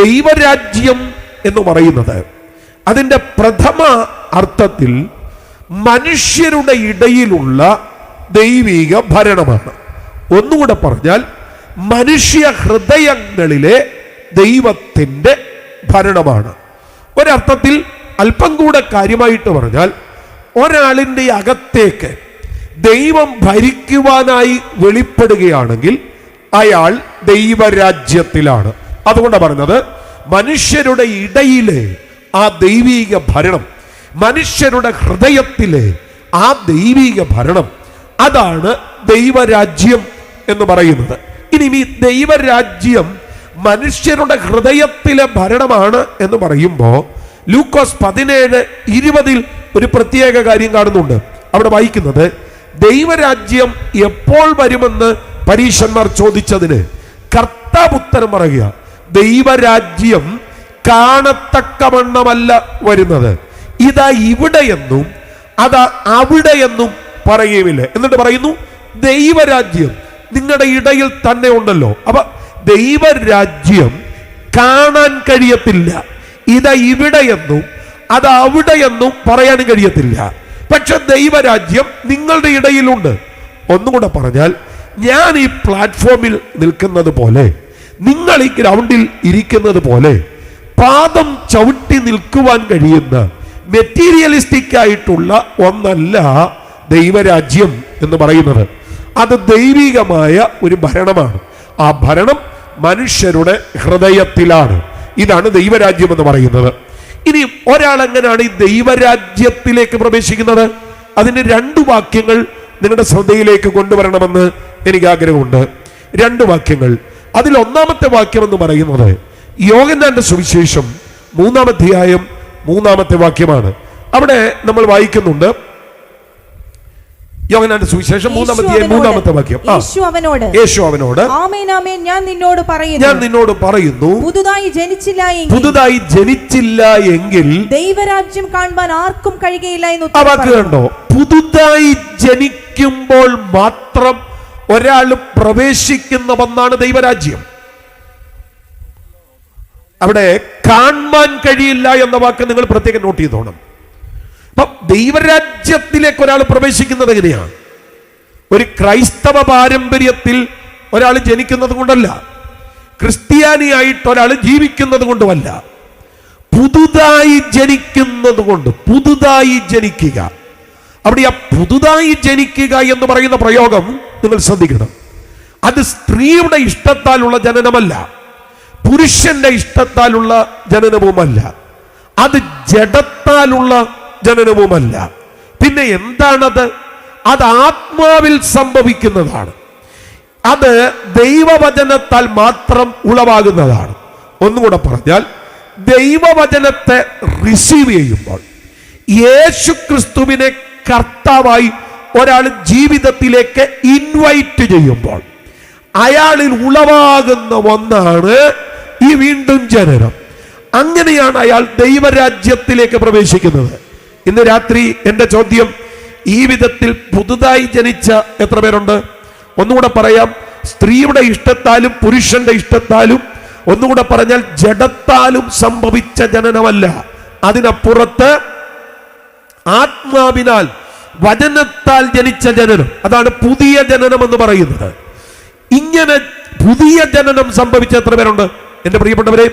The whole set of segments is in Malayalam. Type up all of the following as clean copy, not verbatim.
ദൈവരാജ്യം എന്ന് പറയുന്നത് അതിൻ്റെ പ്രഥമ അർത്ഥത്തിൽ മനുഷ്യരുടെ ഇടയിലുള്ള ദൈവിക ഭരണമാണ്. ഒന്നുകൂടെ പറഞ്ഞാൽ മനുഷ്യ ഹൃദയങ്ങളിലെ ദൈവത്തിൻ്റെ ഭരണമാണ്. ഒരർത്ഥത്തിൽ അല്പം കൂടെ കാര്യമായിട്ട് പറഞ്ഞാൽ ഒരാളിൻ്റെ അകത്തേക്ക് ദൈവം ഭരിക്കുവാനായി വെളിപ്പെടുകയാണെങ്കിൽ അയാൾ ദൈവരാജ്യത്തിലാണ്. അതുകൊണ്ടാണ് പറഞ്ഞത് മനുഷ്യരുടെ ഇടയിലെ ആ ദൈവിക ഭരണം, മനുഷ്യരുടെ ഹൃദയത്തിലെ ആ ദൈവിക ഭരണം, അതാണ് ദൈവരാജ്യം എന്ന് പറയുന്നത്. ഇനി ഈ ദൈവരാജ്യം മനുഷ്യരുടെ ഹൃദയത്തിലെ ഭരണമാണ് എന്ന് പറയുമ്പോൾ ലൂക്കോസ് 17:20 ഒരു പ്രത്യേക കാര്യം കാണുന്നുണ്ട്. അവിടെ വായിക്കുന്നത്, ദൈവരാജ്യം എപ്പോൾ വരുമെന്ന് പരീശന്മാർ ചോദിച്ചതിന് കർത്താവ് ഉത്തരം പറയുക, ദൈവരാജ്യം കാണത്തക്കവണ്ണമല്ല വരുന്നത്, ഇതാ ഇവിടെയെന്നും അതാ അവിടെയെന്നും പറയുകയില്ല. എന്നിട്ട് പറയുന്നു, ദൈവരാജ്യം നിങ്ങളുടെ ഇടയിൽ തന്നെ ഉണ്ടല്ലോ. അപ്പൊ ദൈവരാജ്യം കാണാൻ കഴിയത്തില്ല, ഇതാ ഇവിടെയെന്നും അത് അവിടെയെന്നും പറയാൻ കഴിയത്തില്ല. പക്ഷെ ദൈവരാജ്യം നിങ്ങളുടെ ഇടയിലുണ്ട്. ഒന്നുകൂടെ പറഞ്ഞാൽ, ഞാൻ ഈ പ്ലാറ്റ്ഫോമിൽ നിൽക്കുന്നത് പോലെ, നിങ്ങൾ ഈ ഗ്രൗണ്ടിൽ ഇരിക്കുന്നത് പോലെ പാദം ചവിട്ടി നിൽക്കുവാൻ കഴിയുന്ന മെറ്റീരിയലിസ്റ്റിക് ആയിട്ടുള്ള ഒന്നല്ല ദൈവരാജ്യം എന്ന് പറയുന്നത്. അത് ദൈവികമായ ഒരു ഭരണമാണ്. ആ ഭരണം മനുഷ്യരുടെ ഹൃദയത്തിലാണ്. ഇതാണ് ദൈവരാജ്യം എന്ന് പറയുന്നത്. ഇനി ഒരാൾ എങ്ങനെയാണ് ഈ ദൈവരാജ്യത്തിലേക്ക് പ്രവേശിക്കുന്നത്? അതിന് 2 വാക്യങ്ങൾ നിങ്ങളുടെ ശ്രദ്ധയിലേക്ക് കൊണ്ടുവരണമെന്ന് എനിക്ക് ആഗ്രഹമുണ്ട്. 2 വാക്യങ്ങൾ. അതിൽ ഒന്നാമത്തെ വാക്യം എന്ന് പറയുന്നത് യോഹന്നാന്റെ സുവിശേഷം 3-ാം അധ്യായം 3-ാമത്തെ വാക്യമാണ്. അവിടെ നമ്മൾ വായിക്കുന്നുണ്ട്, യോഹന്നാന്റെ സുവിശേഷം 3-ാം അധ്യായം 3-ാമത്തെ വാക്യം. യേശു അവനോട്, ആമേൻ ആമേൻ ഞാൻ നിന്നോട് പറയുന്നു, പുതുതായി ജനിച്ചില്ല എങ്കിൽ ദൈവരാജ്യം കാണുവാൻ ആർക്കും കഴിയുകയില്ല എന്ന്. അവക്ക് കണ്ടോ, പുതുതായി ജനിക്കുമ്പോൾ മാത്രം ഒരാൾ പ്രവേശിക്കുന്ന ഒന്നാണ് ദൈവരാജ്യം. അവിടെ കാണാൻ കഴിയില്ല എന്ന വാക്ക് നിങ്ങൾ പ്രത്യേകം നോട്ട് ചെയ്തോണം. അപ്പൊ ദൈവരാജ്യത്തിലേക്ക് ഒരാൾ പ്രവേശിക്കുന്നത് എങ്ങനെയാണ്? ഒരു ക്രൈസ്തവ പാരമ്പര്യത്തിൽ ഒരാൾ ജനിക്കുന്നത് കൊണ്ടല്ല, ക്രിസ്ത്യാനിയായിട്ട് ഒരാൾ ജീവിക്കുന്നത് കൊണ്ടുമല്ല, പുതുതായി ജനിക്കുന്നത് കൊണ്ട്. പുതുതായി ജനിക്കുക, അവിടെ ആ പുതുതായി ജനിക്കുക എന്ന് പറയുന്ന പ്രയോഗം നിങ്ങൾ ശ്രദ്ധിക്കണം. അത് സ്ത്രീയുടെ ഇഷ്ടത്താലുള്ള ജനനമല്ല, പുരുഷന്റെ ഇഷ്ടത്താലുള്ള ജനനവുമല്ല, അത് ജഡത്താലുള്ള ജനനവുമല്ല. പിന്നെ എന്താണത്? അത് ആത്മാവിൽ സംഭവിക്കുന്നതാണ്. അത് ദൈവവചനത്താൽ മാത്രം ഉളവാകുന്നതാണ്. ഒന്നുകൂടെ പറഞ്ഞാൽ, ദൈവവചനത്തെ റിസീവ് ചെയ്യുമ്പോൾ, യേശു ക്രിസ്തുവിനെ കർത്താവായി ഒരാൾ ജീവിതത്തിലേക്ക് ഇൻവൈറ്റ് ചെയ്യുമ്പോൾ അയാളിൽ ഉളവാകുന്ന ഒന്നാണ് ഈ വീണ്ടും ജനനം. അങ്ങനെയാണ് അയാൾ ദൈവരാജ്യത്തിലേക്ക് പ്രവേശിക്കുന്നത്. ഇന്ന് രാത്രി എൻ്റെ ചോദ്യം, ഈ വിധത്തിൽ പുതുതായി ജനിച്ച എത്ര പേരുണ്ട്? ഒന്നുകൂടെ പറയാം, സ്ത്രീയുടെ ഇഷ്ടത്താലും പുരുഷന്റെ ഇഷ്ടത്താലും, ഒന്നുകൂടെ പറഞ്ഞാൽ ജഡത്താലും സംഭവിച്ച ജനനമല്ല, അതിനപ്പുറത്ത് ആത്മാവിനാൽ വചനത്താൽ ജനിച്ച ജനനം, അതാണ് പുതിയ ജനനം എന്ന് പറയുന്നത്. ഇങ്ങനെ പുതിയ ജനനം സംഭവിച്ച എത്ര പേരുണ്ട് എൻ്റെ പ്രിയപ്പെട്ടവരെ?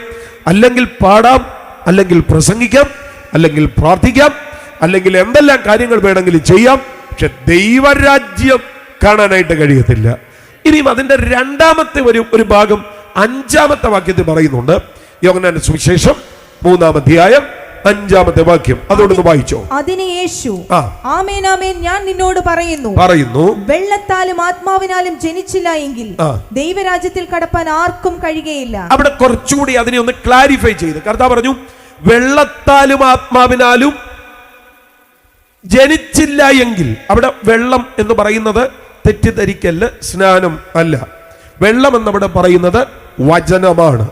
അല്ലെങ്കിൽ പാടാം, അല്ലെങ്കിൽ പ്രസംഗിക്കാം, അല്ലെങ്കിൽ പ്രാർത്ഥിക്കാം, അല്ലെങ്കിൽ എന്തെല്ലാം കാര്യങ്ങൾ വേണമെങ്കിലും ചെയ്യാം, പക്ഷെ ദൈവരാജ്യം കാണാനായിട്ട് കഴിയത്തില്ല. ഇനിയും അതിന്റെ 2-ാമത്തെ ഒരു ഭാഗം 5-ാമത്തെ വാക്യത്തിൽ പറയുന്നുണ്ട്. യോഹന്നാന്റെ സുവിശേഷം 3-ാം അധ്യായം 5-ാമത്തെ വാക്യം, അതോടൊന്ന് വായിച്ചോ. അതിന് യേശു, ആമേൻ ആമേൻ ഞാൻ നിന്നോട് പറയുന്നു, വെള്ളത്താലും ആത്മാവിനാലും ജനിച്ചില്ല എങ്കിൽ ദൈവരാജ്യത്തിൽ കടപ്പാൻ ആർക്കും കഴിയുകയില്ല. അവിടെ കുറച്ചുകൂടി അതിനെ ഒന്ന് ക്ലാരിഫൈ ചെയ്ത് കർത്താവ് പറഞ്ഞു, വെള്ളത്താലും ആത്മാവിനാലും ജനിച്ചില്ല എങ്കിൽ. അവിടെ വെള്ളം എന്ന് പറയുന്നത് തെറ്റിദ്ധരിക്കല്, സ്നാനം അല്ല. വെള്ളം എന്നവിടെ പറയുന്നത് വചനമാണ്.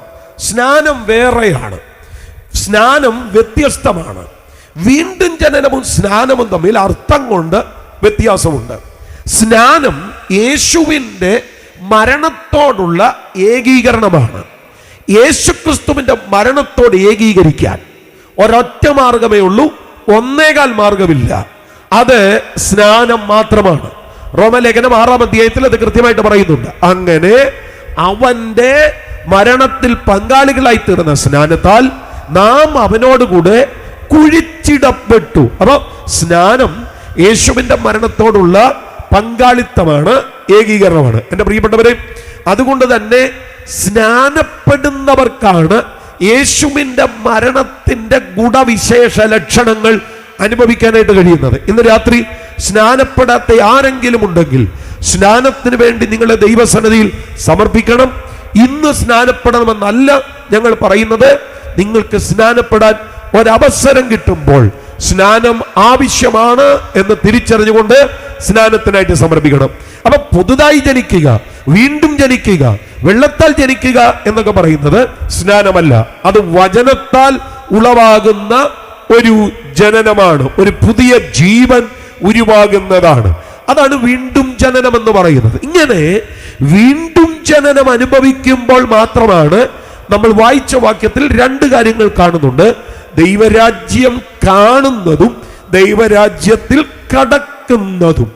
സ്നാനം വേറെയാണ്, സ്നാനം വ്യത്യസ്തമാണ്. വീണ്ടും ജനനവും സ്നാനവും തമ്മിൽ അർത്ഥം കൊണ്ട് വ്യത്യാസമുണ്ട്. സ്നാനം യേശുവിൻ്റെ മരണത്തോടുള്ള ഏകീകരണമാണ്. യേശുക്രിസ്തുവിന്റെ മരണത്തോട് ഏകീകരിക്കാൻ ഒരൊറ്റ മാർഗമേ ഉള്ളൂ, ഒന്നേകാൽ മാർഗമില്ല. അത് സ്നാനം മാത്രമാണ്. റോമലേഖനം 6-ാം അധ്യായത്തിൽ അത് കൃത്യമായിട്ട് പറയുന്നുണ്ട്. അങ്ങനെ അവന്റെ മരണത്തിൽ പങ്കാളികളായി തീർന്ന സ്നാനത്താൽ നാം അവനോടുകൂടെ കുഴിച്ചിടപ്പെട്ടു. അപ്പൊ സ്നാനം യേശുവിന്റെ മരണത്തോടുള്ള പങ്കാളിത്തമാണ്, ഏകീകരണമാണ്. എന്റെ പ്രിയപ്പെട്ടവരെ, അതുകൊണ്ട് തന്നെ സ്നാനപ്പെടുന്നവർക്കാണ് യേശുവിന്റെ മരണത്തിന്റെ ഗുണവിശേഷ ലക്ഷണങ്ങൾ അനുഭവിക്കാനായിട്ട് കഴിയുന്നത്. ഇന്ന് രാത്രി സ്നാനപ്പെടാത്ത ആരെങ്കിലും ഉണ്ടെങ്കിൽ സ്നാനത്തിന് വേണ്ടി നിങ്ങളെ ദൈവസന്നിധിയിൽ സമർപ്പിക്കണം. ഇന്ന് സ്നാനപ്പെടണമെന്നല്ല ഞങ്ങൾ പറയുന്നത്. നിങ്ങൾക്ക് സ്നാനപ്പെടാൻ ഒരവസരം കിട്ടുമ്പോൾ സ്നാനം ആവശ്യമാണ് എന്ന് തിരിച്ചറിഞ്ഞുകൊണ്ട് സ്നാനത്തിനായിട്ട് സമർപ്പിക്കണം. അപ്പൊ പുതുതായി ജനിക്കുക, വീണ്ടും ജനിക്കുക, വെള്ളത്താൽ ജനിക്കുക എന്നൊക്കെ പറയുന്നത് സ്നാനമല്ല, അത് വചനത്താൽ ഉളവാകുന്ന ഒരു ജനനമാണ്, ഒരു പുതിയ ജീവൻ ഉരുവാകുന്നതാണ്. അതാണ് വീണ്ടും ജനനം എന്ന് പറയുന്നത്. ഇങ്ങനെ വീണ്ടും ജനനം അനുഭവിക്കുമ്പോൾ മാത്രമാണ് നമ്മൾ വായിച്ച വാക്യത്തിൽ രണ്ട് കാര്യങ്ങൾ കാണുന്നുണ്ട്. ദൈവരാജ്യം കാണുന്നതും ദൈവരാജ്യത്തിൽ കടക്കുന്നതും.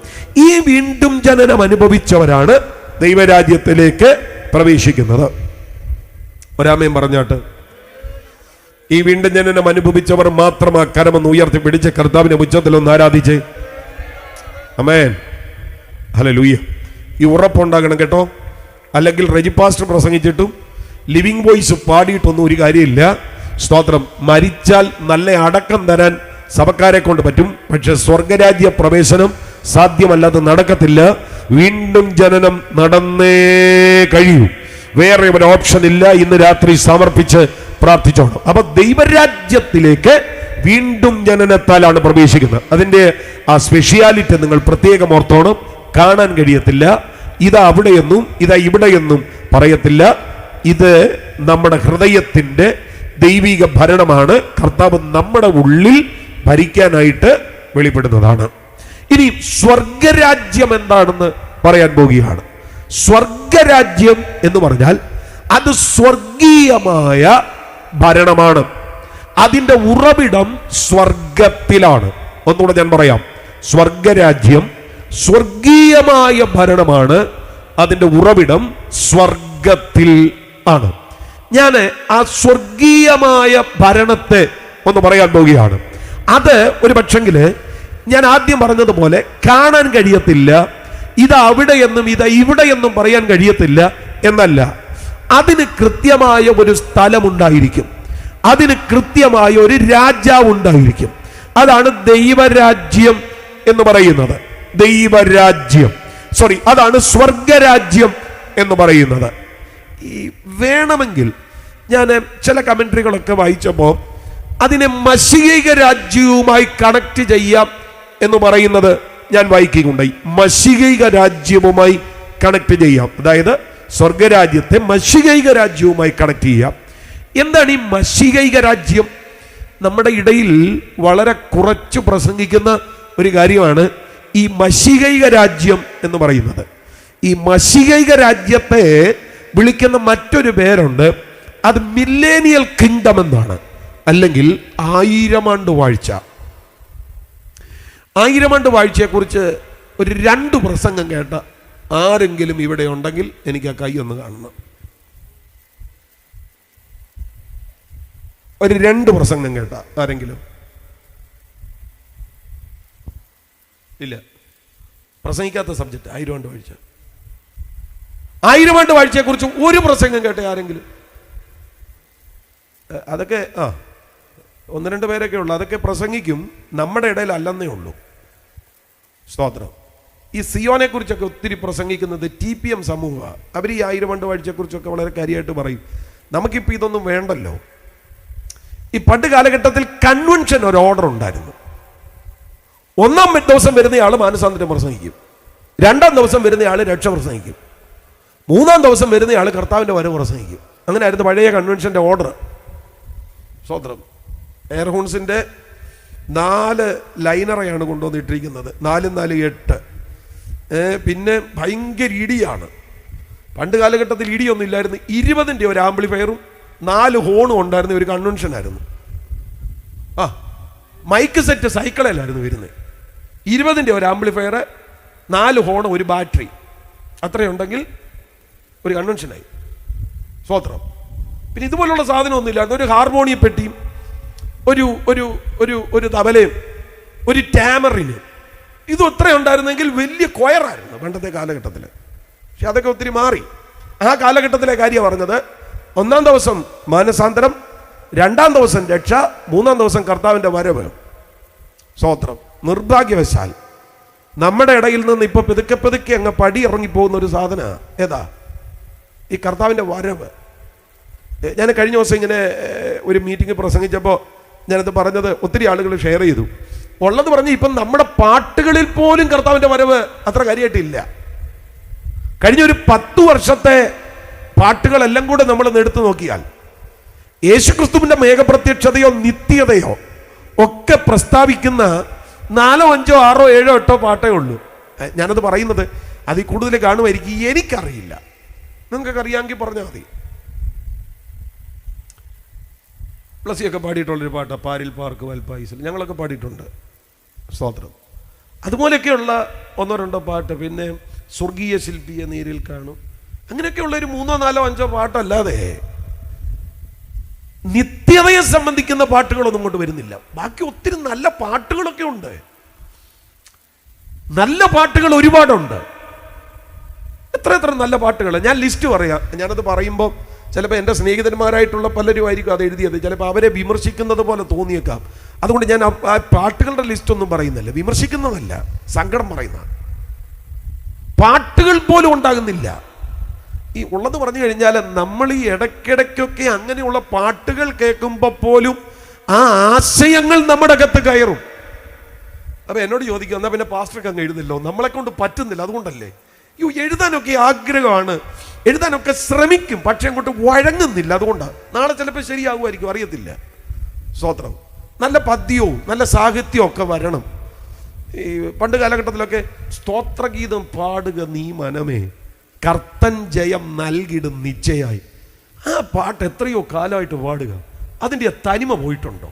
ഈ വീണ്ടും ജനനം അനുഭവിച്ചവരാണ് ദൈവരാജ്യത്തിലേക്ക് പ്രവേശിക്കുന്നത്. ഒരാമയും പറഞ്ഞാട്ട്. ഈ വീണ്ടും ജനനം അനുഭവിച്ചവർ മാത്രം ആ കരമൊന്ന് ഉയർത്തി പിടിച്ച് കർത്താവിന്റെ ഉച്ചത്തിലൊന്ന് ആരാധിച്ച് ആമേൻ, ഹല്ലേലൂയ. ഈ ഉറപ്പുണ്ടാകണം കേട്ടോ. അല്ലെങ്കിൽ റെജി പാസ്റ്റർ പ്രസംഗിച്ചിട്ടും ലിവിങ് വോയിസ് പാടിയിട്ടൊന്നും ഒരു കാര്യമില്ല. സ്തോത്രം. മരിച്ചാൽ നല്ല അടക്കം തരാൻ സഭക്കാരെ കൊണ്ട് പറ്റും, പക്ഷെ സ്വർഗരാജ്യ പ്രവേശനം സാധ്യമല്ലാതെ നടക്കത്തില്ല. വീണ്ടും ജനനം നടന്നേ കഴിയൂ, വേറെ ഒരു ഓപ്ഷൻ ഇല്ല. ഇന്ന് രാത്രി സമർപ്പിച്ച് പ്രാർത്ഥിച്ചോണം. അപ്പൊ ദൈവരാജ്യത്തിലേക്ക് വീണ്ടും ജനനത്താലാണ് പ്രവേശിക്കുന്നത്. അതിന്റെ ആ സ്പെഷ്യാലിറ്റി നിങ്ങൾ പ്രത്യേകം ഓർത്തോണം. കാണാൻ കഴിയത്തില്ല. ഇതാ അവിടെയെന്നും ഇതാ ഇവിടെയെന്നും പറയത്തില്ല. ഇത് നമ്മുടെ ഹൃദയത്തിന്റെ ദൈവിക ഭരണമാണ്. കർത്താവ് നമ്മുടെ ഉള്ളിൽ ഭരിക്കാനായിട്ട് വെളിപ്പെടുന്നതാണ്. ഇനി സ്വർഗരാജ്യം എന്താണെന്ന് പറയാൻ പോവുകയാണ്. സ്വർഗരാജ്യം എന്ന് പറഞ്ഞാൽ അത് സ്വർഗീയമായ ഭരണമാണ്. അതിന്റെ ഉറവിടം സ്വർഗത്തിലാണ്. ഒന്നുകൂടെ ഞാൻ പറയാം. സ്വർഗരാജ്യം സ്വർഗീയമായ ഭരണമാണ്. അതിന്റെ ഉറവിടം സ്വർഗത്തിൽ ആണ്. ഞാൻ ആ സ്വർഗീയമായ ഭരണത്തെ ഒന്ന് പറയാൻ പോവുകയാണ്. അത് ഒരു പക്ഷെങ്കിൽ ഞാൻ ആദ്യം പറഞ്ഞതുപോലെ കാണാൻ കഴിയത്തില്ല. ഇത് അവിടെ എന്നും ഇത് ഇവിടെ എന്നും പറയാൻ കഴിയത്തില്ല എന്നല്ല. അതിന് കൃത്യമായ ഒരു സ്ഥലമുണ്ടായിരിക്കും. അതിന് കൃത്യമായ ഒരു രാജാവ് ഉണ്ടായിരിക്കും. അതാണ് ദൈവരാജ്യം എന്ന് പറയുന്നത്. ദൈവരാജ്യം, അതാണ് സ്വർഗരാജ്യം എന്ന് പറയുന്നത്. ഈ വേണമെങ്കിൽ ഞാൻ ചില കമന്ററികളൊക്കെ വായിച്ചപ്പോൾ അതിനെ മശീക രാജ്യവുമായി കണക്ട് ചെയ്യാം എന്ന് പറയുന്നത് ഞാൻ വായിക്കുകയുണ്ടായി. മശീക രാജ്യവുമായി കണക്ട് ചെയ്യാം, അതായത് സ്വർഗരാജ്യത്തെ മശീക രാജ്യവുമായി കണക്ട് ചെയ്യാം. എന്താണ് ഈ മശീക രാജ്യം? നമ്മുടെ ഇടയിൽ വളരെ കുറച്ച് പ്രസംഗിക്കുന്ന ഒരു കാര്യമാണ് ഈ മശീക രാജ്യം എന്ന് പറയുന്നത്. ഈ മശീക രാജ്യത്തെ വിളിക്കുന്ന മറ്റൊരു പേരുണ്ട്. അത് മില്ലേനിയൽ കിങ്ഡം എന്നാണ്, അല്ലെങ്കിൽ 1000 ആണ്ട് വാഴ്ച. 1000 ആണ്ട് വാഴ്ചയെക്കുറിച്ച് ഒരു 2 പ്രസംഗം കേട്ട ആരെങ്കിലും ഇവിടെ ഉണ്ടെങ്കിൽ എനിക്ക് ആ കൈ ഒന്ന് കാണണം. ഒരു 2 പ്രസംഗം കേട്ട ആരെങ്കിലും? ഇല്ല. പ്രസംഗിക്കാത്ത സബ്ജക്റ്റ് 1000 ആണ്ട് വാഴ്ച. 1000 ആണ്ട് വാഴ്ചയെക്കുറിച്ച് ഒരു പ്രസംഗം കേട്ട ആരെങ്കിലും? അതൊക്കെ 1-2 പേരൊക്കെ ഉള്ളു. അതൊക്കെ പ്രസംഗിക്കും, നമ്മുടെ ഇടയിൽ അല്ലെന്നേ ഉള്ളൂ. സ്തോത്രം. ഈ സിയോനെ കുറിച്ചൊക്കെ ഒത്തിരി പ്രസംഗിക്കുന്നത് TPM സമൂഹമാണ്. അവർ ഈ 1000 ആണ്ട് വാഴ്ചയെക്കുറിച്ചൊക്കെ വളരെ കാര്യമായിട്ട് പറയും. നമുക്കിപ്പോൾ ഇതൊന്നും വേണ്ടല്ലോ. ഈ പണ്ട് കാലഘട്ടത്തിൽ കൺവെൻഷൻ ഒരു ഓർഡർ ഉണ്ടായിരുന്നു. 1-ാം ദിവസം വരുന്നയാൾ മാനസാന്തരം പ്രസംഗിക്കും, 2-ാം ദിവസം വരുന്നയാൾ രക്ഷ പ്രസംഗിക്കും, 3-ാം ദിവസം വരുന്നയാൾ കർത്താവിൻ്റെ വരവ് പ്രസംഗിക്കും. അങ്ങനെയായിരുന്നു പഴയ കൺവെൻഷൻ്റെ ഓർഡർ. സ്വത്രം. എയർ ഹോൺസിൻ്റെ 4 ലൈനറയാണ് കൊണ്ടുവന്നിട്ടിരിക്കുന്നത്. 4 4 8. പിന്നെ ഭയങ്കര ഇടിയാണ്. പണ്ട് കാലഘട്ടത്തിൽ ഇടിയൊന്നും ഇല്ലായിരുന്നു. 20ൻ്റെ ഒരു ആംപ്ലിഫയറും 4 ഹോണും ഉണ്ടായിരുന്ന ഒരു കൺവെൻഷനായിരുന്നു. മൈക്ക് സെറ്റ് സൈക്കിളിലായിരുന്നു വരുന്നത്. 20ൻ്റെ ഒരു ആംപ്ലിഫയർ, 4 ഹോൺ, ഒരു ബാറ്ററി, അത്രയുണ്ടെങ്കിൽ ഒരു കൺവെൻഷനായി. സ്വോത്രം. പിന്നെ ഇതുപോലുള്ള സാധനമൊന്നും ഇല്ലായിരുന്നു. ഒരു ഹാർമോണിയം പെട്ടിയും ഒരു ഒരു ഒരു ഒരു തബലയും ഒരു ടാമറിന്, ഇതും ഇത്ര ഉണ്ടായിരുന്നെങ്കിൽ വലിയ കൊയറായിരുന്നു പണ്ടത്തെ കാലഘട്ടത്തിൽ. പക്ഷെ അതൊക്കെ ഒത്തിരി മാറി. ആ കാലഘട്ടത്തിലെ കാര്യം പറഞ്ഞത്. 1-ാം ദിവസം മാനസാന്തരം, 2-ാം ദിവസം രക്ഷ, 3-ാം ദിവസം കർത്താവിൻ്റെ വരവ്. സ്വോത്രം. നിർഭാഗ്യവശാൽ നമ്മുടെ ഇടയിൽ നിന്ന് ഇപ്പൊ പെതുക്കെ പെതുക്കെ അങ്ങ് പടി ഇറങ്ങിപ്പോകുന്ന ഒരു സാധന ഏതാ? ഈ കർത്താവിൻ്റെ വരവ്. ഞാൻ കഴിഞ്ഞ ദിവസം ഇങ്ങനെ ഒരു മീറ്റിംഗ് പ്രസംഗിച്ചപ്പോൾ ഞാനത് പറഞ്ഞത് ഒത്തിരി ആളുകൾ ഷെയർ ചെയ്തു. ഉള്ളത് പറഞ്ഞ് ഇപ്പം നമ്മുടെ പാട്ടുകളിൽ പോലും കർത്താവിൻ്റെ വരവ് അത്ര കാര്യമായിട്ടില്ല. കഴിഞ്ഞ ഒരു 10 വർഷത്തെ പാട്ടുകളെല്ലാം കൂടെ നമ്മൾ എടുത്തു നോക്കിയാൽ യേശുക്രിസ്തുവിന്റെ മേഘപ്രത്യക്ഷതയോ നിത്യതയോ ഒക്കെ പ്രസ്താവിക്കുന്ന 4, 5, 6, 7, 8 പാട്ടേ ഉള്ളൂ. ഞാനത് പറയുന്നത് അതിൽ കൂടുതൽ കാണുമായിരിക്കും. എനിക്കറിയില്ല, നിങ്ങൾക്കൊക്കെ അറിയാമെങ്കിൽ പറഞ്ഞാൽ മതി. പ്ലസിയൊക്കെ പാടിയിട്ടുള്ളൊരു പാട്ടാണ് പാരിൽ പാർക്ക് വൽപ്പായിസിൽ, ഞങ്ങളൊക്കെ പാടിയിട്ടുണ്ട്. സ്തോത്രം. അതുപോലെയൊക്കെയുള്ള 1-2 പാട്ട്, പിന്നെ സ്വർഗീയ ശില്പിയെ നേരിൽ കാണും, അങ്ങനെയൊക്കെയുള്ള ഒരു 3, 4, 5 പാട്ടല്ലാതെ നിത്യതയെ സംബന്ധിക്കുന്ന പാട്ടുകളൊന്നും കൊണ്ട് വരുന്നില്ല. ബാക്കി ഒത്തിരി നല്ല പാട്ടുകളൊക്കെ ഉണ്ട്. നല്ല പാട്ടുകൾ ഒരുപാടുണ്ട്. എത്ര നല്ല പാട്ടുകൾ. ഞാൻ ലിസ്റ്റ് പറയാം. ഞാനത് പറയുമ്പോൾ ചിലപ്പോൾ എൻ്റെ സ്നേഹിതന്മാരായിട്ടുള്ള പലരും ആയിരിക്കും അത് എഴുതിയത്. ചിലപ്പോൾ അവരെ വിമർശിക്കുന്നത് പോലെ തോന്നിയേക്കാം. അതുകൊണ്ട് ഞാൻ ആ പാട്ടുകളുടെ ലിസ്റ്റ് ഒന്നും പറയുന്നില്ല. വിമർശിക്കുന്നതല്ല, സങ്കടം പറയുന്ന പാട്ടുകൾ പോലും ഉണ്ടാകുന്നില്ല. ഈ ഉള്ളത് പറഞ്ഞു കഴിഞ്ഞാൽ നമ്മൾ ഈ ഇടയ്ക്കിടയ്ക്കൊക്കെ അങ്ങനെയുള്ള പാട്ടുകൾ കേൾക്കുമ്പോൾ പോലും ആ ആശയങ്ങൾ നമ്മുടെ അകത്ത് കയറും. അപ്പം എന്നോട് ചോദിക്കും, എന്നാൽ പിന്നെ പാസ്റ്റർക്ക് അങ്ങ് എഴുതില്ലോ? നമ്മളെ കൊണ്ട് പറ്റുന്നില്ല, അതുകൊണ്ടല്ലേ. എഴുതാനൊക്കെ ആഗ്രഹമാണ്, എഴുതാനൊക്കെ ശ്രമിക്കും, പക്ഷെ അങ്ങോട്ട് വഴങ്ങുന്നില്ല. അതുകൊണ്ടാണ്. നാളെ ചിലപ്പോൾ ശരിയാകുമായിരിക്കും, അറിയത്തില്ല. സ്തോത്രം. നല്ല പദ്യവും നല്ല സാഹിത്യവും ഒക്കെ വരണം. ഈ പണ്ട് കാലഘട്ടത്തിലൊക്കെ സ്തോത്രഗീതം പാടുക നീ മനമേ, കർത്തൻ ജയം നൽകിടും നിശ്ചയായി. ആ പാട്ട് എത്രയോ കാലമായിട്ട് പാടുക. അതിൻ്റെ തനിമ പോയിട്ടുണ്ടോ?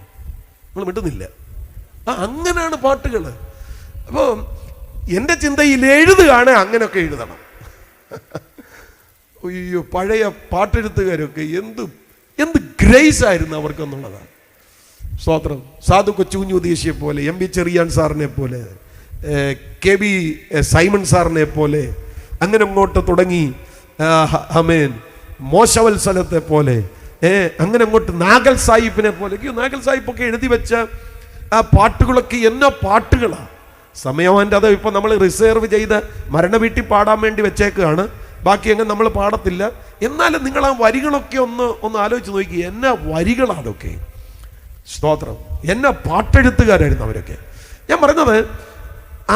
നിങ്ങൾ മിണ്ടുന്നില്ല. അങ്ങനെയാണ് പാട്ടുകൾ. അപ്പോൾ എൻ്റെ ചിന്തയിൽ എഴുതുകയാണ് അങ്ങനെയൊക്കെ എഴുതണം. അയ്യോ, പഴയ പാട്ടെഴുത്തുകാരൊക്കെ എന്ത് ഗ്രേസ് ആയിരുന്നു അവർക്കെന്നുള്ളതാണ്. സ്തോത്രം. സാധു കൊച്ചുകുഞ്ഞു ദേശിയെ പോലെ, എം വി ചെറിയാൻ സാറിനെ പോലെ, കെ ബി സൈമൺ സാറിനെ പോലെ, അങ്ങനെ അങ്ങോട്ട് തുടങ്ങി അമേൻ മോശവത്സലത്തെ പോലെ, അങ്ങനെ അങ്ങോട്ട് നാഗൽ സാഹിബിനെ പോലെ. നാഗൽ സാഹിബൊക്കെ എഴുതി വെച്ച ആ പാട്ടുകളൊക്കെ എന്നോ പാട്ടുകളാണ്. സമയവാൻ്റെ അത് ഇപ്പം നമ്മൾ റിസർവ് ചെയ്ത് മരണ വീട്ടിൽ പാടാൻ വേണ്ടി വെച്ചേക്കാണ്. ബാക്കി അങ്ങ് നമ്മൾ പാടത്തില്ല. എന്നാലും നിങ്ങൾ ആ വരികളൊക്കെ ഒന്ന് ആലോചിച്ച് നോക്കി. എന്നാ വരികളാണ് അതൊക്കെ. സ്തോത്രം. എന്നാ പാട്ടെഴുത്തുകാരായിരുന്നു അവരൊക്കെ. ഞാൻ പറഞ്ഞത്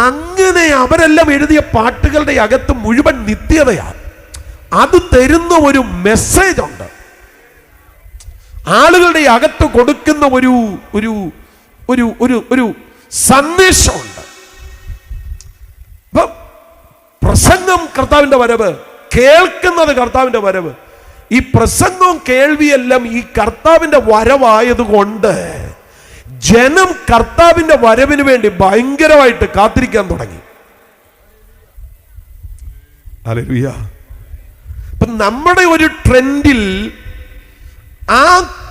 അങ്ങനെ അവരെല്ലാം എഴുതിയ പാട്ടുകളുടെ അകത്ത് മുഴുവൻ നിത്യതയാണ്. അത് തരുന്ന ഒരു മെസ്സേജ് ഉണ്ട്. ആളുകളുടെ അകത്ത് കൊടുക്കുന്ന ഒരു ഒരു ഒരു ഒരു ഒരു സന്ദേശമുണ്ട്. പ്രസംഗം കർത്താവിന്റെ വരവ്, കേൾക്കുന്നത് കർത്താവിന്റെ വരവ്. ഈ പ്രസംഗവും കേൾവിയെല്ലാം ഈ കർത്താവിന്റെ വരവായതുകൊണ്ട് ജനം കർത്താവിന്റെ വരവിന് വേണ്ടി ഭയങ്കരമായിട്ട് കാത്തിരിക്കാൻ തുടങ്ങി. ഹല്ലേലൂയ. അപ്പൊ നമ്മുടെ ഒരു ട്രെൻഡിൽ ആ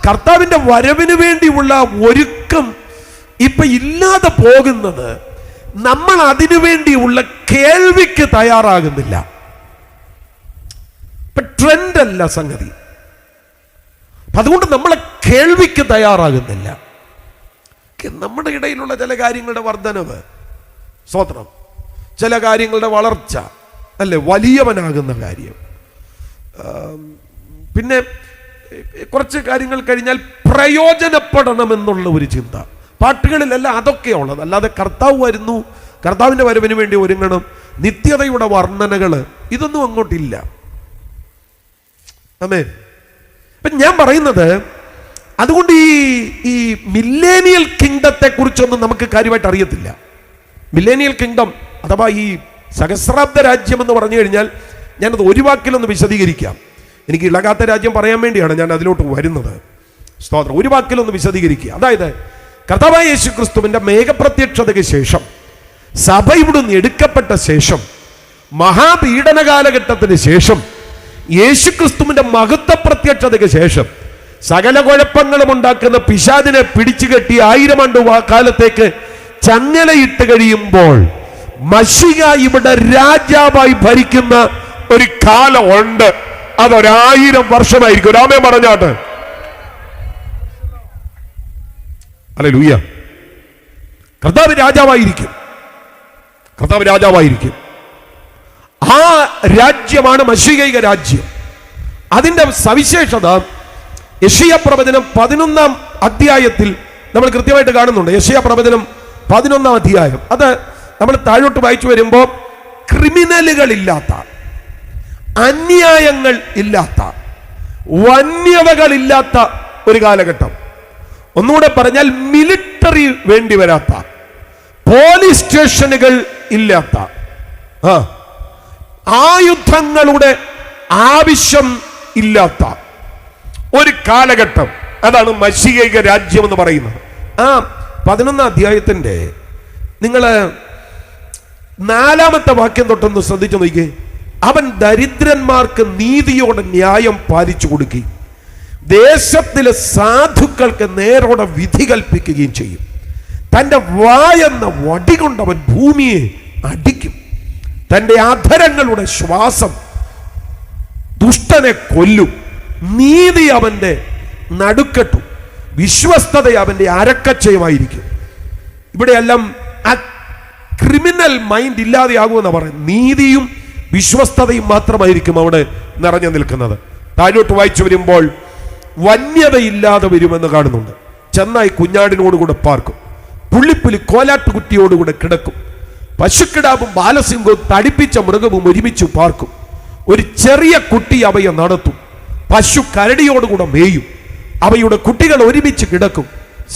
കർത്താവിന്റെ വരവിന് വേണ്ടിയുള്ള ഒരുക്കം ഇപ്പൊ ഇല്ലാതെ പോകുന്നത് നമ്മൾ അതിനു വേണ്ടിയുള്ള കേൾവിക്ക് തയ്യാറാകുന്നില്ല. ഇപ്പൊ ട്രെൻഡ് അല്ല സംഗതി. അതുകൊണ്ട് നമ്മളെ കേൾവിക്ക് തയ്യാറാകുന്നില്ല. നമ്മുടെ ഇടയിലുള്ള ചില കാര്യങ്ങളുടെ വർധനവ്, സ്തോത്രം, ചില കാര്യങ്ങളുടെ വളർച്ച, അല്ലെ, വലിയവനാകുന്ന കാര്യം, പിന്നെ കുറച്ച് കാര്യങ്ങൾ കഴിഞ്ഞാൽ പ്രയോജനപ്പെടണമെന്നുള്ള ഒരു ചിന്ത പാട്ടുകളിലെല്ലാം അതൊക്കെ ഉള്ളത്. അല്ലാതെ കർത്താവ് വരുന്നു, കർത്താവിന്റെ വരവിന് വേണ്ടി ഒരുങ്ങണം, നിത്യതയുടെ വർണ്ണനകൾ, ഇതൊന്നും അങ്ങോട്ടില്ല. ആമേൻ. അപ്പം ഞാൻ പറയുന്നത്, അതുകൊണ്ട് ഈ മില്ലേനിയൽ കിങ്ഡത്തെ കുറിച്ചൊന്നും നമുക്ക് കാര്യമായിട്ട് അറിയത്തില്ല. മില്ലേനിയൽ കിങ്ഡം അഥവാ ഈ സഹസ്രാബ്ദ രാജ്യം എന്ന് പറഞ്ഞു കഴിഞ്ഞാൽ ഞാനത് ഒരു വാക്കിലൊന്ന് വിശദീകരിക്കാം. എനിക്ക് ഇളകാത്ത രാജ്യം പറയാൻ വേണ്ടിയാണ് ഞാൻ അതിലോട്ട് വരുന്നത്. സ്തോത്രം. ഒരു വാക്കിലൊന്ന് വിശദീകരിക്കുക. അതായത് കർത്താവായ യേശു ക്രിസ്തുവിന്റെ മേഘപ്രത്യക്ഷതയ്ക്ക് ശേഷം, സഭ ഇവിടുന്ന് എടുക്കപ്പെട്ട ശേഷം, മഹാപീഡന കാലഘട്ടത്തിന് ശേഷം, യേശു ക്രിസ്തുവിന്റെ മഹത്വ പ്രത്യക്ഷതയ്ക്ക് ശേഷം, സകല കുഴപ്പങ്ങളും ഉണ്ടാക്കുന്ന പിശാചിനെ പിടിച്ചു കെട്ടി 1000 ആണ്ട് കാലത്തേക്ക് ചങ്ങലയിട്ട് കഴിയുമ്പോൾ മശിഹ ഇവിടെ രാജാവായി ഭരിക്കുന്ന ഒരു കാലമുണ്ട്. അതൊരു1000 വർഷമായിരിക്കും. രാമേ പറഞ്ഞാട്ട് ഹല്ലേലൂയ. കർത്താവ് രാജാവായിരിക്കും. കർത്താവ് രാജാവായിരിക്കും. ആ രാജ്യമാണ് മശിഹൈക രാജ്യം. അതിന്റെ സവിശേഷത യെശയ്യാ പ്രവചനം 11-ാം അധ്യായത്തിൽ നമ്മൾ കൃത്യമായിട്ട് കാണുന്നുണ്ട്. യെശയ്യാ പ്രവചനം 11-ാം അധ്യായം, അത് നമ്മൾ താഴോട്ട് വായിച്ചു വരുമ്പോൾ ക്രിമിനലുകളില്ലാത്ത, അന്യായങ്ങൾ ഇല്ലാത്ത, വന്യതകളില്ലാത്ത ഒരു കാലഘട്ടം. ഒന്നുകൂടെ പറഞ്ഞാൽ മിലിറ്ററി വേണ്ടി വരാത്ത, പോലീസ് സ്റ്റേഷനുകൾ ഇല്ലാത്ത, ആയുധങ്ങളുടെ ആവശ്യം ഇല്ലാത്ത ഒരു കാലഘട്ടം. അതാണ് മശിഹൈക രാജ്യം എന്ന് പറയുന്നത്. ആ 11-ാം അധ്യായത്തിന്റെ നിങ്ങൾ 4-ാമത്തെ വാക്യം തൊട്ടൊന്ന് ശ്രദ്ധിച്ചു നോക്കിയേ. അവൻ ദരിദ്രന്മാർക്ക് നീതിയോടെ ന്യായം പാലിച്ചു കൊടുക്കുകയും ദേശത്തിലെ സാധുക്കൾക്ക് നേരോടെ വിധി കൽപ്പിക്കുകയും ചെയ്യും. തന്റെ വായെന്ന വടി കൊണ്ട് അവൻ ഭൂമിയെ അടിക്കും. തന്റെ അധരങ്ങളുടെ ശ്വാസം ദുഷ്ടനെ കൊല്ലും. നീതി അവന്റെ നടുക്കെട്ടും വിശ്വസ്തത അവന്റെ അരക്കച്ചയുമായിരിക്കും. ഇവിടെയെല്ലാം ആ ക്രിമിനൽ മൈൻഡ് ഇല്ലാതെയാകുമെന്ന് പറയും. നീതിയും വിശ്വസ്തതയും മാത്രമായിരിക്കും അവിടെ നിറഞ്ഞു നിൽക്കുന്നത്. താഴോട്ട് വായിച്ചു വരുമ്പോൾ വന്യതയില്ലാതെ വരുമെന്ന് കാണുന്നുണ്ട്. ചെന്നായി കുഞ്ഞാടിനോടുകൂടെ പാർക്കും, പുള്ളിപ്പുലി കോലാട്ടുകുട്ടിയോടുകൂടെ കിടക്കും, പശുക്കിടാവും ബാലസിംഹവും തടിപ്പിച്ച മൃഗവും ഒരുമിച്ച് പാർക്കും. ഒരു ചെറിയ കുട്ടി അവയെ നടത്തും. പശു കരടിയോടുകൂടെ മേയും, അവയുടെ കുട്ടികൾ ഒരുമിച്ച് കിടക്കും.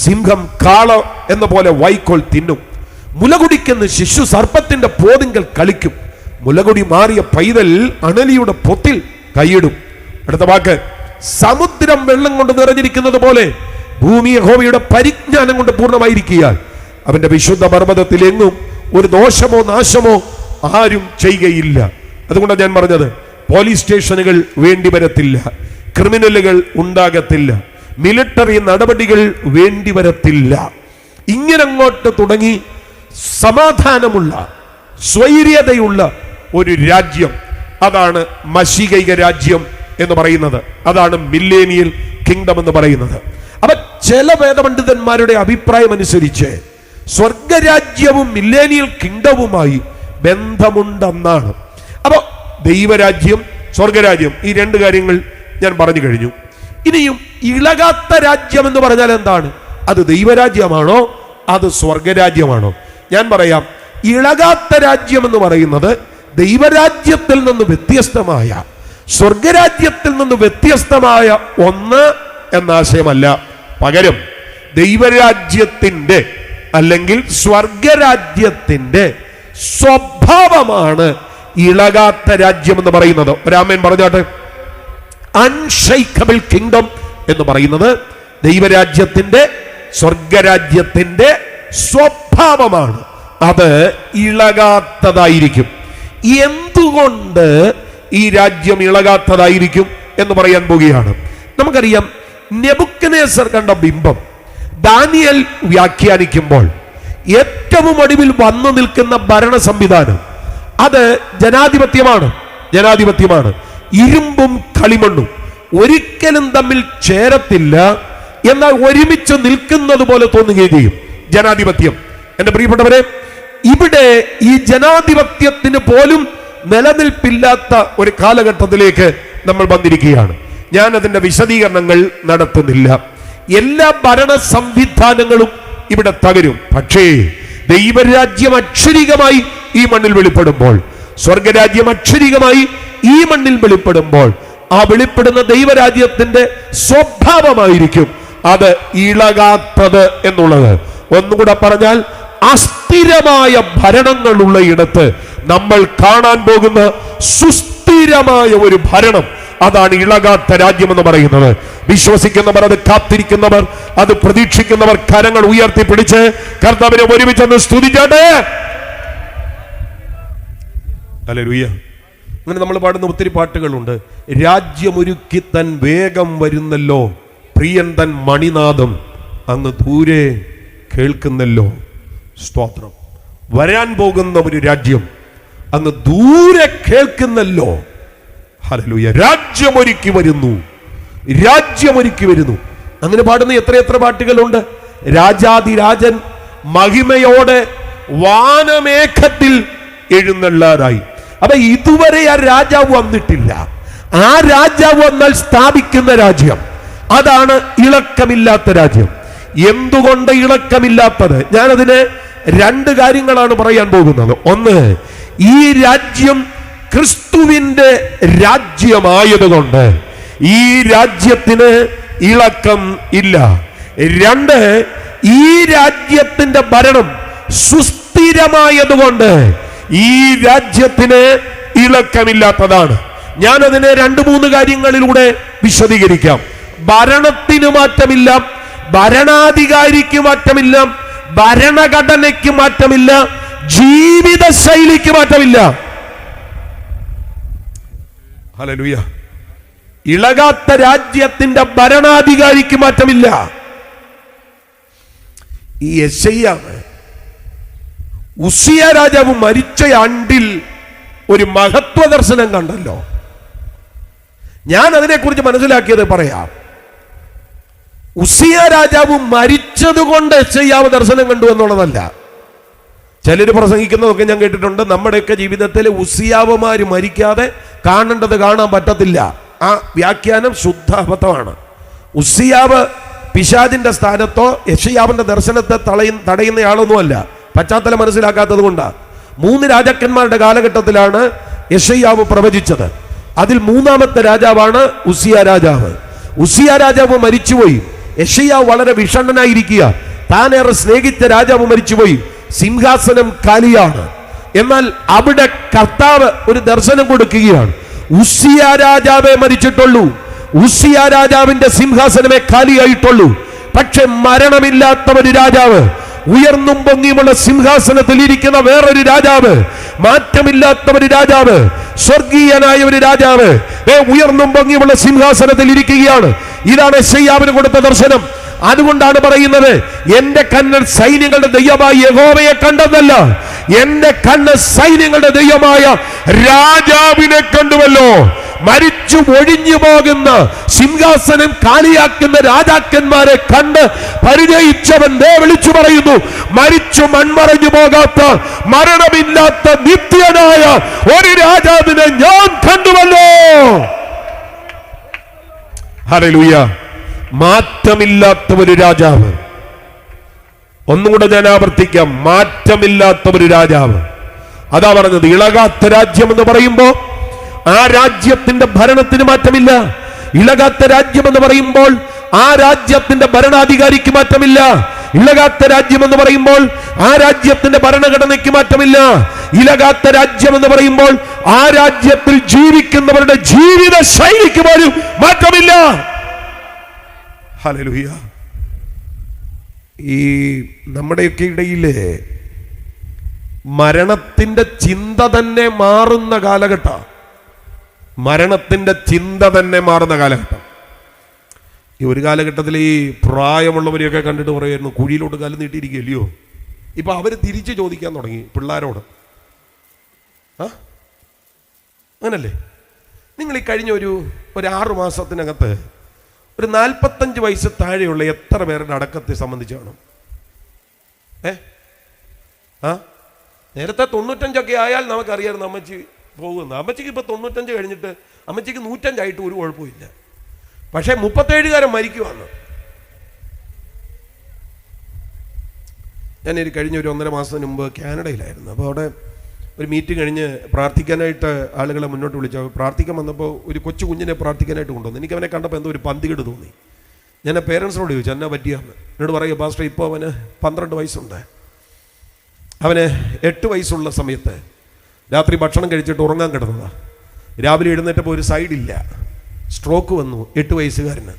സിംഹം കാള എന്ന പോലെ വൈക്കോൽ തിന്നും. മുലകുടിക്കുന്ന ശിശു സർപ്പത്തിന്റെ പോതിങ്കൽ കളിക്കും. മുലകുടി മാറിയ പൈതൽ അണലിയുടെ പൊത്തിൽ കൈയിടും. അടുത്ത വാക്ക്, സമുദ്രം വെള്ളം കൊണ്ട് നിറഞ്ഞിരിക്കുന്നത് പോലെ ഭൂമി യഹോവയുടെ പരിജ്ഞാനം കൊണ്ട് പൂർണ്ണമായിരിക്കുകയാൽ അവന്റെ വിശുദ്ധ പർവ്വതത്തിൽ എങ്ങും ഒരു ദോഷമോ നാശമോ ആരും ചെയ്യുകയില്ല. അതുകൊണ്ടാണ് ഞാൻ പറഞ്ഞത്, പോലീസ് സ്റ്റേഷനുകൾ വേണ്ടി വരത്തില്ല, ക്രിമിനലുകൾ ഉണ്ടാകത്തില്ല, മിലിറ്ററി നടപടികൾ വേണ്ടി വരത്തില്ല. ഇങ്ങനെ അങ്ങോട്ട് തുടങ്ങി സമാധാനമുള്ള, സ്വൈര്യതയുള്ള ഒരു രാജ്യം, അതാണ് മശിഹൈക രാജ്യം എന്ന് പറയുന്നത്. അതാണ് മില്ലേനിയൽ കിങ്ഡം എന്ന് പറയുന്നത്. അപ്പൊ ചില വേദപണ്ഡിതന്മാരുടെ അഭിപ്രായം അനുസരിച്ച് സ്വർഗരാജ്യവും മില്ലേനിയൽ കിങ്ഡവുമായി ബന്ധമുണ്ടെന്നാണ്. അപ്പൊ ദൈവരാജ്യം, സ്വർഗരാജ്യം, ഈ 2 കാര്യങ്ങൾ ഞാൻ പറഞ്ഞു കഴിഞ്ഞു. ഇനിയും ഇളകാത്ത രാജ്യം എന്ന് പറഞ്ഞാൽ എന്താണ്? അത് ദൈവരാജ്യമാണോ അത് സ്വർഗരാജ്യമാണോ? ഞാൻ പറയാം, ഇളകാത്ത രാജ്യം എന്ന് പറയുന്നത് ദൈവരാജ്യത്തിൽ നിന്ന് വ്യത്യസ്തമായ, സ്വർഗരാജ്യത്തിൽ നിന്ന് വ്യത്യസ്തമായ ഒന്ന് എന്ന ആശയമല്ല. പകരം ദൈവരാജ്യത്തിന്റെ അല്ലെങ്കിൽ സ്വർഗരാജ്യത്തിന്റെ സ്വഭാവമാണ് ഇളകാത്ത രാജ്യം എന്ന് പറയുന്നത്. ഒരാമേൻ പറഞ്ഞാട്ടെ. അൺഷെയ്ക്കബിൾ കിങ്ഡം എന്ന് പറയുന്നത് ദൈവരാജ്യത്തിന്റെ, സ്വർഗരാജ്യത്തിന്റെ സ്വഭാവമാണ്. അത് ഇളകാത്തതായിരിക്കും. എന്തുകൊണ്ട് ഈ രാജ്യം ഇളകാത്തതായിരിക്കും എന്ന് പറയാൻ പോവുകയാണ്. നമുക്കറിയാം, നെബൂഖദ്നേസർ കണ്ട ബിംബം ദാനിയേൽ വ്യാഖ്യാനിക്കുമ്പോൾ ഏറ്റവും ഒടുവിൽ വന്നു നിൽക്കുന്ന ഭരണ സംവിധാനം അത് ജനാധിപത്യമാണ്. ജനാധിപത്യമാണ്. ഇരുമ്പും കളിമണ്ണും ഒരിക്കലും തമ്മിൽ ചേരത്തില്ല, എന്നാൽ ഒരുമിച്ച് നിൽക്കുന്നത് പോലെ തോന്നുകയും ചെയ്യും ജനാധിപത്യം. എന്റെ പ്രിയപ്പെട്ടവരെ, ഇവിടെ ഈ ജനാധിപത്യത്തിന് പോലും നിലനിൽപ്പില്ലാത്ത ഒരു കാലഘട്ടത്തിലേക്ക് നമ്മൾ വന്നിരിക്കുകയാണ്. ഞാൻ അതിന്റെ വിശദീകരണങ്ങൾ നടത്തുന്നില്ല. എല്ലാ ഭരണ സംവിധാനങ്ങളും ഇവിടെ തകരും. പക്ഷേ ദൈവരാജ്യം അക്ഷരികമായി ഈ മണ്ണിൽ വെളിപ്പെടുമ്പോൾ, സ്വർഗരാജ്യം അക്ഷരികമായി ഈ മണ്ണിൽ വെളിപ്പെടുമ്പോൾ, ആ വെളിപ്പെടുന്ന ദൈവരാജ്യത്തിന്റെ സ്വഭാവമായിരിക്കും അത് ഇളകാത്തത് എന്നുള്ളത്. ഒന്നുകൂടെ പറഞ്ഞാൽ, അസ്ഥിരമായ ഭരണങ്ങളുള്ള ഇടത്ത് നമ്മൾ കാണാൻ പോകുന്ന സുസ്ഥിരമായ ഒരു ഭരണം, അതാണ് ഇളകാത്ത രാജ്യം എന്ന് പറയുന്നത്. വിശ്വസിക്കുന്നവർ, അത് കാത്തിരിക്കുന്നവർ, അത് പ്രതീക്ഷിക്കുന്നവർ കരങ്ങൾ ഉയർത്തി പിടിച്ച് കർത്താവിനെ ഒരുമിച്ചൊന്ന് സ്തുതിച്ചാട്ടെ. ഹല്ലേലൂയ. അങ്ങനെ നമ്മൾ പാടുന്ന ഒത്തിരി പാട്ടുകളുണ്ട്. രാജ്യമൊരുക്കി തൻ വേഗം വരുന്നല്ലോ, പ്രിയൻ തൻ മണിനാദം അങ്ങ് ദൂരെ കേൾക്കുന്നല്ലോ. സ്തോത്രം. വരാൻ പോകുന്ന ഒരു രാജ്യം അങ്ങ് ദൂരെ കേൾക്കുന്നല്ലോ. ഹല്ലേലൂയ. രാജ്യമൊരുക്കി വരുന്നു, രാജ്യമൊരുക്കി വരുന്നു. അങ്ങനെ പാടുന്ന എത്ര പാട്ടുകളുണ്ട്. രാജാതിരാജൻ മഹിമയോടെ വാനമേഘത്തിൽ എഴുന്നള്ളാറായി. അപ്പൊ ഇതുവരെ ആ രാജാവ് വന്നിട്ടില്ല. ആ രാജാവ് വന്നാൽ സ്ഥാപിക്കുന്ന രാജ്യം, അതാണ് ഇളക്കമില്ലാത്ത രാജ്യം. എന്തുകൊണ്ട് ഇളക്കമില്ലാത്തത്? ഞാനതിന് രണ്ട് കാര്യങ്ങളാണ് പറയാൻ പോകുന്നത്. ഒന്ന്, ഈ രാജ്യം ക്രിസ്തുവിന്റെ രാജ്യമായതുകൊണ്ട് ഈ രാജ്യത്തിന് ഇളക്കം ഇല്ല. രണ്ട്, ഈ രാജ്യത്തിന്റെ ഭരണം സുസ്ഥിരമായതുകൊണ്ട് ഈ രാജ്യത്തിന് ഇളക്കമില്ലാത്തതാണ്. ഞാനതിനെ 2-3 കാര്യങ്ങളിലൂടെ വിശദീകരിക്കാം. ഭരണത്തിന് മാറ്റമില്ല, ഭരണാധികാരിക്ക് മാറ്റമില്ല, ഭരണഘടനയ്ക്ക് മാറ്റമില്ല, ജീവിത ശൈലിക്ക് മാറ്റമില്ല. ഹല്ലേലൂയ. ഇളകാത്ത രാജ്യത്തിന്റെ ഭരണാധികാരിക്ക് മാറ്റമില്ല. ഈ യെശയ്യാവ് ഉസിയ രാജാവ് മരിച്ച ആണ്ടിൽ ഒരു മഹത്വ ദർശനം കണ്ടല്ലോ. ഞാൻ അതിനെക്കുറിച്ച് മനസ്സിലാക്കിയത് പറയാം. ഉസിയ രാജാവ് മരിച്ചതുകൊണ്ട് യെശയ്യാവ് ദർശനം കണ്ടു എന്നുള്ളതല്ല. ചിലർ പ്രസംഗിക്കുന്നതൊക്കെ ഞാൻ കേട്ടിട്ടുണ്ട്. നമ്മുടെയൊക്കെ ജീവിതത്തിൽ ഉസിയാവമാര് മരിക്കാതെ കാണേണ്ടത് കാണാൻ പറ്റത്തില്ല. ആ വ്യാഖ്യാനം ശുദ്ധ അബദ്ധമാണ്. ഉസിയാവ് പിശാചിന്റെ സ്ഥാനത്തോ യെശയ്യാവിന്റെ ദർശനത്തെ തടയുന്നയാളൊന്നുമല്ല. പശ്ചാത്തലം മനസ്സിലാക്കാത്തത് കൊണ്ടാണ്. 3 രാജാക്കന്മാരുടെ കാലഘട്ടത്തിലാണ് യെശയ്യാവ് പ്രവചിച്ചത്. അതിൽ 3ാമത്തെ രാജാവാണ് ഉസിയ രാജാവ്. ഉസിയ രാജാവ് മരിച്ചുപോയി. യെശയ്യാവ് വളരെ വിഷണ്ണനായിരിക്കുക. താനേറെ സ്നേഹിച്ച രാജാവ് മരിച്ചുപോയി. സിംഹാസനം കാലിയാണ്. എന്നാൽ അവിടെ കർത്താവ് ഒരു ദർശനം കൊടുക്കുകയാണ്. ഉസിയ രാജാവേ മരിച്ചിട്ടുള്ളൂ, ഉസിയ രാജാവിന്റെ സിംഹാസനമേ കാലിയായിട്ടുള്ളൂ. പക്ഷെ മരണമില്ലാത്ത ഒരു രാജാവ്, ഉയർന്നും പൊങ്ങിയുമുള്ള സിംഹാസനത്തിൽ ഇരിക്കുന്ന വേറൊരു രാജാവ്, മാറ്റമില്ലാത്ത ഒരു രാജാവ്, സ്വർഗീയനായ ഒരു രാജാവ് ഉയർന്നും പൊങ്ങിയുമുള്ള സിംഹാസനത്തിൽ ഇരിക്കുകയാണ്. ഇതാണ് യെശയ്യാവിന് കൊടുത്ത ദർശനം. അതുകൊണ്ടാണ് പറയുന്നത്, എന്റെ കണ്ണ് സൈന്യങ്ങളുടെ ദൈവമായ യഹോവയെ കണ്ടതല്ല, എന്റെ കണ്ണ് സൈന്യങ്ങളുടെ ദൈവമായ രാജാവിനെ കണ്ടുവല്ലോ. മരിച്ചു ഒഴിഞ്ഞു പോകുന്ന, സിംഹാസനം കാലിയാക്കുന്ന രാജാക്കന്മാരെ കണ്ട് പരിചയിച്ചവൻ ദേ വിളിച്ചു പറയുന്നു, മരിച്ചു മൺമറഞ്ഞു പോകാത്ത, മരണമില്ലാത്ത നിത്യനായ ഒരു രാജാവിനെ ഞാൻ കണ്ടുവല്ലോ. ഹല്ലേലൂയ. മാറ്റമില്ലാത്ത ഒരു രാജാവ്. ഒന്നുകൂടെ ഞാൻ ആവർത്തിക്കാം, മാറ്റമില്ലാത്ത ഒരു രാജാവ്. അതാ പറഞ്ഞത്, ഇളകാത്ത രാജ്യം എന്ന് പറയുമ്പോ ആ രാജ്യത്തിന്റെ ഭരണത്തിന് മാറ്റമില്ല. ഇളകാത്ത രാജ്യം എന്ന് പറയുമ്പോൾ ആ രാജ്യത്തിന്റെ ഭരണാധികാരിക്ക് മാറ്റമില്ല. ഇളകാത്ത രാജ്യം എന്ന് പറയുമ്പോൾ ആ രാജ്യത്തിന്റെ ഭരണഘടനയ്ക്ക് മാറ്റമില്ല. ഇളകാത്ത രാജ്യം എന്ന് പറയുമ്പോൾ ആ രാജ്യത്തിൽ ജീവിക്കുന്നവരുടെ ജീവിത ശൈലിക്ക് പോലും മാറ്റമില്ല. ഹല്ലേലൂയ. ഈ നമ്മുടെയൊക്കെ ഇടയിലെ മരണത്തിന്റെ ചിന്ത തന്നെ മാറുന്ന കാലഘട്ടം. മരണത്തിന്റെ ചിന്ത തന്നെ മാറുന്ന കാലഘട്ടം. ഈ ഒരു കാലഘട്ടത്തിൽ ഈ പ്രായമുള്ളവരെയൊക്കെ കണ്ടിട്ട് പറയുമായിരുന്നു, കുഴിയിലോട്ട് കാലം നീട്ടിയിരിക്കുകയല്ലയോ. ഇപ്പൊ അവര് തിരിച്ചു ചോദിക്കാൻ തുടങ്ങി പിള്ളേരോട്. അങ്ങനല്ലേ? നിങ്ങൾ ഈ കഴിഞ്ഞ ഒരു 6 മാസത്തിനകത്ത് ഒരു 45 വയസ്സ് താഴെയുള്ള എത്ര പേരുടെ അടക്കത്തെ സംബന്ധിച്ചാണ്? നേരത്തെ 95 ആയാൽ നമുക്കറിയാമായിരുന്നു അമ്മച്ചി പോകുന്നത്. അമ്മച്ചിക്ക് ഇപ്പൊ 95 കഴിഞ്ഞിട്ട് അമ്മച്ചിക്ക് 105 ആയിട്ട് ഒരു കുഴപ്പമില്ല. പക്ഷെ 37കാരൻ മരിക്കുവാന്ന്. ഞാനൊരു കഴിഞ്ഞ ഒരു 1.5 മാസത്തിന് മുമ്പ് കാനഡയിലായിരുന്നു. അപ്പോൾ അവിടെ ഒരു മീറ്റിംഗ് കഴിഞ്ഞ് പ്രാർത്ഥിക്കാനായിട്ട് ആളുകളെ മുന്നോട്ട് വിളിച്ചു. പ്രാർത്ഥിക്കാൻ വന്നപ്പോൾ ഒരു കൊച്ചു കുഞ്ഞിനെ പ്രാർത്ഥിക്കാനായിട്ട് കൊണ്ടുവന്നു. എനിക്ക് അവനെ കണ്ടപ്പോൾ എന്തോ ഒരു പന്തികേട് തോന്നി. ഞാൻ പേരൻസിനോട് ചോദിച്ചു, എന്നാ പറ്റിയാന്ന്. എന്നോട് പറയുക, പാസ്റ്റർ ഇപ്പോൾ അവന് 12 വയസ്സുണ്ട്. അവന് 8 വയസ്സുള്ള സമയത്ത് രാത്രി ഭക്ഷണം കഴിച്ചിട്ട് ഉറങ്ങാൻ കിടന്നതാണ്. രാവിലെ എഴുന്നേറ്റപ്പോൾ ഒരു സൈഡില്ല. സ്ട്രോക്ക് വന്നു 8 വയസ്സുകാരന്.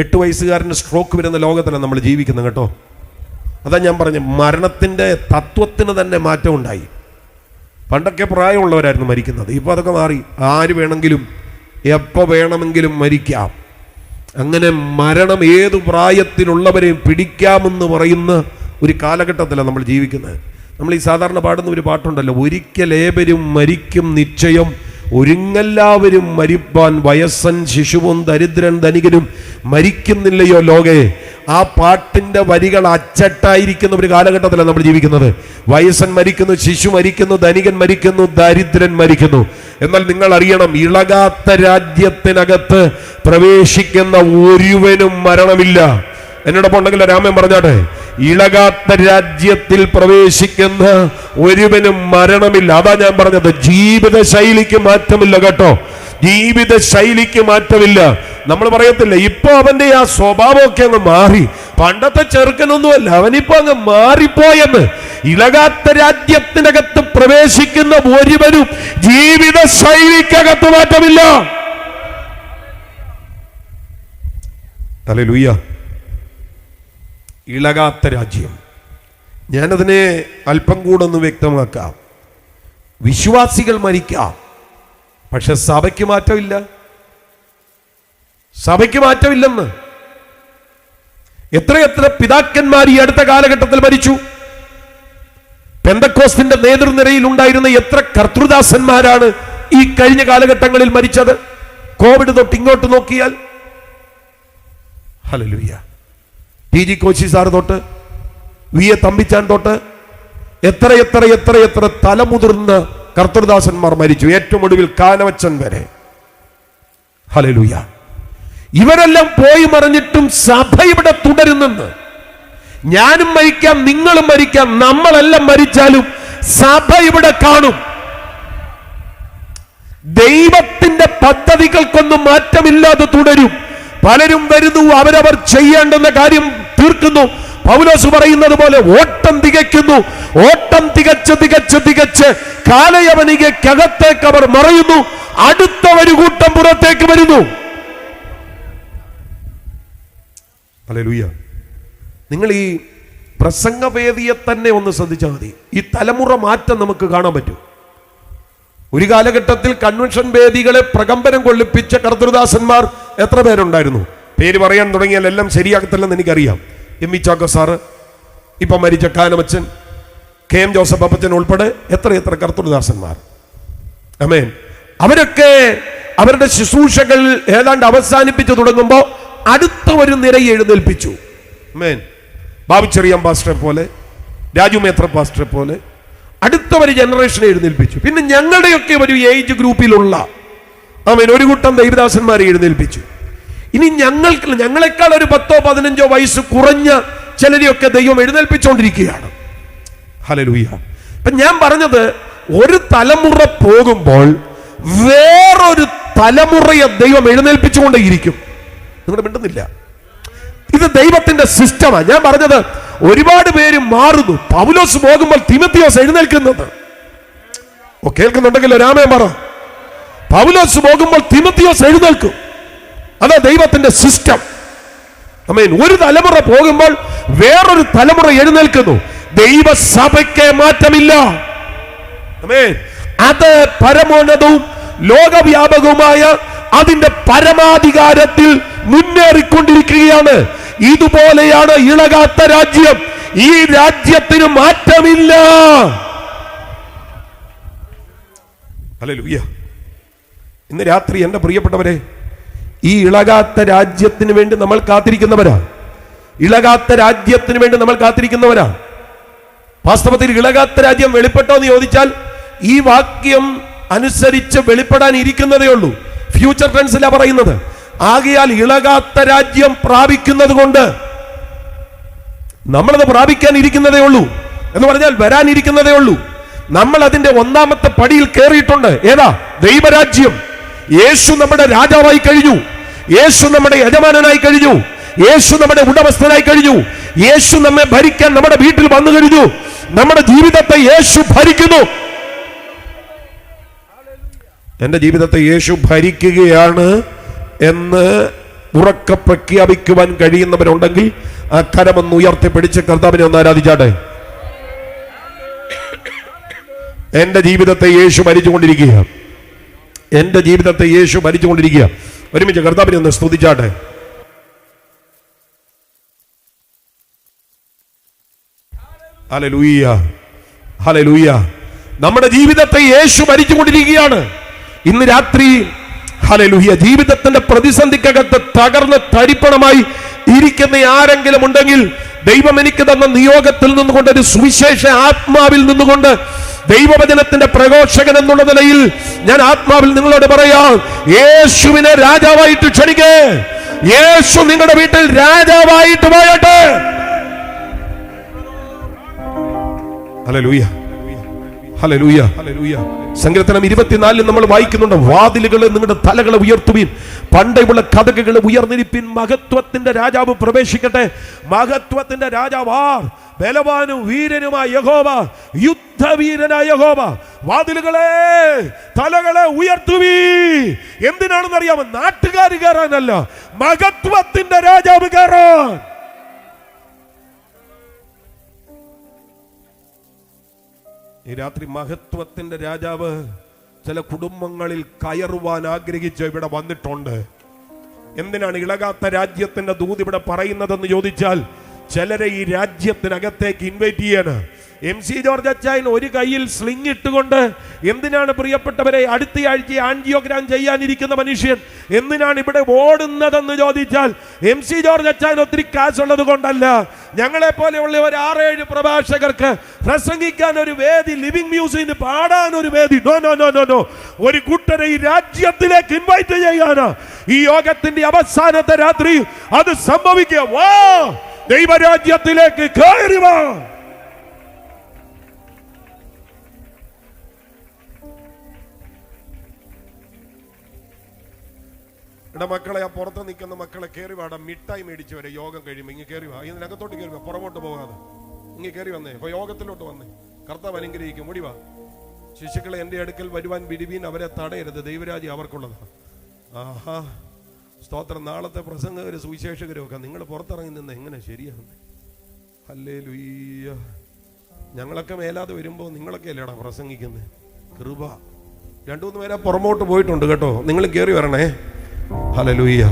8 വയസ്സുകാരന് സ്ട്രോക്ക് വരുന്ന ലോകത്തിലാണ് നമ്മൾ ജീവിക്കുന്നത് കേട്ടോ. അതാ ഞാൻ പറഞ്ഞു, മരണത്തിൻ്റെ തത്വത്തിന് തന്നെ മാറ്റം ഉണ്ടായി. പണ്ടൊക്കെ പ്രായമുള്ളവരായിരുന്നു മരിക്കുന്നത്, ഇപ്പോൾ അതൊക്കെ മാറി. ആര് വേണമെങ്കിലും എപ്പോൾ വേണമെങ്കിലും മരിക്കാം. അങ്ങനെ മരണം ഏതു പ്രായത്തിലുള്ളവരെയും പിടിക്കാമെന്ന് പറയുന്ന ഒരു കാലഘട്ടത്തിലാണ് നമ്മൾ ജീവിക്കുന്നത്. നമ്മൾ ഈ സാധാരണ പാടുന്ന ഒരു പാട്ടുണ്ടല്ലോ, ഒരിക്കലേവരും മരിക്കും നിശ്ചയം, ഒരുങ്ങെല്ലാവരും മരിപ്പാൻ, വയസ്സൻ ശിശുവും ദരിദ്രൻ ധനികനും മരിക്കുന്നില്ലയോ ലോകേ. ആ പാട്ടിന്റെ വരികൾ അച്ചട്ടായിരിക്കുന്ന ഒരു കാലഘട്ടത്തിലാണ് നമ്മൾ ജീവിക്കുന്നത്. വയസ്സൻ മരിക്കുന്നു, ശിശു മരിക്കുന്നു, ധനികൻ മരിക്കുന്നു, ദരിദ്രൻ മരിക്കുന്നു. എന്നാൽ നിങ്ങൾ അറിയണം, ഇളകാത്ത രാജ്യത്തിനകത്ത് പ്രവേശിക്കുന്ന ഒരുവനും മരണമില്ല. എന്നോടൊപ്പം ഉണ്ടെങ്കിൽ രാമൻ പറഞ്ഞാട്ടെ, ഇളകാത്ത രാജ്യത്തിൽ പ്രവേശിക്കുന്ന ഒരുവനും മരണമില്ല. അതാ ഞാൻ പറഞ്ഞത്, ജീവിത ശൈലിക്ക് മാറ്റമില്ല കേട്ടോ, ജീവിത ശൈലിക്ക് മാറ്റമില്ല. നമ്മൾ പറയത്തില്ല ഇപ്പൊ അവന്റെ ആ സ്വഭാവമൊക്കെ അങ്ങ് മാറി, പണ്ടത്തെ ചെറുക്കനൊന്നുമല്ല, അവനിപ്പോ അങ്ങ് മാറിപ്പോയെന്ന്. ഇളകാത്ത രാജ്യത്തിനകത്ത് പ്രവേശിക്കുന്ന ഒരുവനും ജീവിത ശൈലിക്കകത്ത് മാറ്റമില്ല. ഹല്ലേലൂയ. ഇളകാത്ത രാജ്യം, ഞാനതിനെ അല്പം കൂടെ ഒന്ന് വ്യക്തമാക്കാം. വിശ്വാസികൾ മരിക്കാം, പക്ഷെ സഭയ്ക്ക് മാറ്റമില്ല. സഭയ്ക്ക് മാറ്റമില്ലെന്ന്. എത്രയെത്ര പിതാക്കന്മാർ ഈ അടുത്ത കാലഘട്ടത്തിൽ മരിച്ചു. പെന്തക്കോസ്തിന്റെ നേതൃനിരയിൽ ഉണ്ടായിരുന്ന എത്ര കർത്തൃദാസന്മാരാണ് ഈ കഴിഞ്ഞ കാലഘട്ടങ്ങളിൽ മരിച്ചത്. കോവിഡ് തൊട്ട് ഇങ്ങോട്ട് നോക്കിയാൽ, ഹല്ലേലൂയ, ടി.ജി. കോശി സാർ തൊട്ട് വി.എ. തമ്പിച്ചാൻ തൊട്ട് എത്ര തലമുതിർന്ന കർത്തൃദാസന്മാർ മരിച്ചു. ഏറ്റവും ഒടുവിൽ കാനവച്ചൻ വരെ. ഹല്ലേലൂയ. ഇവരെല്ലാം പോയി മറിഞ്ഞിട്ടും സഭ ഇവിടെ തുടരുന്നെന്ന്. ഞാനും മരിക്കാം, നിങ്ങളും മരിക്കാം, നമ്മളെല്ലാം മരിച്ചാലും സഭ ഇവിടെ കാണും. ദൈവത്തിന്റെ പദ്ധതികൾക്കൊന്നും മാറ്റമില്ലാതെ തുടരും. പലരും വരുന്നു, അവരവർ ചെയ്യേണ്ടുന്ന കാര്യം തീർക്കുന്നു. പൗലോസ് പറയുന്നത് പോലെ ഓട്ടം തികയ്ക്കുന്നു. ഓട്ടം തികച്ച് കാലയവനികക്കകത്തേക്ക് അവർ മറയുന്നു. അടുത്ത ഒരു കൂട്ടം പുറത്തേക്ക് വരുന്നു. ഹല്ലേലൂയ. നിങ്ങൾ ഈ പ്രസംഗവേദിയെ തന്നെ ഒന്ന് ശ്രദ്ധിച്ചാൽ മതി. ഈ തലമുറ മാറ്റം നമുക്ക് കാണാൻ പറ്റും. ഒരു കാലഘട്ടത്തിൽ കൺവെൻഷൻ വേദികളെ പ്രകമ്പനം കൊള്ളിപ്പിച്ച കർത്തൃദാസന്മാർ എത്ര പേരുണ്ടായിരുന്നു? പേര് പറയാൻ തുടങ്ങിയാൽ എല്ലാം ശരിയാകത്തില്ലെന്ന് എനിക്കറിയാം. എം. ഇ. ചാക്കോ സാറ്, ഇപ്പൊ മരിച്ച കാനമച്ചൻ, കെ.എം. ജോസഫ് അപ്പച്ചൻ ഉൾപ്പെടെ എത്ര കർത്തൃദാസന്മാർ. ആമേൻ. അവരൊക്കെ അവരുടെ ശുശ്രൂഷകൾ ഏതാണ്ട് അവസാനിപ്പിച്ചു തുടങ്ങുമ്പോൾ അടുത്ത ഒരു നിരയെ എഴുന്നേൽപ്പിച്ചു. ആമേൻ. ബാബുച്ചെറിയാൻ പാസ്റ്ററെ പോലെ, രാജു മേത്ര പാസ്റ്ററെ പോലെ അടുത്ത ഒരു ജനറേഷനെ എഴുന്നേൽപ്പിച്ചു. പിന്നെ ഞങ്ങളുടെയൊക്കെ ഒരു ഏജ് ഗ്രൂപ്പിലുള്ള ഒരു കൂട്ടം ദൈവദാസന്മാരെ എഴുന്നേൽപ്പിച്ചു. ഇനി ഞങ്ങളെക്കാൾ ഒരു 10-15 വയസ്സ് കുറഞ്ഞ ചിലരെയൊക്കെ ദൈവം എഴുന്നേൽപ്പിച്ചുകൊണ്ടിരിക്കുകയാണ്. ഹല്ലേലൂയ. അപ്പൊ ഞാൻ പറഞ്ഞത്, ഒരു തലമുറ പോകുമ്പോൾ വേറൊരു തലമുറയെ ദൈവം എഴുന്നേൽപ്പിച്ചുകൊണ്ടേയിരിക്കും. നിങ്ങൾ മിണ്ടുന്നില്ല. ഇത് ദൈവത്തിന്റെ സിസ്റ്റമാണ്. ഞാൻ പറഞ്ഞത്, ഒരുപാട് പേര് മാറുന്നു. പൗലോസ് പോകുമ്പോൾ തിമോത്തിയോസ് എഴുന്നേൽക്കുന്നത്. കേൾക്കുന്നുണ്ടെങ്കിൽ രാമേ പറ. പൗലോസ് പോകുമ്പോൾ തിമോത്തിയോസ് എഴുന്നേൽക്കും. അതാ ദൈവത്തിന്റെ സിസ്റ്റം. ആമേൻ. ഒരു തലമുറ പോകുമ്പോൾ വേറൊരു തലമുറ എഴുന്നേൽക്കുന്നു. ദൈവസഭയ്ക്ക് മാറ്റമില്ല. ആമേൻ. അത് പരമോന്നതവും ലോകവ്യാപകവുമായ അതിന്റെ പരമാധികാരത്തിൽ മുന്നേറിക്കൊണ്ടിരിക്കുകയാണ്. ഇതുപോലെയാണ് ഇളകാത്ത രാജ്യം. ഈ രാജ്യത്തിന് മാറ്റമില്ല. ഹല്ലേലൂയ. ഇന്ന് രാത്രി എന്റെ പ്രിയപ്പെട്ടവരെ, ഈ ഇളകാത്ത രാജ്യത്തിന് വേണ്ടി നമ്മൾ കാത്തിരിക്കുന്നവരാ. ഇളകാത്ത രാജ്യത്തിന് വേണ്ടി നമ്മൾ കാത്തിരിക്കുന്നവരാ. വാസ്തവത്തിൽ ഇളകാത്ത രാജ്യം വെളിപ്പെട്ടോ എന്ന് ചോദിച്ചാൽ, ഈ വാക്യം അനുസരിച്ച് വെളിപ്പെടാൻ ഇരിക്കുന്നതേ ഉള്ളൂ. ഫ്യൂച്ചർ ടെൻസിലാ പറയുന്നത്. ആകയാൽ ഇളകാത്ത രാജ്യം പ്രാപിക്കുന്നത് കൊണ്ട് നമ്മളത് പ്രാപിക്കാൻ ഇരിക്കുന്നതേ ഉള്ളൂ എന്ന് പറഞ്ഞാൽ വരാനിരിക്കുന്നതേ ഉള്ളൂ. നമ്മൾ അതിന്റെ ഒന്നാമത്തെ പടിയിൽ കയറിയിട്ടുണ്ട്. ഏതാ? ദൈവരാജ്യം. യേശു നമ്മുടെ രാജാവായി കഴിഞ്ഞു. യേശു നമ്മുടെ യജമാനനായി കഴിഞ്ഞു. യേശു നമ്മുടെ ഉടമസ്ഥനായി കഴിഞ്ഞു. യേശു നമ്മെ ഭരിക്കാൻ നമ്മുടെ വീട്ടിൽ വന്നു കഴിഞ്ഞു. നമ്മുടെ ജീവിതത്തെ യേശു ഭരിക്കുന്നു. എന്റെ ജീവിതത്തെ യേശു ഭരിക്കുകയാണ്. എന്ന് ഉറക്കെ പ്രഖ്യാപിക്കുവാൻ കഴിയുന്നവരുണ്ടെങ്കിൽ ആ കരമൊന്ന് ഉയർത്തിപ്പിടിച്ച് കർത്താവിനെ ഒന്ന് ആരാധിച്ചാട്ടെ. എന്റെ ജീവിതത്തെ യേശു ഭരിച്ചുകൊണ്ടിരിക്കുക. എന്റെ ജീവിതത്തെ യേശു ഭരിച്ചുകൊണ്ടിരിക്കുക. ഒരുമിച്ച് കർത്താവിനെ ഒന്ന് സ്തുതിച്ചാട്ടെ. Hallelujah, hallelujah. നമ്മുടെ ജീവിതത്തെ യേശു ഭരിച്ചുകൊണ്ടിരിക്കുകയാണ്. ഇന്ന് രാത്രി ഹല്ലേലൂയ, ജീവിതത്തിന്റെ പ്രതിസന്ധിക്കകത്ത് തകർന്ന് തരിപ്പണമായി ഇരിക്കുന്ന ആരെങ്കിലും ഉണ്ടെങ്കിൽ, ദൈവം എനിക്ക് തന്ന നിയോഗത്തിൽ നിന്നുകൊണ്ട്, ഒരു സുവിശേഷ ആത്മാവിൽ നിന്നുകൊണ്ട്, ദൈവവചനത്തിന്റെ പ്രഘോഷകൻ എന്നുള്ള നിലയിൽ ഞാൻ ആത്മാവിൽ നിങ്ങളോട് പറയാം, യേശുവിനെ രാജാവായിട്ട് ക്ഷണിക്കേ. യേശു നിങ്ങളുടെ വീട്ടിൽ രാജാവായിട്ട് പോയട്ടെ. Hallelujah, hallelujah, hallelujah. സങ്കീർത്തനം 24 നമ്മൾ വായിക്കുന്നുണ്ട്, വാതിലുകൾ നിങ്ങളുടെ തലകളെ ഉയർത്തുവീൻ, പണ്ടേയുള്ള കതകുകൾ ഉയർന്നിരിപ്പിൻ, മഹത്വത്തിന്റെ രാജാവ് പ്രവേശിക്കട്ടെ. മഹത്വത്തിന്റെ രാജാവാർ? ബലവാനും വീരനുമായ യഹോവ, യുദ്ധവീരനായ യഹോവ. വാതിലുകളെ, തലകളെ ഉയർത്തുവീ. എന്തിനാണെന്ന് അറിയാമോ? നാട്ടുകാർ കയറാനല്ല, മഹത്വത്തിന്റെ രാജാവ് കയറാൻ. ഈ രാത്രി മഹത്വത്തിന്റെ രാജാവ് ചില കുടുംബങ്ങളിൽ കയറുവാൻ ആഗ്രഹിച്ച് ഇവിടെ വന്നിട്ടുണ്ട്. എന്തിനാണ് ഇളകാത്ത രാജ്യത്തിന്റെ ദൂത് ഇവിടെ പറയുന്നതെന്ന് ചോദിച്ചാൽ, ചിലരെ ഈ രാജ്യത്തിനകത്തേക്ക് ഇൻവൈറ്റ് ചെയ്യാണ്. MC ജോർജ് അച്ചായൻ ഒരു കയ്യിൽ സ്ലിംഗ് ഇട്ടുകൊണ്ട്, എന്തിനാണ് പ്രിയപ്പെട്ടവരെ അടുത്ത ആഴ്ച ആൻജിയോഗ്രാം ചെയ്യാനിരിക്കുന്ന മനുഷ്യൻ എന്തിനാണ് ഇവിടെ ഓടുന്നതെന്ന് ചോദിച്ചാൽ, MC ജോർജ് അച്ചായൻ ഒത്തിരി കാശുള്ളത് കൊണ്ടല്ല. ഞങ്ങളെ പോലെയുള്ള ഒരു 6-7 പ്രഭാഷകർക്ക് പ്രസംഗിക്കാൻ ഒരു വേദി, ലിവിംഗ് മ്യൂസിയത്തിന് പാടാൻ ഒരു വേദി, no no no no no, ഒരു കൂട്ടരെ ഈ രാജ്യത്തിലേക്ക് ഇൻവൈറ്റ് ചെയ്യാനാ. ഈ യോഗത്തിന്റെ അവസാനത്തെ രാത്രി അത് സംഭവിക്കുക. വാ, ദൈവരാജ്യത്തിലേക്ക് കയറി വാ. മക്കളെ, ആ പുറത്ത് നിൽക്കുന്ന മക്കളെ കയറി വാടാ. മിഠായി മേടിച്ചു വരെ യോഗം കഴിയുമ്പോൾ ഇങ്ങനെ കയറി വാ. ഇതിനകത്തോട്ട് കയറി വാ, പുറമോട്ട് പോകാതെ ഇങ്ങനെ കയറി വന്നേ. അപ്പൊ യോഗത്തിലോട്ട് വന്നേ. കർത്താവ് അനുഗ്രഹിക്കും. ഓടി വാ. ശിശുക്കളെ എന്റെ അടുക്കൽ വരുവാൻ വിടുവീൻ, അവരെ തടയരുത്, ദൈവരാജ്യം അവർക്കുള്ളതാ. ആഹാ, സ്തോത്രം. നാളത്തെ പ്രസംഗകര്, സുവിശേഷകരും ഒക്കെ നിങ്ങൾ പുറത്തിറങ്ങി നിന്ന് എങ്ങനെ ശരിയാകുന്നേ? ഹല്ലേലൂയ. ഞങ്ങളൊക്കെ മേലാതെ വരുമ്പോൾ നിങ്ങളൊക്കെ അല്ലേടാ പ്രസംഗിക്കുന്നത്. കൃപ. 2-3 പേരെ പുറമോട്ട് പോയിട്ടുണ്ട് കേട്ടോ. നിങ്ങൾ കയറി വരണേ. ഹല്ലേലൂയ.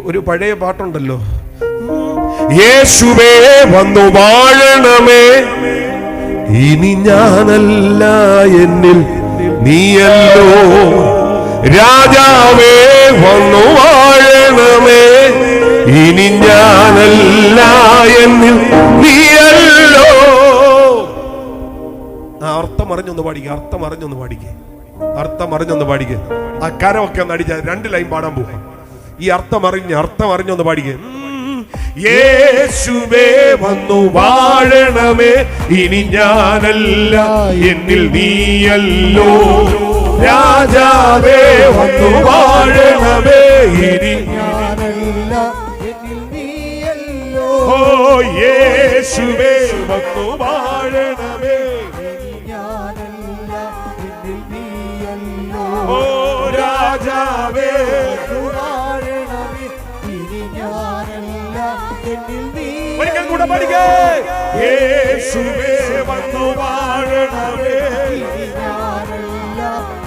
ഒരു പഴയ പാട്ടുണ്ടല്ലോ, യേശുവേ വന്നു വാഴണമേ, ഇനി ഞാനല്ല എന്നിൽ നീയല്ലോ. രാജാവേ വന്നു വാഴണമേ, ഇനി ഞാനല്ല എന്നിൽ നീയല്ലോ. അർത്ഥം അറിഞ്ഞൊന്ന് പാടിക്കേ, അർത്ഥം അറിഞ്ഞൊന്ന് പാടിക്കേ, അർത്ഥം അറിഞ്ഞൊന്ന് പാടിക്കേ. ആ കരമൊക്കെ ഒന്ന് അടിച്ച 2 ലൈൻ പാടാൻ പോവാം. ഈ അർത്ഥം അറിഞ്ഞൊന്ന് പാടിക്കേ. യേശുവേ വന്നു വാഴണമേ, ഇനി ഞാനല്ല എന്നിൽ നീയല്ലോ. രാജാവേ വന്നു വാഴണമേ, ഇനി ഞാനല്ല എന്നിൽ നീയല്ലോ. ഓ യേശുവേ വന്നു വാഴണമേ, ഇനി ഞാനല്ല എന്നിൽ നീയല്ലോ. ഓ രാജാവേ വാഴണമേ, ഇനി ഞാനല്ല എന്നിൽ നീയല്ലോ. ഒരിക്കൽ കൂടെ പഠിക്കേ. യേശുവേ വന്നു വാഴണമേ, ഇനി ഞാനല്ല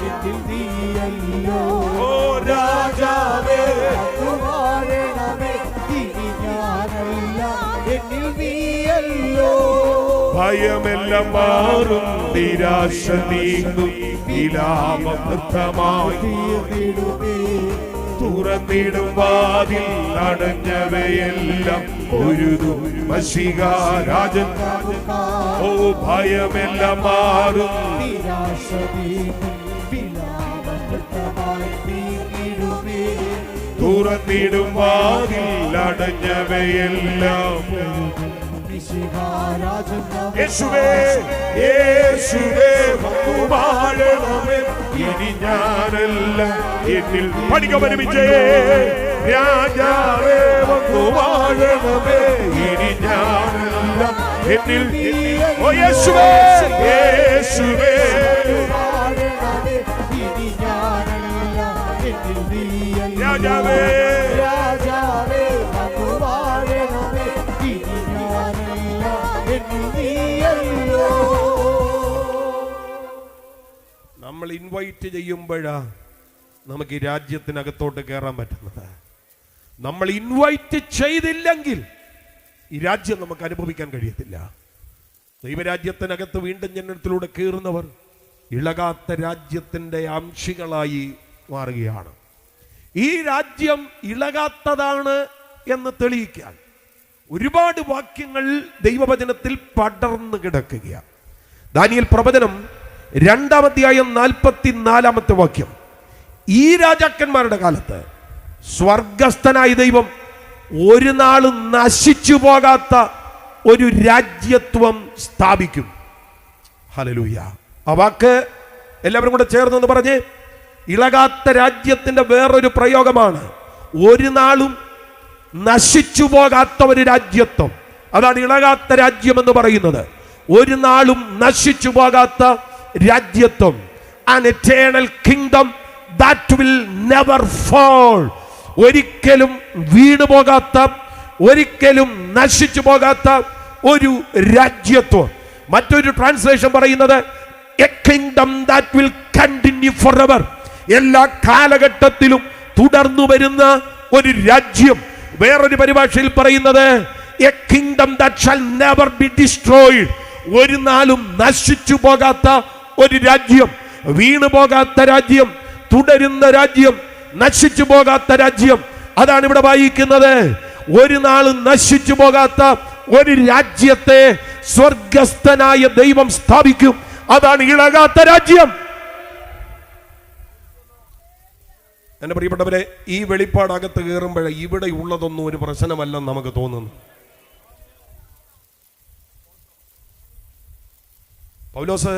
എന്നിൽ നീയല്ലോ. ഓ രാജാവേ വാഴണമേ, ഇനി ഞാനല്ല എന്നിൽ നീയല്ലോ. ഭയമെല്ലാം മാറും, നിരാശ നീങ്ങും, വിലാപമായി തുറന്നിടും വാതിൽ അടഞ്ഞവയെല്ലാം ഒരുതും മശിഹാരാജൻ. ഓ ഭയമെല്ലാം മാറും, നിരാശ നീങ്ങും, തുറന്നിടും വാതിൽ അടഞ്ഞവയെല്ലാം. യേശുവേ യേശുവേ വന്നു വാഴണമേ, ഇനി ഞാനല്ല എന്നിൽ. പഠിക്കാൻ ഒരുമിച്ചേ. രാജാവേ വന്നു വാഴണമേ, ഇനി ഞാനല്ല എന്നിൽ. ഓ യേശുവേ യേശുവേ രാജാവേ രാജാവേ അങ്ങ് വാഴണമേ, ഇനി ഞാനല്ല എന്നിൽ നീയല്ലോ. നമ്മൾ ഇൻവൈറ്റ് ചെയ്യുമ്പോഴാ നമുക്ക് ഈ രാജ്യത്തിനകത്തോട്ട് കയറാൻ പറ്റുന്നത്. നമ്മൾ ഇൻവൈറ്റ് ചെയ്തില്ലെങ്കിൽ ഈ രാജ്യം നമുക്ക് അനുഭവിക്കാൻ കഴിയത്തില്ല. ദൈവരാജ്യത്തിനകത്ത് വീണ്ടും ജനനത്തിലൂടെ കയറുന്നവർ ഇളകാത്ത രാജ്യത്തിന്റെ അംശികളായി മാറുകയാണ്. ഈ രാജ്യം ഇളകാത്തതാണ് എന്ന് തെളിയിക്കാൻ ഒരുപാട് വാക്യങ്ങൾ ദൈവവചനത്തിൽ പടർന്നു കിടക്കുകയാണ്. ദാനിയേൽ പ്രവചനം 2-ാം അധ്യായം 44-ാമത്തെ വാക്യം. ഈ രാജാക്കന്മാരുടെ കാലത്ത് സ്വർഗസ്ഥനായ ദൈവം ഒരു നാളും നശിച്ചു പോകാത്ത ഒരു രാജ്യത്വം സ്ഥാപിക്കും. ഹല്ലേലൂയ. ആ വാക്ക് എല്ലാവരും കൂടെ ചേർന്നെന്ന് പറഞ്ഞ്, ഇളകാത്ത രാജ്യത്തിന്റെ വേറൊരു പ്രയോഗമാണ് ഒരു നാളും നശിച്ചു പോകാത്ത ഒരു രാജ്യത്വം. അതാണ് ഇളകാത്ത രാജ്യം എന്ന് പറയുന്നത്. ഒരു നാളും നശിച്ചു പോകാത്ത രാജ്യത്വം. An eternal kingdom that will never fall. ഒരിക്കലും വീണു പോകാത്ത, ഒരിക്കലും നശിച്ചു പോകാത്ത ഒരു രാജ്യത്വം. മറ്റൊരു ട്രാൻസ്ലേഷൻ പറയുന്നത് a kingdom that will continue forever. എല്ലാ കാലഘട്ടത്തിലും തുടർന്നു വരുന്ന ഒരു രാജ്യം. വേറൊരു പരിഭാഷയിൽ പറയുന്നത് a kingdom that shall never be destroyed. ഒരു നാളും നശിച്ചു പോകാത്ത ഒരു രാജ്യം, വീണു പോകാത്ത രാജ്യം, തുടരുന്ന രാജ്യം, നശിച്ചു പോകാത്ത രാജ്യം. അതാണ് ഇവിടെ വായിക്കുന്നത്. ഒരു നാളും നശിച്ചു പോകാത്ത ഒരു രാജ്യത്തെ സ്വർഗസ്ഥനായ ദൈവം സ്ഥാപിക്കും. അതാണ് ഇളകാത്ത രാജ്യം. എന്റെ പ്രിയപ്പെട്ടവരെ, ഈ വെളിപ്പാടകത്ത് കയറുമ്പോഴേ ഇവിടെ ഉള്ളതൊന്നും ഒരു പ്രശ്നമല്ലെന്ന് നമുക്ക് തോന്നുന്നു. പൗലോസ്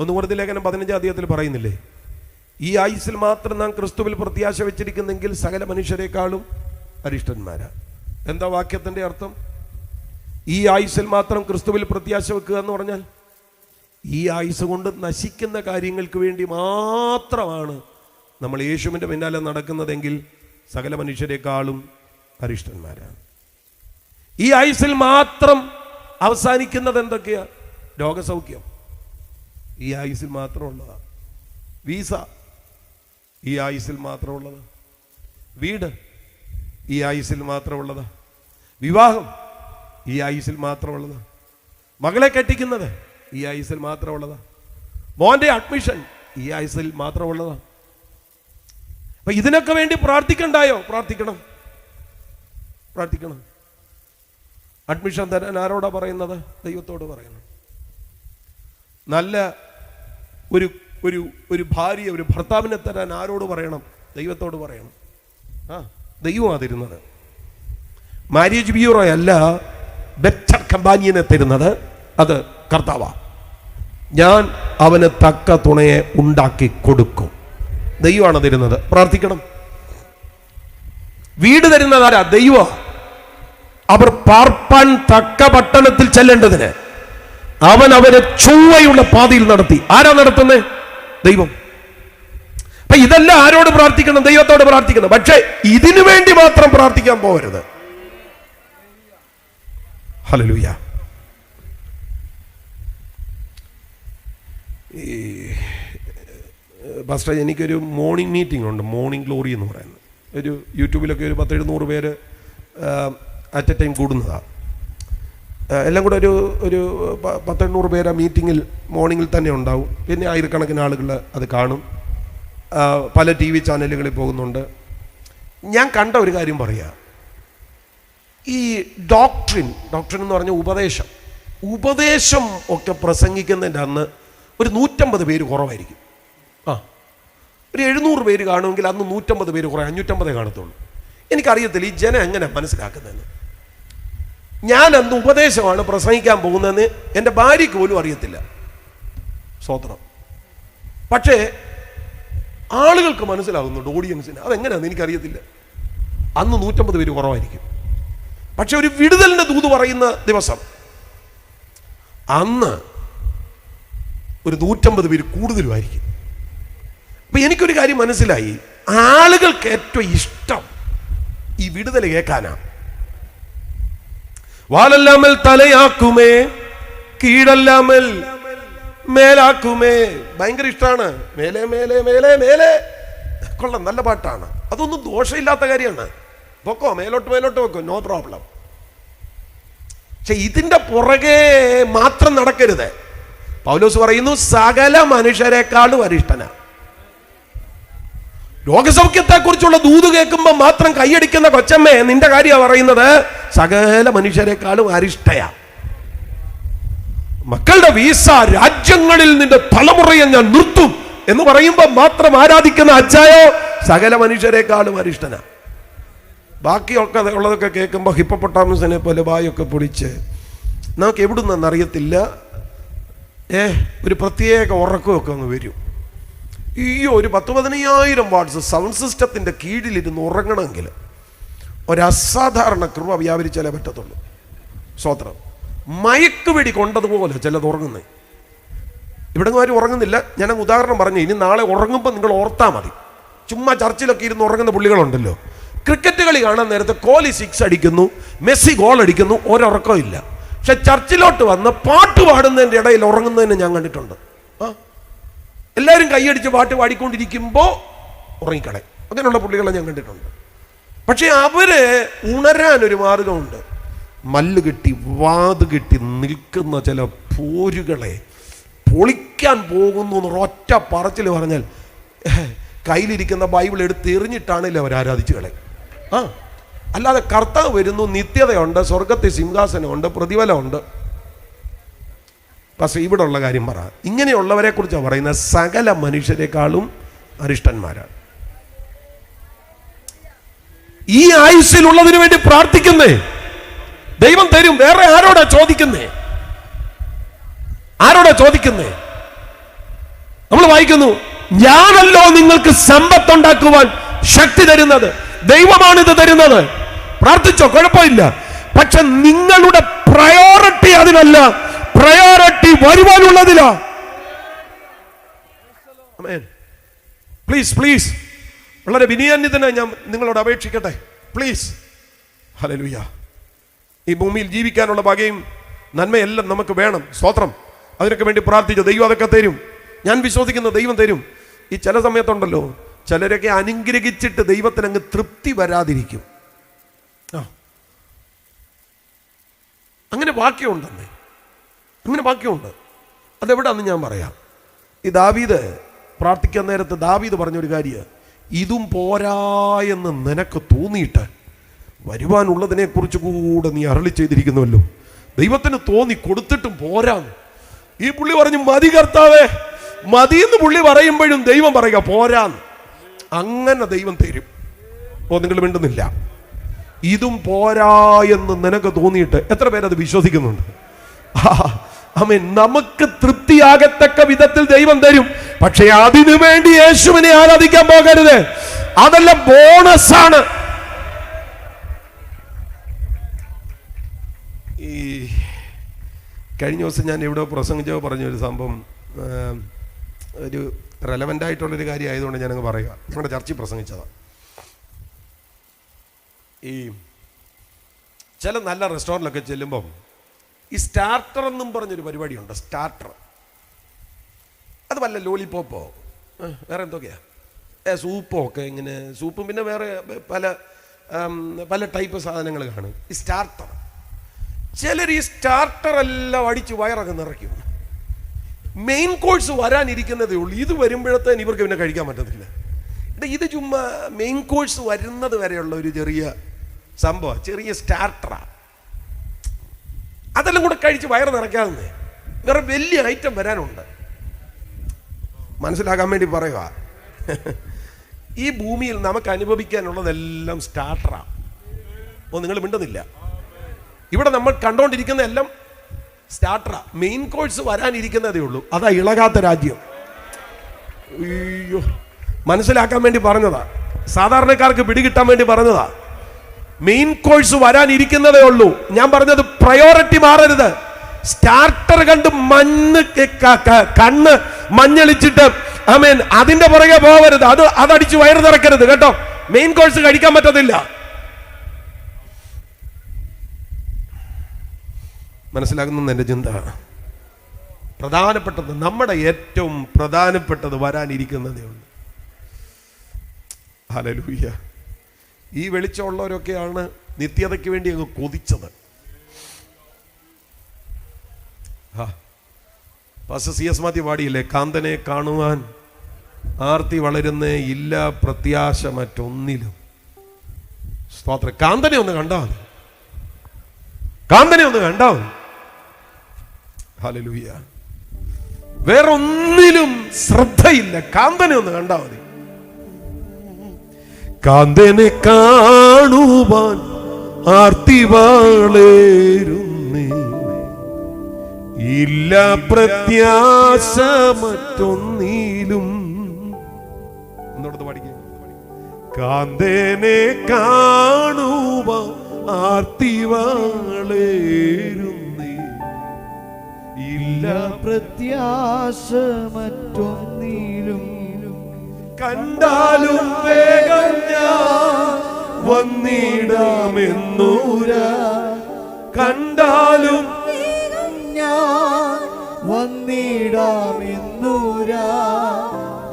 1 കൊരിന്ത്യർ ലേഖനം 15-ാം അധ്യായത്തിൽ പറയുന്നില്ലേ, ഈ ആയുസ്സിൽ മാത്രം നാം ക്രിസ്തുവിൽ പ്രത്യാശ വെച്ചിരിക്കുന്നെങ്കിൽ സകല മനുഷ്യരെക്കാളും അരിഷ്ടന്മാരാ. എന്താ വാക്യത്തിന്റെ അർത്ഥം? ഈ ആയുസ്സിൽ മാത്രം ക്രിസ്തുവിൽ പ്രത്യാശ വെക്കുക എന്ന് പറഞ്ഞാൽ ഈ ആയുസ് കൊണ്ട് നശിക്കുന്ന കാര്യങ്ങൾക്ക് വേണ്ടി മാത്രമാണ് നമ്മൾ യേശുവിൻ്റെ പിന്നാലെ നടക്കുന്നതെങ്കിൽ സകല മനുഷ്യരെക്കാളും അരിഷ്ടന്മാരാണ്. ഈ ആയുസ്സിൽ മാത്രം അവസാനിക്കുന്നത് എന്തൊക്കെയാ? രോഗസൗഖ്യം ഈ ആയുസ്സിൽ മാത്രമുള്ളതാണ്. വീസ ഈ ആയുസ്സിൽ മാത്രമുള്ളത്. വീട് ഈ ആയുസ്സിൽ മാത്രമുള്ളത്. വിവാഹം ഈ ആയുസ്സിൽ മാത്രമുള്ളത്. മകളെ കെട്ടിക്കുന്നത് ഈ ആയുസ്സിൽ മാത്രമുള്ളത്. മോന്റെ അഡ്മിഷൻ ഈ ആയുസ്സിൽ മാത്രമുള്ളതാണ്. അപ്പൊ ഇതിനൊക്കെ വേണ്ടി പ്രാർത്ഥിക്കണ്ടായോ? പ്രാർത്ഥിക്കണം, പ്രാർത്ഥിക്കണം. അഡ്മിഷൻ തരാൻ ആരോടാ പറയുന്നത്? ദൈവത്തോട് പറയണം. നല്ല ഒരു ഒരു ഒരു ഭാര്യ, ഒരു ഭർത്താവിനെ തരാൻ ആരോട് പറയണം? ദൈവത്തോട് പറയണം. ദൈവമാണ് തരുന്നത്. മാരേജ് ബ്യൂറോ അല്ല ബെറ്റർ കമ്പാനിയനെ തരുന്നത്, അത് കർത്താവാ. ഞാൻ അവന് തക്ക തുണയെ ഉണ്ടാക്കി കൊടുക്കും. ദൈവമാണ് തരുന്നത്. പ്രാർത്ഥിക്കണം. വീട് തരുന്നതാരാ? ദൈവ. അവർ പാർപ്പാൻ തക്ക പട്ടണത്തിൽ ചെല്ലേണ്ടതിന് അവൻ അവരെ ചൊവ്വയുള്ള പാതയിൽ നടത്തി. ആരാ നടത്തുന്നത്? ദൈവം. അപ്പൊ ഇതെല്ലാം ആരോട് പ്രാർത്ഥിക്കണം? ദൈവത്തോട് പ്രാർത്ഥിക്കണം. പക്ഷെ ഇതിനു വേണ്ടി മാത്രം പ്രാർത്ഥിക്കാൻ പോകരുത്. ഹല്ലേലൂയ. പാസ്റ്റർ, എനിക്കൊരു മോർണിംഗ് മീറ്റിംഗ് ഉണ്ട്, മോർണിംഗ് ഗ്ലോറി എന്ന് പറയുന്നത്. ഒരു യൂട്യൂബിലൊക്കെ ഒരു 10-700 പേര് അറ്റ് എ ടൈം കൂടുന്നതാണ്. എല്ലാം കൂടെ ഒരു 10-800 പേര് ആ മീറ്റിങ്ങിൽ മോർണിംഗിൽ തന്നെ ഉണ്ടാവും. പിന്നെ ആയിരക്കണക്കിന് ആളുകൾ അത് കാണും. പല TV ചാനലുകളിൽ പോകുന്നുണ്ട്. ഞാൻ കണ്ട ഒരു കാര്യം പറയാം. ഈ ഡോക്ട്രിൻ എന്ന് പറഞ്ഞ ഉപദേശം ഒക്കെ പ്രസംഗിക്കുന്നതിൻ്റെ അന്ന് ഒരു 150 പേര് കുറവായിരിക്കും. ഒരു 700 പേര് കാണുമെങ്കിൽ അന്ന് 150 പേര് കുറേ, 550 കാണത്തുള്ളൂ. എനിക്കറിയത്തില്ല ഈ ജനം എങ്ങനെ മനസ്സിലാക്കുന്നതെന്ന്. ഞാൻ അന്ന് ഉപദേശമാണ് പ്രസംഗിക്കാൻ പോകുന്നതെന്ന് എൻ്റെ ഭാര്യയ്ക്ക് പോലും അറിയത്തില്ല. സ്വതന്ത്രം. പക്ഷേ ആളുകൾക്ക് മനസ്സിലാകുന്നുണ്ട്, ഓഡിയൻസിന്. അതെങ്ങനെയാണെന്ന് എനിക്കറിയത്തില്ല. അന്ന് 150 പേര് കുറവായിരിക്കും. പക്ഷെ ഒരു വിടുതലിന്റെ ദൂത് പറയുന്ന ദിവസം അന്ന് ഒരു 150 പേര് കൂടുതലുമായിരിക്കും. അപ്പൊ എനിക്കൊരു കാര്യം മനസ്സിലായി, ആളുകൾക്ക് ഏറ്റവും ഇഷ്ടം ഈ വിടുതൽ കേൾക്കാനാണ്. വാലല്ലാമൽ തലയാക്കുമേ, കീഴല്ലാമൽ മേലാക്കുമേ. ഭയങ്കര ഇഷ്ടമാണ്. മേലെ മേലെ മേലെ മേലെ. കൊള്ളാം, നല്ല പാട്ടാണ്. അതൊന്നും ദോഷമില്ലാത്ത കാര്യമാണ്. പൊക്കോ, മേലോട്ട് മേലോട്ട് വെക്കോ, നോ പ്രോബ്ലം. പക്ഷെ ഇതിന്റെ പുറകെ മാത്രം നടക്കരുത്. പൗലോസ് പറയുന്നു, സകല മനുഷ്യരെക്കാളും അരിഷ്ടന. രോഗസൗഖ്യത്തെ കുറിച്ചുള്ള ദൂത് കേൾക്കുമ്പോൾ മാത്രം കൈയടിക്കുന്ന കൊച്ചമ്മേ, നിന്റെ കാര്യമാണ് പറയുന്നത്. സകല മനുഷ്യരെക്കാളും അരിഷ്ടയാ. മക്കളുടെ വീസ രാജ്യങ്ങളിൽ നിന്റെ തലമുറയെ ഞാൻ നിർത്തും എന്ന് പറയുമ്പോൾ മാത്രം ആരാധിക്കുന്ന അച്ചായോ സകല മനുഷ്യരെക്കാളും അരിഷ്ടന. ബാക്കിയൊക്കെ ഉള്ളതൊക്കെ കേൾക്കുമ്പോൾ ഹിപ്പോപ്പൊട്ടാമസിനെ പോലെ വായൊക്കെ പൊടിച്ച് നമുക്ക് എവിടുന്നെന്ന് അറിയത്തില്ല, ഒരു പ്രത്യേക ഉറക്കമൊക്കെ ഒന്ന് വരും. ഒരു 10,000-15,000 വാട്ട്സ് സൗണ്ട് സിസ്റ്റത്തിന്റെ കീഴിലിരുന്ന് ഉറങ്ങണമെങ്കിൽ ഒരസാധാരണ കൃപ വ്യാപരിച്ചാലേ പറ്റത്തുള്ളൂ. സ്വത്രം മയക്കുവെടി കൊണ്ടതുപോലെ ചിലത് ഉറങ്ങുന്നേ. ഇവിടെ ആരും ഉറങ്ങുന്നില്ല. ഞാൻ ഉദാഹരണം പറഞ്ഞു. ഇനി നാളെ ഉറങ്ങുമ്പോൾ നിങ്ങൾ ഓർത്താ മതി. ചുമ്മാ ചർച്ചിലൊക്കെ ഇരുന്ന് ഉറങ്ങുന്ന പുള്ളികളുണ്ടല്ലോ. ക്രിക്കറ്റ് കളി കാണാൻ നേരത്തെ കോഹ്ലി 6 അടിക്കുന്നു, മെസ്സി ഗോൾ അടിക്കുന്നു, ഒരുറക്കം ഇല്ല. പക്ഷെ ചർച്ചിലോട്ട് വന്ന് പാട്ട് പാടുന്നതിൻ്റെ ഇടയിൽ ഉറങ്ങുന്നതിന് ഞാൻ കണ്ടിട്ടുണ്ട്. എല്ലാവരും കൈയടിച്ച് പാട്ട് പാടിക്കൊണ്ടിരിക്കുമ്പോൾ ഉറങ്ങിക്കളയും. അങ്ങനെയുള്ള പുള്ളികളെ ഞാൻ കണ്ടിട്ടുണ്ട്. പക്ഷെ അവര് ഉണരാനൊരു മാർഗമുണ്ട്. മല്ല് കെട്ടി വാത് കെട്ടി നിൽക്കുന്ന ചില പോരുകളെ പൊളിക്കാൻ പോകുന്നു എന്നൊരൊറ്റ പറച്ചിൽ പറഞ്ഞാൽ കയ്യിലിരിക്കുന്ന ബൈബിൾ എടുത്ത് എറിഞ്ഞിട്ടാണല്ലോ അവർ ആരാധിച്ചു കളയും. അല്ലാതെ കർത്താവ് വരുന്നു, നിത്യതയുണ്ട്, സ്വർഗത്തിൽ സിംഹാസനമുണ്ട്, പ്രതിഫലമുണ്ട്. പക്ഷേ ഇവിടെ ഉള്ള കാര്യം പറ. ഇങ്ങനെയുള്ളവരെ കുറിച്ചാണ് പറയുന്നത്, സകല മനുഷ്യരെക്കാളും അരിഷ്ടന്മാരാണ്. ഈ ആയുസ്സിലുള്ളതിനു വേണ്ടി പ്രാർത്ഥിക്കുന്നേ, ദൈവം തരും. വേറെ ആരോടാ ചോദിക്കുന്നേ? ആരോടാ ചോദിക്കുന്നേ? നമ്മൾ വായിക്കുന്നു, ഞാനല്ലോ നിങ്ങൾക്ക് സമ്പത്തുണ്ടാക്കുവാൻ ശക്തി തരുന്നത്. ദൈവമാണിത് തരുന്നത്. പ്രാർത്ഥിച്ചോ, കുഴപ്പമില്ല. പക്ഷെ നിങ്ങളുടെ പ്രയോറിറ്റി അതിനല്ല, പ്രയോറിറ്റി വരുവാനുള്ളതിലാ. പ്ലീസ് പ്ലീസ്, വളരെ വിനയാന്വിതനായി ഞാൻ നിങ്ങളോട് അപേക്ഷിക്കട്ടെ, പ്ലീസ്. ഹല്ലേലൂയ. ഈ ഭൂമിയിൽ ജീവിക്കാനുള്ള ഭാഗ്യവും നന്മയെല്ലാം നമുക്ക് വേണം. സ്തോത്രം. അതിനൊക്കെ വേണ്ടി പ്രാർത്ഥിച്ചു. ദൈവം അതൊക്കെ തരും. ഞാൻ വിശ്വസിക്കുന്ന ദൈവം തരും. ഈ ചില സമയത്തുണ്ടല്ലോ, ചിലരൊക്കെ അനുഗ്രഹിച്ചിട്ട് ദൈവത്തിന് അങ്ങ് തൃപ്തി വരാതിരിക്കും. അങ്ങനെ വാക്യമുണ്ടെന്നേ, അങ്ങനെ വാക്യമുണ്ട്. അതെവിടാന്ന് ഞാൻ പറയാം. ഈ ദാവീദ് പ്രാർത്ഥിക്കാൻ നേരത്ത് ദാവീദ് പറഞ്ഞൊരു കാര്യം, ഇതും പോരാ എന്ന് നിനക്ക് തോന്നിയിട്ട് വരുവാനുള്ളതിനെ കുറിച്ച് കൂടെ നീ അരുളി ചെയ്തിരിക്കുന്നുവല്ലോ. ദൈവത്തിന് തോന്നി കൊടുത്തിട്ടും പോരാന്ന്. ഈ പുള്ളി പറഞ്ഞു, മതി കർത്താവേ മതി എന്ന് പുള്ളി പറയുമ്പോഴും ദൈവം പറയുക പോരാന്ന്. അങ്ങനെ ദൈവം തരും. നിങ്ങൾ മിണ്ടുന്നില്ല. ഇതും പോരാ എന്ന് നിനക്ക് തോന്നിയിട്ട് എത്ര പേരത് വിശ്വസിക്കുന്നുണ്ട്? ആമേൻ. നമുക്ക് തൃപ്തിയാകത്തക്ക വിധത്തിൽ ദൈവം തരും. പക്ഷെ അതിനു വേണ്ടി യേശുവിനെ ആരാധിക്കാൻ പോകരുത്. അതെല്ലാം ബോണസാണ്. ഈ കഴിഞ്ഞ ദിവസം ഞാൻ ഇവിടെ പ്രസംഗിച്ചോ പറഞ്ഞൊരു സംഭവം, ഒരു റെലവൻ്റ് ആയിട്ടുള്ളൊരു കാര്യം ആയതുകൊണ്ട് ഞാനങ്ങ് പറയുക. ഞങ്ങളുടെ ചർച്ചിൽ പ്രസംഗിച്ചതാണ്. ഈ ചില നല്ല റെസ്റ്റോറൻറ്റിലൊക്കെ ചെല്ലുമ്പം ഈ സ്റ്റാർട്ടർ എന്നും പറഞ്ഞൊരു പരിപാടിയുണ്ട്. സ്റ്റാർട്ടർ അത് വല്ല ലോലിപ്പോപ്പോ വേറെ എന്തൊക്കെയാ സൂപ്പോ ഒക്കെ, ഇങ്ങനെ സൂപ്പും പിന്നെ വേറെ പല പല ടൈപ്പ് സാധനങ്ങൾ കാണും. ഈ സ്റ്റാർട്ടർ, ചിലർ ഈ സ്റ്റാർട്ടർ എല്ലാം അടിച്ച് വയറൊക്കെ നിറയ്ക്കും. മെയിൻ കോഴ്സ് വരാനിരിക്കുന്നതേ ഉള്ളൂ. ഇത് വരുമ്പോഴത്തേന് ഇവർക്ക് പിന്നെ കഴിക്കാൻ പറ്റത്തില്ല. ഇത് ചുമ്മാ മെയിൻ കോഴ്സ് വരുന്നത് വരെയുള്ള ഒരു ചെറിയ സംഭവം, ചെറിയ സ്റ്റാർട്ടറാ. അതെല്ലാം കൂടെ കഴിച്ച് വയറ് നിറയ്ക്കാതെ വേറെ വലിയ ഐറ്റം വരാനുണ്ട്. മനസ്സിലാക്കാൻ വേണ്ടി പറയുക, ഈ ഭൂമിയിൽ നമുക്ക് അനുഭവിക്കാനുള്ളതെല്ലാം സ്റ്റാർട്ടറാ. നിങ്ങൾ മിണ്ടുന്നില്ല. ഇവിടെ നമ്മൾ കണ്ടുകൊണ്ടിരിക്കുന്ന എല്ലാം സ്റ്റാർട്ടറാ. മെയിൻ കോഴ്സ് വരാനിരിക്കുന്നതേ ഉള്ളൂ. അതാ ഇളകാത്ത രാജ്യം. അയ്യോ, മനസ്സിലാക്കാൻ വേണ്ടി പറഞ്ഞതാ. സാധാരണക്കാർക്ക് പിടികിട്ടാൻ വേണ്ടി പറഞ്ഞതാ. മെയിൻ കോഴ്സ് വരാനിരിക്കുന്നതേ ഉള്ളൂ. ഞാൻ പറഞ്ഞത് പ്രയോറിറ്റി മാറരുത്. സ്റ്റാർട്ടർ കണ്ട് കണ്ണ് മഞ്ഞളിച്ചിട്ട് ആമേൻ അതിന്റെ പുറകെ പോകരുത്. അതടിച്ച് വയറ് നിറക്കരുത് കേട്ടോ. മെയിൻ കോഴ്സ് കഴിക്കാൻ പറ്റത്തില്ല. മനസ്സിലാകുന്ന എന്റെ ചിന്ത പ്രധാനപ്പെട്ടത്, നമ്മുടെ ഏറ്റവും പ്രധാനപ്പെട്ടത് വരാനിരിക്കുന്നതേ ഉള്ളൂ. ഹല്ലേലൂയ. ഈ വെളിച്ചമുള്ളവരൊക്കെയാണ് നിത്യതയ്ക്ക് വേണ്ടി അങ്ങ് കൊതിച്ചത്. പാസ്റ്റർ CS മാത്യു പാടിയില്ലേ, കാന്തനെ കാണുവാൻ ആർത്തി വളരുന്നേ ഇല്ല പ്രത്യാശ മറ്റൊന്നിലും. സ്തോത്രം. കാന്തനെ ഒന്ന് കണ്ടാൽ മതി, കാന്തനെ ഒന്ന് കണ്ടാൽ മതി. ഹല്ലേലൂയ. വേറൊന്നിലും ശ്രദ്ധയില്ല, കാന്തനെ ഒന്ന് കണ്ടാൽ മതി. കാന്തനെ കാണുവാൻ ആർത്തി വളരുന്നേ ഇല്ല പ്രത്യാശ മറ്റൊന്നിലും. എന്നോടത് പഠിക്കുക. കാന്തനെ കാണുവാൻ ആർത്തി വളരുന്നേ ഇല്ല പ്രത്യാശ മറ്റൊന്നിലും. കണ്ടാലും വേഗം ഞാൻ വന്നിടാമെന്നൂരാ, കണ്ടാലും ഞാൻ വന്നിടാമെന്നൂരാ.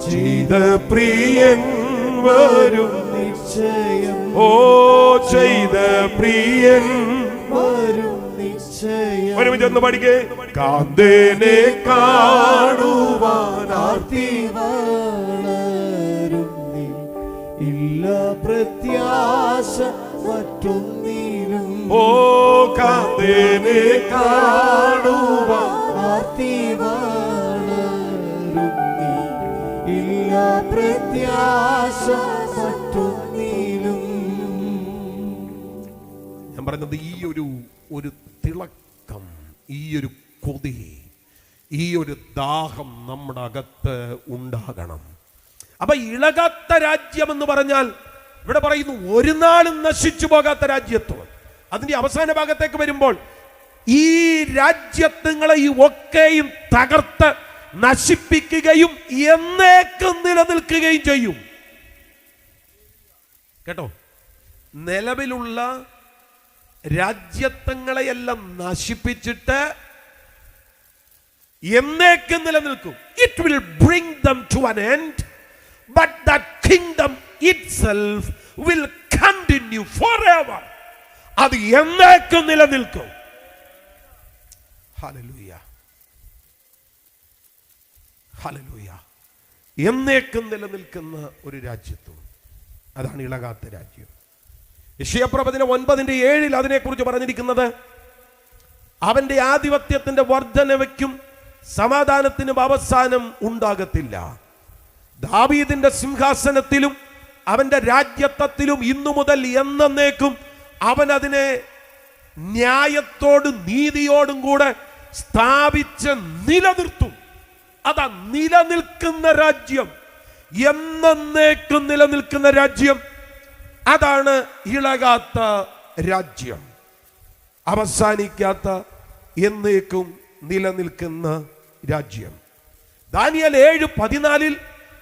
ചെയ്ത പ്രിയൻ വരും നിശ്ചയം. ഓ ചെയ്ത പ്രിയൻ വരും നിശ്ചയം. ഒരുമിച്ചൊന്ന് പഠിക്കേ. കാന്തനെ കാണുവാൻ ആർത്തി വളരുന്നേ ഇല്ല പ്രത്യാശ മറ്റൊന്നിലും. ഓ കാന്തനെ കാണുവാൻ ആർത്തി വളരുന്നേ ഇല്ല പ്രത്യാശ മറ്റൊന്നിലും. ഞാൻ പറയുന്നത് ഈ ഒരു തിളക്കം, ഈ ഒരു കൊതി, ഈ ഒരു ദാഹം നമ്മുടെ അകത്ത് ഉണ്ടാകണം. അപ്പൊ ഇളകാത്ത രാജ്യം എന്ന് പറഞ്ഞാൽ ഇവിടെ പറയുന്നു ഒരു നാളും നശിച്ചു പോകാത്ത രാജ്യത്വം. അതിന്റെ അവസാന ഭാഗത്തേക്ക് വരുമ്പോൾ ഈ രാജ്യത്വങ്ങളെ ഈ ഒക്കെയും തകർത്ത് നശിപ്പിക്കുകയും എന്നേക്കും നിലനിൽക്കുകയും ചെയ്യും. കേട്ടോ, നിലവിലുള്ള രാജ്യത്വങ്ങളെയെല്ലാം നശിപ്പിച്ചിട്ട് എന്നേക്കും നിലനിൽക്കും. It will bring them to an end, but that kingdom itself will continue forever. അത് എന്നേക്കും നിലനിൽക്കും. Hallelujah, hallelujah. എന്നേക്കും നിലനിൽക്കുന്ന ഒരു രാജ്യത്വം, അതാണ് ഇളകാത്ത രാജ്യം. യെശയ്യാപ്രവചനം 9:7 അതിനെക്കുറിച്ച് പറഞ്ഞിരിക്കുന്നത് അവന്റെ ആധിപത്യത്തിന്റെ വർധനവയ്ക്കും സമാധാനത്തിനും അവസാനം ഉണ്ടാകത്തില്ല. ദാവീദിന്റെ സിംഹാസനത്തിലും അവന്റെ രാജ്യത്വത്തിലും ഇന്നു മുതൽ എന്നേക്കും അവൻ അതിനെ ന്യായത്തോടും നീതിയോടും കൂടെ സ്ഥാപിച്ച് നിലനിർത്തും. അതാ നിലനിൽക്കുന്ന രാജ്യം, എന്നേക്കും നിലനിൽക്കുന്ന രാജ്യം. അതാണ് ഇളകാത്ത രാജ്യം, അവസാനിക്കാത്ത എന്നേക്കും നിലനിൽക്കുന്ന രാജ്യം. ദാനിയേൽ 7:14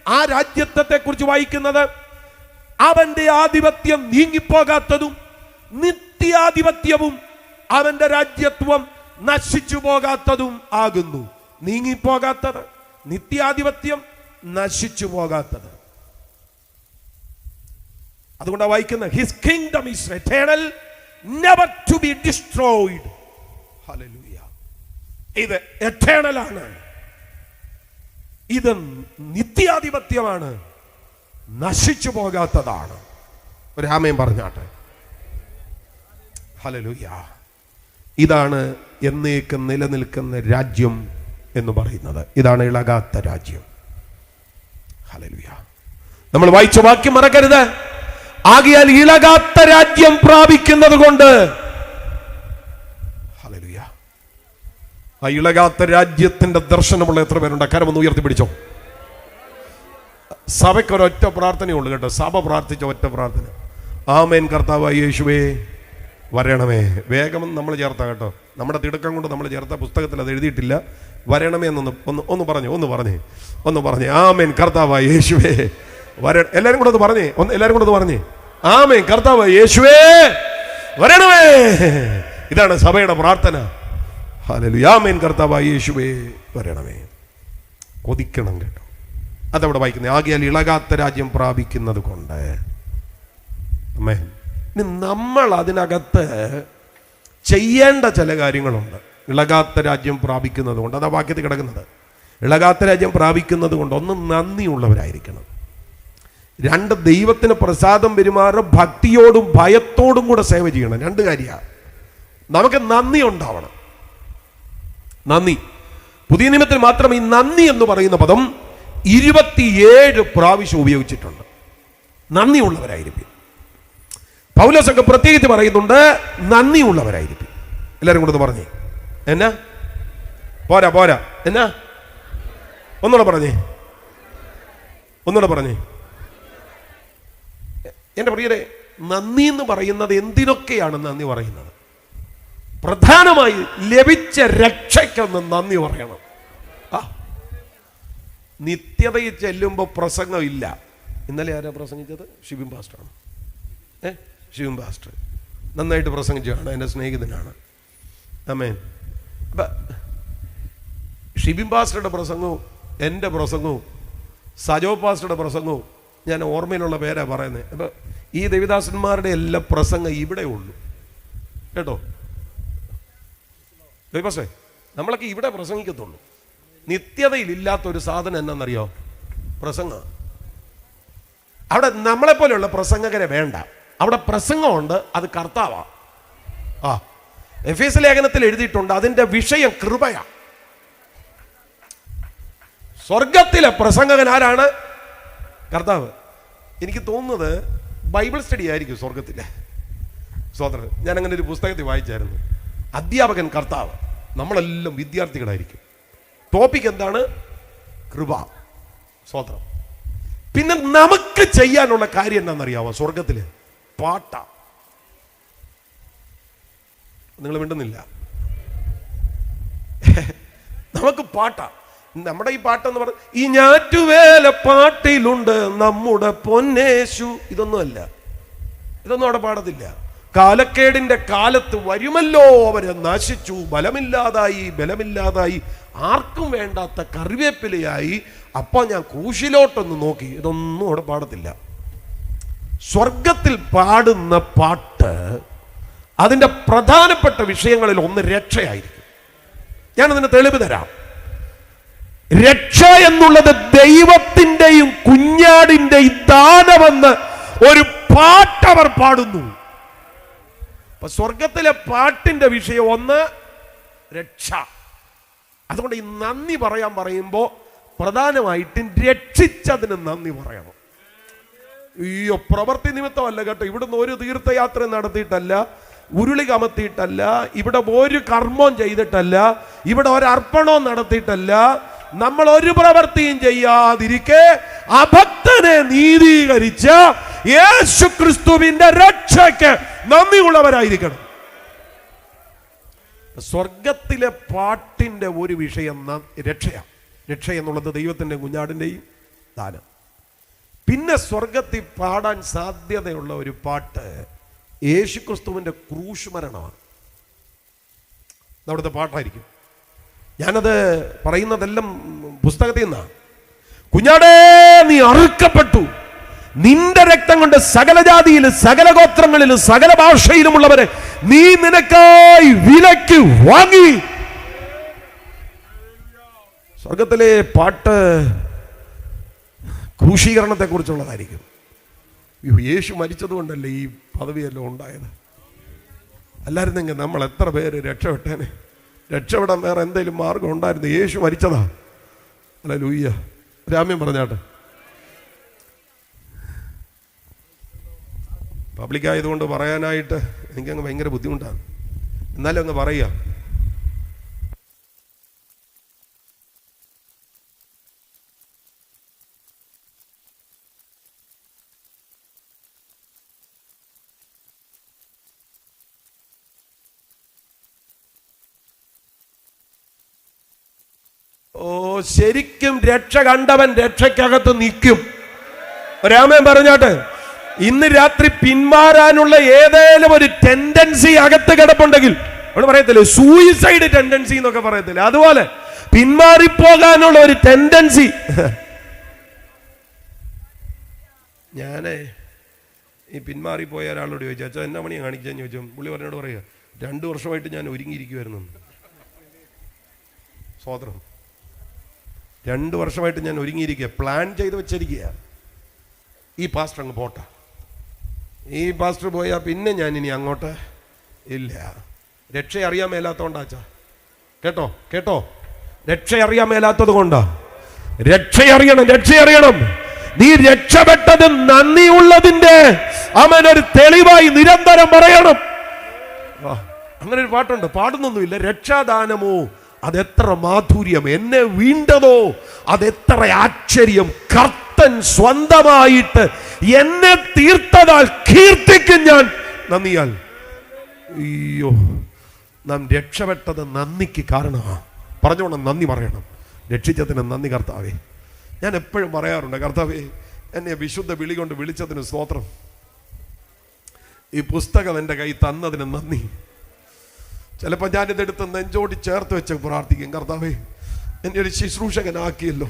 ആ രാജ്യത്വത്തെ കുറിച്ച് വായിക്കുന്നത് അവന്റെ ആധിപത്യം നീങ്ങിപ്പോകാത്തതും നിത്യാധിപത്യവും അവന്റെ രാജ്യത്വം നശിച്ചു പോകാത്തതും ആകുന്നു. നീങ്ങിപ്പോകാത്തത്, നിത്യാധിപത്യം നശിച്ചു പോകാത്തത്. അതുകൊണ്ടാണ് വായിക്കുന്നത് his kingdom is eternal, never to be destroyed. Hallelujah. ഇത് എറ്റേണൽ ആണ്, ഇത് നിത്യാധിപത്യമാണ്, നശിച്ചു പോകാത്തതാണ്. ഒരു ആമേൻ പറഞ്ഞാട്ടെ. ഹല്ലേലൂയ. ഇതാണ് എന്നേക്കും നിലനിൽക്കുന്ന രാജ്യം എന്ന് പറയുന്നത്. ഇതാണ് ഇളകാത്ത രാജ്യം. ഹല്ലേലൂയ. നമ്മൾ വായിച്ച വാക്യം മറക്കരുത്. ആകയാൽ ഇളകാത്ത രാജ്യം പ്രാപിക്കുന്നത് കൊണ്ട്, ഹല്ലേലൂയ, ആ ഇളകാത്ത രാജ്യത്തിന്റെ ദർശനമുള്ള എത്ര പേരുണ്ട്? കരമൊന്ന് ഉയർത്തിപ്പിടിച്ചോ. സഭയ്ക്ക് ഒരൊറ്റ പ്രാർത്ഥനയുള്ളൂ കേട്ടോ. സഭ പ്രാർത്ഥിച്ച ഒറ്റ പ്രാർത്ഥന, ആമേൻ കർത്താവായ യേശുവേ വരണമേ. വേഗം നമ്മൾ ചേർത്ത കേട്ടോ, നമ്മുടെ തിടുക്കം കൊണ്ട് നമ്മൾ ചേർത്ത പുസ്തകത്തിൽ അത് എഴുതിയിട്ടില്ല. വരണമേ ഒന്ന് പറഞ്ഞേ ആമേൻ കർത്താവായ യേശുവേ എല്ലാവരും കൂടെ ഒന്ന് പറഞ്ഞേ, എല്ലാവരും കൂടെ ഒന്ന് പറഞ്ഞേ ആമേൻ കർത്താവായ യേശുവേ വരണമേ. ഇതാണ് സഭയുടെ പ്രാർത്ഥന. ഹല്ലേലൂയ. ആമേൻ കർത്താവായ യേശുവേ വരണമേ. കൊതിക്കണം കേട്ടോ. അതവിടെ വായിക്കുന്നത്. ആകയാൽ ഇളകാത്ത രാജ്യം പ്രാപിക്കുന്നത് കൊണ്ട്. ആമേൻ. നമ്മൾ അതിനകത്ത് ചെയ്യേണ്ട ചില കാര്യങ്ങളുണ്ട്. ഇളകാത്ത രാജ്യം പ്രാപിക്കുന്നത് കൊണ്ട്, അതാ വാക്യത്തിൽ കിടക്കുന്നത്. ഇളകാത്ത രാജ്യം പ്രാപിക്കുന്നത് കൊണ്ട് ഒന്ന് നന്ദിയുള്ളവരായിരിക്കണം. രണ്ട് ദൈവത്തിന് പ്രസാദം പെരുമാറുക ഭക്തിയോടും ഭയത്തോടും കൂടെ സേവ ചെയ്യണം. രണ്ട് കാര്യമാണ്. നമുക്ക് നന്ദി ഉണ്ടാവണം. നന്ദി. പുതിയ നിയമത്തിൽ മാത്രം ഈ നന്ദി എന്ന് പറയുന്ന പദം 27 പ്രാവശ്യം ഉപയോഗിച്ചിട്ടുണ്ട്. നന്ദിയുള്ളവരായിരിക്കും. പൗലോസൊക്കെ പ്രത്യേകിച്ച് പറയുന്നുണ്ട് നന്ദിയുള്ളവരായിരിക്കും. എല്ലാവരും കൂടെ പറഞ്ഞേ. എന്നാ പോരാ എന്നാ ഒന്നുകൂടെ പറഞ്ഞേ. എൻ്റെ പ്രിയരെ, നന്ദി എന്ന് പറയുന്നത് എന്തിനൊക്കെയാണ് നന്ദി പറയുന്നത്? പ്രധാനമായി ലഭിച്ച രക്ഷയ്ക്കൊന്ന് നന്ദി പറയണം. നിത്യതയിൽ ചെല്ലുമ്പോൾ പ്രസംഗമില്ല. ഇന്നലെ ആരാ പ്രസംഗിച്ചത്? ഷിബിൻ പാസ്റ്ററാണ്. ഷിബിൻ പാസ്റ്റർ നന്നായിട്ട് പ്രസംഗിച്ചതാണ്, എൻ്റെ സ്നേഹിതനാണ്. ആമേൻ. അപ്പം ഷിബിൻ പാസ്റ്ററുടെ പ്രസംഗവും എൻ്റെ പ്രസംഗവും സജോ പാസ്റ്ററുടെ പ്രസംഗവും ഞാൻ ഓർമ്മയിലുള്ള പേരാ പറയുന്നത്. അപ്പം ഈ ദേവിദാസന്മാരുടെ എല്ലാ പ്രസംഗം ഇവിടെ ഉള്ളൂ കേട്ടോ. പക്ഷേ നമ്മളൊക്കെ ഇവിടെ പ്രസംഗിക്കത്തുള്ളൂ. നിത്യതയിലില്ലാത്തൊരു സാധനം എന്നാന്നറിയോ? പ്രസംഗം. അവിടെ നമ്മളെപ്പോലെയുള്ള പ്രസംഗകരെ വേണ്ട. അവിടെ പ്രസംഗമുണ്ട്, അത് കർത്താവാ. എഫേസ്യ ലേഖനത്തിൽ എഴുതിയിട്ടുണ്ട്, അതിൻ്റെ വിഷയം കൃപയാ. സ്വർഗത്തിലെ പ്രസംഗകൻ ആരാണ്? കർത്താവ്. എനിക്ക് തോന്നുന്നത് ബൈബിൾ സ്റ്റഡി ആയിരിക്കും സ്വർഗത്തിലെ. സ്വതന്ത്രൻ. ഞാൻ അങ്ങനെ ഒരു പുസ്തകത്തിൽ വായിച്ചായിരുന്നു. അധ്യാപകൻ കർത്താവ്, നമ്മളെല്ലാം വിദ്യാർത്ഥികളായിരിക്കും. ടോപ്പിക് എന്താണ്? കൃപ, സ്വതന്ത്രം. പിന്നെ നമുക്ക് ചെയ്യാനുള്ള കാര്യം എന്താണെന്നറിയാമോ? സ്വർഗത്തില് പാട്ട. നിങ്ങൾ മിണ്ടുന്നില്ല. നമുക്ക് പാട്ട. നമ്മുടെ ഈ പാട്ടെന്ന് പറഞ്ഞ ഈ ഞാറ്റുവേല പാട്ടിലുണ്ട് നമ്മുടെ പൊന്നേശു. ഇതൊന്നും അവിടെ പാടത്തില്ല. കാലക്കേടിന്റെ കാലത്ത് വരുമല്ലോ അവരെ നശിച്ചു, ബലമില്ലാതായി ആർക്കും വേണ്ടാത്ത കറിവേപ്പിലയായി. അപ്പൊ ഞാൻ കൂശിലോട്ടൊന്ന് നോക്കി. ഇതൊന്നും അവിടെ പാടത്തില്ല. സ്വർഗത്തിൽ പാടുന്ന പാട്ട് അതിൻ്റെ പ്രധാനപ്പെട്ട വിഷയങ്ങളിൽ ഒന്ന് രക്ഷയായിരിക്കും. ഞാനതിന് തെളിവ് തരാം. രക്ഷ എന്നുള്ളത് ദൈവത്തിൻ്റെയും കുഞ്ഞാടിൻ്റെയും ദാനമെന്ന് ഒരു പാട്ടവർ പാടുന്നു. അപ്പൊ സ്വർഗത്തിലെ പാട്ടിന്റെ വിഷയം ഒന്ന് രക്ഷ. അതുകൊണ്ട് ഈ നന്ദി പറയുമ്പോൾ പ്രധാനമായിട്ടും രക്ഷിച്ചതിന് നന്ദി പറയണം. അയ്യോ, പ്രവൃത്തി നിമിത്തമല്ല കേട്ടോ. ഇവിടുന്ന് ഒരു തീർത്ഥയാത്ര നടത്തിയിട്ടല്ല, ഉരുളി കമത്തിയിട്ടല്ല, ഇവിടെ ഒരു കർമ്മം ചെയ്തിട്ടല്ല, ഇവിടെ ഒരർപ്പണവും നടത്തിയിട്ടല്ല. നമ്മൾ ഒരു പ്രവൃത്തിയും ചെയ്യാതിരിക്കെ അഭക്തനെ നീതീകരിച്ച യേശു ക്രിസ്തുവിന്റെ രക്ഷയ്ക്ക് നന്ദിയുള്ളവരായിരിക്കണം. സ്വർഗത്തിലെ പാട്ടിന്റെ ഒരു വിഷയം രക്ഷയാണ്. രക്ഷ എന്നുള്ളത് ദൈവത്തിന്റെ കുഞ്ഞാടിന്റെയും ദാനം. പിന്നെ സ്വർഗത്തിൽ പാടാൻ സാധ്യതയുള്ള ഒരു പാട്ട് യേശു ക്രിസ്തുവിന്റെ ക്രൂശ് മരണമാണ്. അവിടുത്തെ പാട്ടായിരിക്കും. ഞാനത് പറയുന്നതെല്ലാം പുസ്തകത്തിൽ നിന്നാണ്. കുഞ്ഞാടേ, നീ അറുക്കപ്പെട്ടു, നിന്റെ രക്തം കൊണ്ട് സകല ജാതിയിലും സകല ഗോത്രങ്ങളിലും സകല ഭാഷയിലുമുള്ളവരെ നീ നിനക്കായി വിലയ്ക്ക് വാങ്ങി. സ്വർഗത്തിലെ പാട്ട് ക്രൂശീകരണത്തെ കുറിച്ചുള്ളതായിരിക്കും. യേശു മരിച്ചതുകൊണ്ടല്ലേ ഈ പദവിയെല്ലാം ഉണ്ടായത്. അല്ലായിരുന്നെങ്കിൽ നമ്മൾ എത്ര പേര് രക്ഷപ്പെട്ടേനെ. രക്ഷപ്പെടാൻ വേറെ എന്തെങ്കിലും മാർഗം ഉണ്ടായിരുന്നു? യേശു മരിച്ചതാ. ഹല്ലേലൂയ. രാമ്യം പറഞ്ഞാട്ടെ. പബ്ലിക്കായതുകൊണ്ട് പറയാനായിട്ട് എനിക്കങ്ങ് ഭയങ്കര ബുദ്ധിമുട്ടാണ്. എന്നാലും അങ്ങ് പറയുക. ഓ, ശരിക്കും രക്ഷ കണ്ടവൻ രക്ഷയ്ക്കകത്ത് നിൽക്കും. രാമൻ പറഞ്ഞാട്ട്, ഇന്ന് രാത്രി പിന്മാറാനുള്ള ഏതേലും ഒരു ടെൻഡൻസി അകത്ത് കിടപ്പുണ്ടെങ്കിൽ, നമ്മൾ പറയത്തില്ലേ സൂയിസൈഡ് ടെൻഡൻസി എന്നൊക്കെ പറയത്തില്ലേ, അതുപോലെ പിന്മാറിപ്പോകാനുള്ള ഒരു ടെൻഡൻസി. ഞാനേ ഈ പിന്മാറിപ്പോയ ഒരാളോട് ചോദിച്ചു, അച്ഛാ എന്നാ മണിയാണ് കാണിക്കാന്ന് ചോദിച്ചു. പുള്ളി പറഞ്ഞോട് പറയുക, 2 വർഷമായിട്ട് ഞാൻ ഒരുങ്ങിയിരിക്കുമായിരുന്നു. സ്വതന്ത്രം 2 വർഷമായിട്ട് ഞാൻ ഒരുങ്ങിയിരിക്കുക, പ്ലാൻ ചെയ്ത് വെച്ചിരിക്കുക. ഈ പാസ്റ്റർ അങ്ങ് പോട്ടെ, ഈ പാസ്റ്റർ പോയാൽ പിന്നെ ഞാൻ ഇനി അങ്ങോട്ട് ഇല്ല. രക്ഷ അറിയാൻ മേലാത്തോണ്ടാച്ചാ. കേട്ടോ കേട്ടോ, രക്ഷ അറിയാൻ മേലാത്തത് കൊണ്ടാ. രക്ഷയറിയണം, രക്ഷയറിയണം. നീ രക്ഷപ്പെട്ടത് നന്ദിയുള്ളതിന്റെ അവനൊരു തെളിവായി നിരന്തരം പറയണം. അങ്ങനെ ഒരു പാട്ടുണ്ട്, പാടുന്നൊന്നുമില്ല. രക്ഷാദാനമോ അതെത്ര മാധുര്യം, എന്നെ വീണ്ടതോ അതെത്ര ആശ്ചര്യം, കർത്തൻ സ്വന്തമായിട്ട് എന്നെ തീർത്തതാൽ കീർത്തിക്കും ഞാൻ നന്ദിയാൽ. അയ്യോ, നാം രക്ഷപ്പെട്ടത് നന്ദിക്ക് കാരണമാണ്. പറഞ്ഞോണം, നന്ദി പറയണം. രക്ഷിച്ചതിന് നന്ദി കർത്താവേ. ഞാൻ എപ്പോഴും പറയാറുണ്ട്, കർത്താവേ എന്നെ വിശുദ്ധ വിളി കൊണ്ട് വിളിച്ചതിന് സ്തോത്രം. ഈ പുസ്തകം എൻ്റെ കൈ തന്നതിന് നന്ദി. ചിലപ്പോൾ ഞാനിതെടുത്ത് നെഞ്ചോടി ചേർത്ത് വെച്ച് പ്രാർത്ഥിക്കും, കർത്താവേ എന്നെ ഒരു ശുശ്രൂഷകനാക്കിയല്ലോ,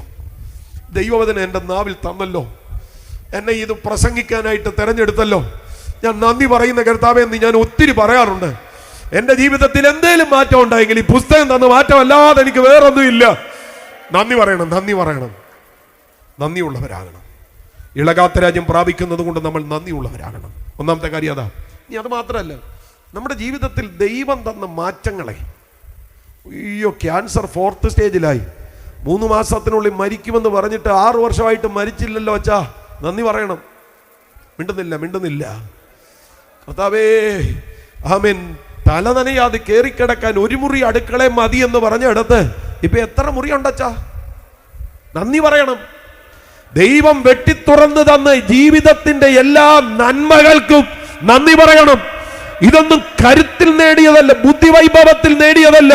ദൈവവചനം എൻ്റെ നാവിൽ തന്നല്ലോ, എന്നെ ഇത് പ്രസംഗിക്കാനായിട്ട് തിരഞ്ഞെടുത്തല്ലോ, ഞാൻ നന്ദി പറയുന്ന കർത്താവേ എന്ന് ഞാൻ ഒത്തിരി പറയാറുണ്ട്. എൻ്റെ ജീവിതത്തിൽ എന്തെങ്കിലും മാറ്റം ഉണ്ടായെങ്കിൽ ഈ പുസ്തകം തന്ന മാറ്റമല്ലാതെ എനിക്ക് വേറൊന്നുമില്ല. നന്ദി പറയണം, നന്ദി പറയണം, നന്ദിയുള്ളവരാകണം. ഇളകാത്ത രാജ്യം പ്രാപിക്കുന്നത് കൊണ്ട് നമ്മൾ നന്ദിയുള്ളവരാകണം. ഒന്നാമത്തെ കാര്യം അതാ. ഇനി അത് മാത്രമല്ല, നമ്മുടെ ജീവിതത്തിൽ ദൈവം തന്ന മാറ്റങ്ങളെ, അയ്യോ ക്യാൻസർ 4th സ്റ്റേജിലായി, 3 മാസത്തിനുള്ളിൽ മരിക്കുമെന്ന് പറഞ്ഞിട്ട് 6 വർഷമായിട്ട് മരിച്ചില്ലല്ലോ അച്ഛാ, നന്ദി പറയണം. മിണ്ടുന്നില്ല. കർത്താവേ ആമേൻ. തല നനയാതെ കയറിക്കിടക്കാൻ 1 മുറി അടുക്കള മതി എന്ന് പറഞ്ഞിടത്ത് ഇപ്പൊ എത്ര മുറിയുണ്ടച്ചാ? നന്ദി പറയണം. ദൈവം വെട്ടിത്തുറന്ന് തന്ന ജീവിതത്തിന്റെ എല്ലാ നന്മകൾക്കും നന്ദി പറയണം. ഇതൊന്നും കരുത്തിൽ നേടിയതല്ല, ബുദ്ധിവൈഭവത്തിൽ നേടിയതല്ല,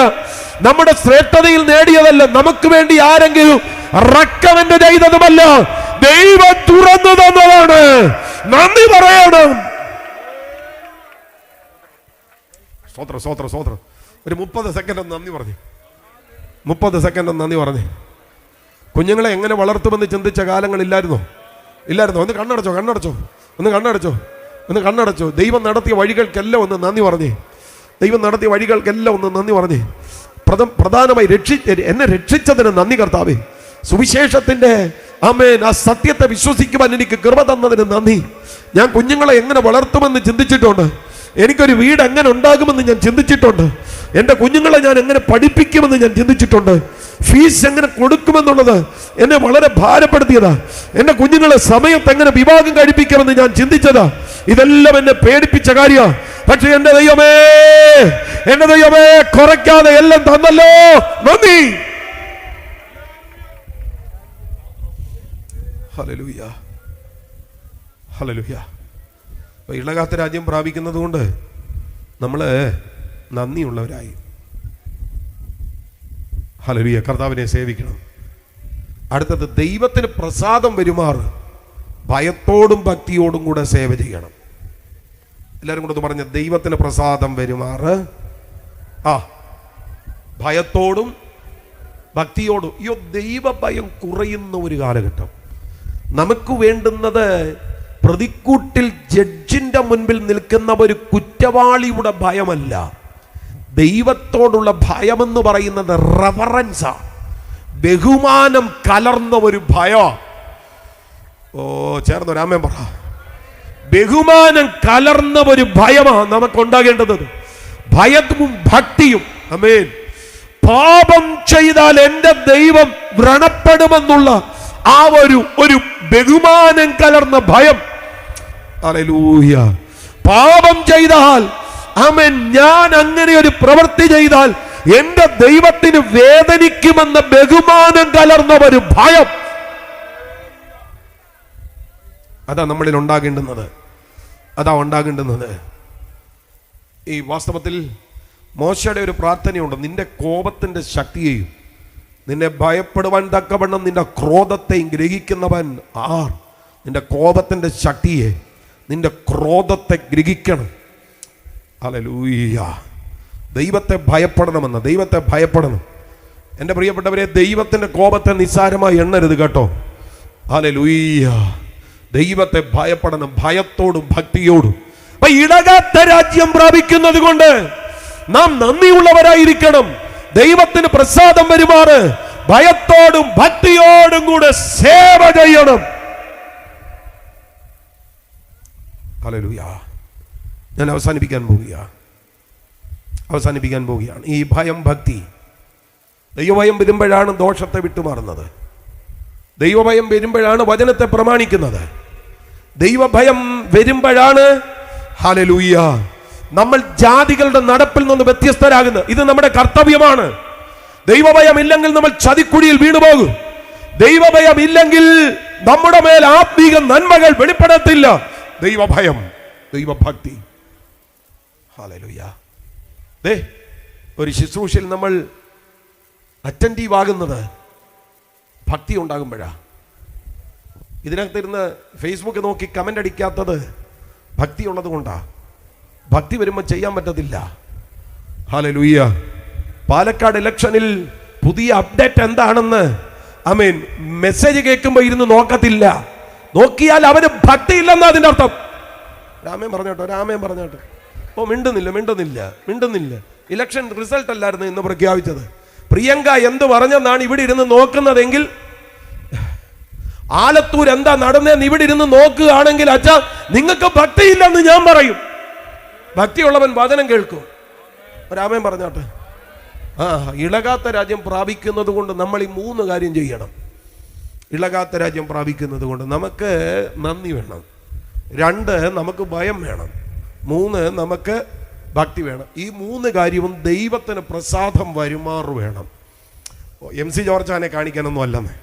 നമ്മുടെ ശ്രേഷ്ഠതയിൽ നേടിയതല്ല, നമുക്ക് വേണ്ടി ആരെങ്കിലും റെക്കമെൻഡ് ചെയ്തതുമല്ല, ദൈവം തുറന്നു തന്നതാണ്. നന്ദി പറയണം. സ്വോത്രം. ഒരു 30 സെക്കൻഡ് നന്ദി പറഞ്ഞു. 30 സെക്കൻഡ് നന്ദി പറഞ്ഞു. കുഞ്ഞുങ്ങളെ എങ്ങനെ വളർത്തുമെന്ന് ചിന്തിച്ച കാലങ്ങളില്ലായിരുന്നോ? ഒന്ന് കണ്ണടച്ചോ. ദൈവം നടത്തിയ വഴികൾക്കെല്ലാം ഒന്ന് നന്ദി പറഞ്ഞേ. പ്രധാനമായി എന്നെ രക്ഷിച്ചതിന് നന്ദി കർത്താവേ. സുവിശേഷത്തിന്റെ ആമേൻ ആ സത്യത്തെ വിശ്വസിക്കുവാൻ എനിക്ക് കൃപ തന്നതിന് നന്ദി. ഞാൻ കുഞ്ഞുങ്ങളെ എങ്ങനെ വളർത്തുമെന്ന് ചിന്തിച്ചിട്ടുണ്ട്. എനിക്കൊരു വീട് എങ്ങനെ ഉണ്ടാകുമെന്ന് ഞാൻ ചിന്തിച്ചിട്ടുണ്ട്. എൻ്റെ കുഞ്ഞുങ്ങളെ ഞാൻ എങ്ങനെ പഠിപ്പിക്കുമെന്ന് ഞാൻ ചിന്തിച്ചിട്ടുണ്ട്. ഫീസ് എങ്ങനെ കൊടുക്കുമെന്നുള്ളത് എന്നെ വളരെ ഭാരപ്പെടുത്തിയതാ. എൻ്റെ കുഞ്ഞുങ്ങളെ സമയത്ത് എങ്ങനെ വിവാഹം കഴിപ്പിക്കുമെന്ന് ഞാൻ ചിന്തിച്ചതാ. ഇതെല്ലാം എന്നെ പേടിപ്പിച്ച കാര്യമാണ്. പക്ഷെ എൻ്റെ ദൈവമേ കുറയ്ക്കാതെ എല്ലാം തന്നല്ലോ, നന്ദി. ഹല്ലേലൂയ. ഇളകാത്ത രാജ്യം പ്രാപിക്കുന്നത് കൊണ്ട് നമ്മൾ നന്ദിയുള്ളവരായി. ഹല്ലേലൂയ. കർത്താവിനെ സേവിക്കണം. അടുത്തത്, ദൈവത്തിന് പ്രസാദം വരുമാറ് ഭയത്തോടും ഭക്തിയോടും കൂടെ സേവ ചെയ്യണം. എല്ലാവരും കൂടെ പറഞ്ഞ, ദൈവത്തിന് പ്രസാദം വരുമാറ് ഭയത്തോടും ഭക്തിയോടും. അയ്യോ, ദൈവഭയം കുറയുന്ന ഒരു കാലഘട്ടം. നമുക്ക് വേണ്ടുന്നത് പ്രതിക്കൂട്ടിൽ ജഡ്ജിന്റെ മുൻപിൽ നിൽക്കുന്ന ഒരു കുറ്റവാളിയുടെ ഭയമല്ല. ദൈവത്തോടുള്ള ഭയമെന്ന് പറയുന്നത് റെവറൻസാ, ബഹുമാനം കലർന്ന ഒരു ഭയം. ചേർന്ന് രാമൻ പറ. ബഹുമാനം കലർന്ന ഒരു ഭയമാണ് നമുക്കുണ്ടാകേണ്ടത്. ഭയവും ഭക്തിയും. ആമേൻ. പാപം ചെയ്താൽ എൻ്റെ ദൈവം വ്രണപ്പെടുമെന്നുള്ള ആ ഒരു ബഹുമാനം കലർന്ന ഭയം. ഹല്ലേലൂയ. പാപം ചെയ്താൽ, ആമേൻ, ഞാൻ അങ്ങനെ ഒരു പ്രവൃത്തി ചെയ്താൽ എൻ്റെ ദൈവത്തിന് വേദനിക്കുമെന്ന ബഹുമാനം കലർന്ന ഒരു ഭയം. അതാ നമ്മളിൽ ഉണ്ടാകേണ്ടുന്നത്. ഈ വാസ്തവത്തിൽ മോശയുടെ ഒരു പ്രാർത്ഥനയുണ്ട്. നിന്റെ കോപത്തിന്റെ ശക്തിയെയും നിന്നെ ഭയപ്പെടുവാൻ തക്കവണ്ണം നിന്റെ ക്രോധത്തെയും ഗ്രഹിക്കുന്നവൻ ആർ? നിന്റെ കോപത്തിന്റെ ശക്തിയെ, നിന്റെ ക്രോധത്തെ ഗ്രഹിക്കണം. ഹല്ലേലൂയ. ദൈവത്തെ ഭയപ്പെടണമെന്ന്, ദൈവത്തെ ഭയപ്പെടണം. എൻ്റെ പ്രിയപ്പെട്ടവരെ, ദൈവത്തിന്റെ കോപത്തെ നിസ്സാരമായി എണ്ണരുത് കേട്ടോ. ഹല്ലേലൂയ. ദൈവത്തെ ഭയപ്പെടണം, ഭയത്തോടും ഭക്തിയോടും. അപ്പൊ ഇടകാത്ത രാജ്യം പ്രാപിക്കുന്നത് കൊണ്ട് നാം നന്ദിയുള്ളവരായിരിക്കണം. ദൈവത്തിന് പ്രസാദം വരുമാറ് ഭയത്തോടും ഭക്തിയോടും കൂടെ സേവ ചെയ്യണം. ഹല്ലേലൂയ. ഞാൻ അവസാനിപ്പിക്കാൻ പോവുകയാണ്. ഈ ഭയം, ഭക്തി, ദൈവഭയം വരുമ്പോഴാണ് ദോഷത്തെ വിട്ടുമാറുന്നത്. ദൈവഭയം വരുമ്പോഴാണ് വചനത്തെ പ്രമാണിക്കുന്നത്. ദൈവഭയം വരുമ്പോഴാണ് ഹല്ലേലൂയ നമ്മൾ ജാതികളുടെ നടപ്പിൽ നിന്ന് വ്യത്യസ്തരാകുന്നത്. ഇത് നമ്മുടെ കർത്തവ്യമാണ്. ദൈവഭയം ഇല്ലെങ്കിൽ നമ്മൾ ചതിക്കുഴിയിൽ വീണുപോകും. ദൈവഭയം ഇല്ലെങ്കിൽ നമ്മുടെ മേൽ ആത്മീക നന്മകൾ വെളിപ്പെടത്തില്ല. ദൈവഭയം, ദൈവഭക്തി. ഹല്ലേലൂയ. ഒരു ശുശ്രൂഷയിൽ നമ്മൾ അറ്റൻറ്റീവ് ആകുന്നത് ഭക്തി ഉണ്ടാകുമ്പോഴാ. ഇതിനകത്തിരുന്ന് ഫേസ്ബുക്ക് നോക്കി കമന്റ് അടിക്കാത്തത് ഭക്തി ഉള്ളത് കൊണ്ടാ. ഭക്തി വരുമ്പോൾ ചെയ്യാൻ പറ്റത്തില്ല. ഹല്ലേലൂയ. പാലക്കാട് ഇലക്ഷനിൽ പുതിയ അപ്ഡേറ്റ് എന്താണെന്ന് മെസ്സേജ് കേൾക്കുമ്പോൾ ഇരുന്ന് നോക്കത്തില്ല. നോക്കിയാൽ അവന് ഭക്തി ഇല്ലെന്നാ അതിന്റെ അർത്ഥം. രാമേൻ പറഞ്ഞോട്ടെ. ഓ, മിണ്ടുന്നില്ല. ഇലക്ഷൻ റിസൾട്ട് അല്ലായിരുന്നു ഇന്ന് പ്രഖ്യാപിച്ചത്. പ്രിയങ്ക എന്ത് പറഞ്ഞെന്നാണ് ഇവിടെ ഇരുന്ന് നോക്കുന്നതെങ്കിൽ, ആലത്തൂർ എന്താ നടന്നതെന്ന് ഇവിടെ ഇരുന്ന് നോക്കുകയാണെങ്കിൽ, അച്ഛാ നിങ്ങൾക്ക് ഭക്തിയില്ലെന്ന് ഞാൻ പറയും. ഭക്തിയുള്ളവൻ വചനം കേൾക്കും. രാമേൻ പറഞ്ഞോട്ടെ. ഇളകാത്ത രാജ്യം പ്രാപിക്കുന്നത് കൊണ്ട് നമ്മൾ ഈ 3 കാര്യം ചെയ്യണം. ഇളകാത്ത രാജ്യം പ്രാപിക്കുന്നത് കൊണ്ട് നമുക്ക് നന്ദി വേണം. 2 നമുക്ക് ഭയം വേണം. 3 നമുക്ക് ഭക്തി വേണം. ഈ 3 കാര്യവും ദൈവത്തിന് പ്രസാദം വരുമാറ് വേണം. MC ജോർജാനെ കാണിക്കാനൊന്നും അല്ലെന്ന്,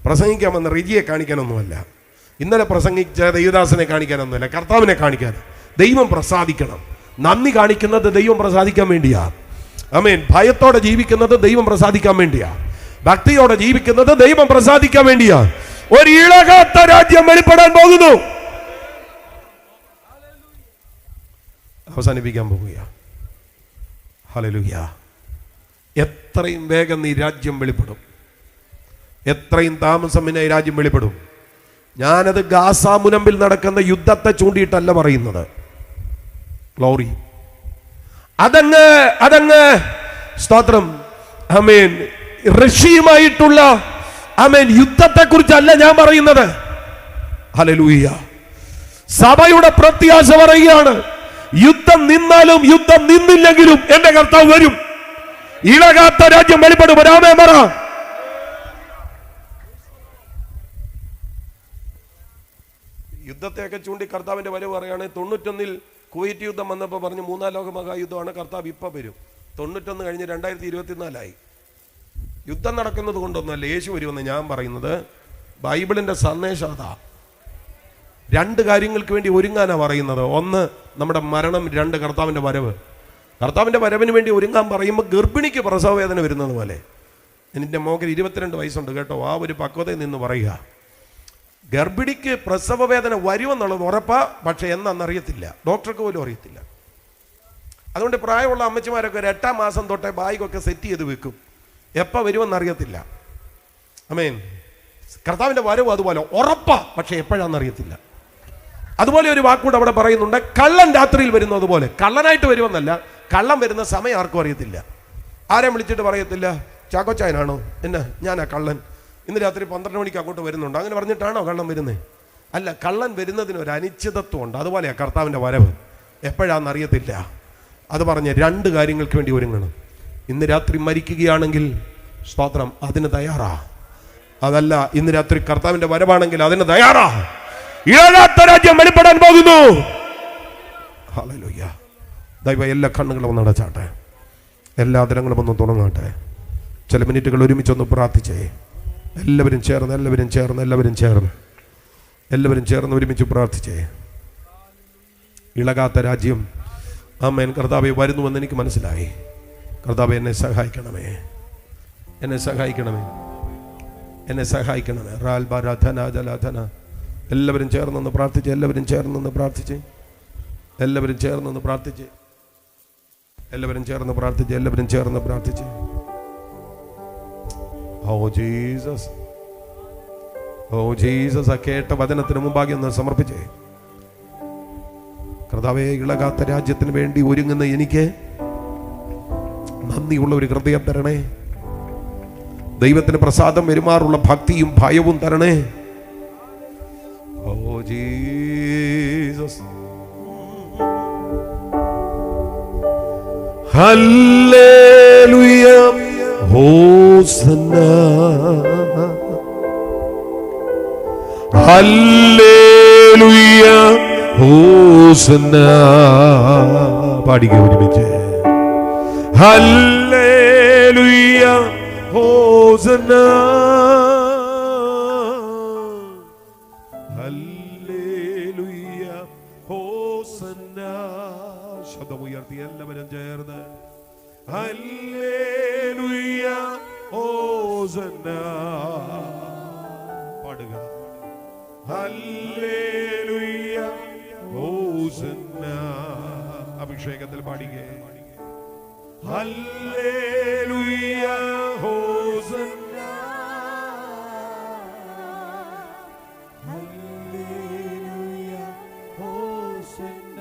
പ്രസംഗിക്കാമെന്ന് റിജിയെ കാണിക്കാനൊന്നുമല്ല, ഇന്നലെ പ്രസംഗിച്ച ദേവദാസനെ കാണിക്കാനൊന്നുമല്ല, കർത്താവിനെ കാണിക്കാൻ. ദൈവം പ്രസാദിക്കണം. നന്ദി കാണിക്കുന്നത് ദൈവം പ്രസാദിക്കാൻ വേണ്ടിയാ. ആമേൻ. ഭയത്തോടെ ജീവിക്കുന്നത് ദൈവം പ്രസാദിക്കാൻ വേണ്ടിയാ. ഭക്തിയോടെ ജീവിക്കുന്നത് ദൈവം പ്രസാദിക്കാൻ വേണ്ടിയാ. ഒരു ഇളകാത്ത രാജ്യം വെളിപ്പെടാൻ പോകുന്നു. അവസാനിപ്പിക്കാൻ പോവുകയാണ്. ഹല്ലേലൂയ. എത്രയും വേഗം ഈ രാജ്യം വെളിപ്പെടും. എത്രയും താമസം ഈ രാജ്യം വെളിപ്പെടും. ഞാനത് ഗാസ മുനമ്പിൽ നടക്കുന്ന യുദ്ധത്തെ ചൂണ്ടിയിട്ടല്ല പറയുന്നത്. ഗ്ലോറി. അതങ്ങ് സ്തോത്രം, ആമേൻ, റഷ്യയുമായിട്ടുള്ള യുദ്ധത്തെ കുറിച്ചല്ല ഞാൻ പറയുന്നത്. ഹല്ലേലൂയ. സഭയുടെ പ്രത്യാശ പറയുകയാണ്, യുദ്ധം നിന്നാലും യുദ്ധം നിന്നില്ലെങ്കിലും എന്റെ കർത്താവ് വരും. ഇളകാത്ത രാജ്യം വെളിപ്പെടും. ആമേൻ പറ. യുദ്ധത്തെയൊക്കെ ചൂണ്ടി കർത്താവിന്റെ വരവ് പറയാണ്. 91-ൽ കുവൈറ്റ് യുദ്ധം വന്നപ്പോൾ പറഞ്ഞു 3-ാം ലോക മഹായുദ്ധമാണ്, കർത്താവ് ഇപ്പൊ വരും. 91 കഴിഞ്ഞ് 2024 യുദ്ധം നടക്കുന്നത് കൊണ്ടൊന്നുമല്ല യേശു വരുമെന്ന് ഞാൻ പറയുന്നത്. ബൈബിളിന്റെ സന്ദേശം അതാ. 2 കാര്യങ്ങൾക്ക് വേണ്ടി ഒരുങ്ങാനാ പറയുന്നത്. 1 നമ്മുടെ മരണം, 2 കർത്താവിന്റെ വരവ്. കർത്താവിന്റെ വരവിന് വേണ്ടി ഒരുങ്ങാൻ പറയുമ്പോൾ ഗർഭിണിക്ക് പ്രസവ വേദന വരുന്നത് പോലെ. എൻ്റെ മോക്ക് 22 വയസ്സുണ്ട് കേട്ടോ. ആ ഒരു പക്വതയിൽ നിന്ന് പറയുക. ഗർഭിണിക്ക് പ്രസവ വേദന വരുമെന്നുള്ളത് ഉറപ്പാ, പക്ഷെ എന്നറിയത്തില്ല, ഡോക്ടർക്ക് പോലും അറിയത്തില്ല. അതുകൊണ്ട് പ്രായമുള്ള അമ്മച്ചിമാരൊക്കെ ഒരു 8-ാം മാസം തൊട്ടേ ബാഗൊക്കെ സെറ്റ് ചെയ്ത് വെക്കും. എപ്പോൾ വരുമെന്നറിയത്തില്ല. ആമേൻ. കർത്താവിന്റെ വരവ് അതുപോലെ ഉറപ്പാ, പക്ഷെ എപ്പോഴാണെന്നറിയത്തില്ല. അതുപോലെ ഒരു വാക്കുകൂടെ അവിടെ പറയുന്നുണ്ട്, കള്ളൻ രാത്രിയിൽ വരുന്നത് പോലെ. കള്ളനായിട്ട് വരുമെന്നല്ല, കള്ളൻ വരുന്ന സമയം ആർക്കും അറിയത്തില്ല. ആരെയും വിളിച്ചിട്ട് പറയത്തില്ല, ചാക്കോച്ചായനാണോ എന്നെ, ഞാനാ കള്ളൻ, ഇന്ന് രാത്രി 12 മണിക്ക് അങ്ങോട്ട് വരുന്നുണ്ട്, അങ്ങനെ പറഞ്ഞിട്ടാണോ കള്ളൻ വരുന്നത്? അല്ല, കള്ളൻ വരുന്നതിന് ഒരു അനിശ്ചിതത്വം ഉണ്ട്. അതുപോലെയാ കർത്താവിന്റെ വരവ്, എപ്പോഴാണെന്നറിയത്തില്ല. അത് പറഞ്ഞ് 2 കാര്യങ്ങൾക്ക് വേണ്ടി ഒരുങ്ങണം. ഇന്ന് രാത്രി മരിക്കുകയാണെങ്കിൽ സ്തോത്രം, അതിന് തയ്യാറാ. അതല്ല, ഇന്ന് രാത്രി കർത്താവിന്റെ വരവാണെങ്കിൽ അതിന് തയ്യാറാ. ഇളകാത്ത രാജ്യം വെളിപ്പെടാൻ പോകുന്നു. ഹല്ലേലൂയ. ദൈവം എല്ലാ കണ്ണുകളും ഒന്ന് അടച്ചാട്ടെ, എല്ലാ അതിരങ്ങളും ഒന്ന് തുറന്നാട്ടെ. ചില മിനിറ്റുകൾ ഒരുമിച്ചൊന്ന് പ്രാർത്ഥിച്ചേ. എല്ലാവരും ചേർന്ന് ഒരുമിച്ച് പ്രാർത്ഥിച്ചേ. ഇളകാത്ത രാജ്യം, ആമേൻ, കർത്താവേ വരുന്നുവെന്ന് എനിക്ക് മനസ്സിലായി. കർത്താവേ എന്നെ സഹായിക്കണമേ. എന്നെ സഹായിക്കണമേ, എന്നെ സഹായിക്കണമേ. റാൽബാരാധന. എല്ലാവരും ചേർന്നൊന്ന് പ്രാർത്ഥിച്ച്, എല്ലാവരും ചേർന്നൊന്ന് പ്രാർത്ഥിച്ച്, എല്ലാവരും ചേർന്നൊന്ന് പ്രാർത്ഥിച്ച്, എല്ലാവരും ചേർന്ന് പ്രാർത്ഥിച്ച്, എല്ലാവരും ചേർന്ന് പ്രാർത്ഥിച്ച്. Oh Jesus, oh Jesus. ആ കേട്ട വചനത്തിന് മുമ്പാകെ ഒന്ന് സമർപ്പിച്ചേ. കർത്താവേ, ഇളകാത്ത രാജ്യത്തിന് വേണ്ടി ഒരുങ്ങുന്ന എനിക്ക് നന്ദിയുള്ള ഒരു ഹൃദയം തരണേ. ദൈവത്തിന് പ്രസാദം വരുമാറുള്ള ഭക്തിയും ഭയവും തരണേ. ഓ ജീസസ്. ഹല്ലേലൂയ, ഹോസന്ന, ഹല്ലേലൂയ, ഹോസന്ന. പാടിക്ക ഒരുമിച്ച്. ഹല്ലേലൂയ, ഹോസന്ന, ഹല്ലേലൂയ, ഹോസന്ന. ശബ്ദമുയർത്തി എല്ലാവരും ചേർന്ന് ഹല്ലേലൂയ, ഹോസന്ന പാടുക. ഹല്ലേലൂയ, ഹോസന്ന. അഭിഷേകത്തിൽ പാടിക്കേ. ഹല്ലേലൂയ, ഹോസന്ന, ഹല്ലേലൂയ, ഹോസന്ന.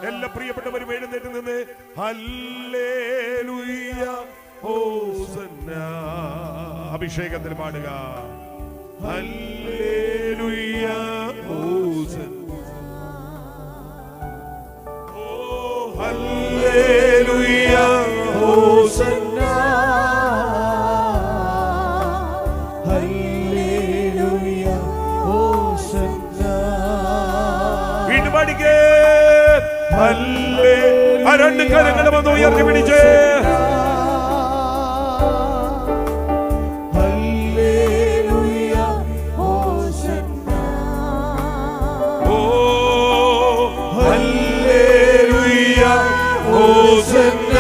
എല്ലാ പ്രിയപ്പെട്ടവരും എഴുന്നേറ്റ് നിന്ന് ഹല്ലേലൂയ, ഹോസന്ന. അഭിഷേകത്തിൽ പാടുക. ഹല്ലേലൂയ, ഹോസന്ന. ഓ ഹല്ലേലൂയ, ഹോസന്ന, ഹല്ലേലൂയ, ഹോസന്ന. വീണ്ടും പാടിക്കേ. ഹല്ലേ. ആ രണ്ട് കരങ്ങളും ഒന്ന് ഉയർത്തി പിടിച്ചേ. ഹല്ലേലൂയ, ഹോസന്ന. ഓ ഹല്ലേലൂയ, ഹോസന്ന,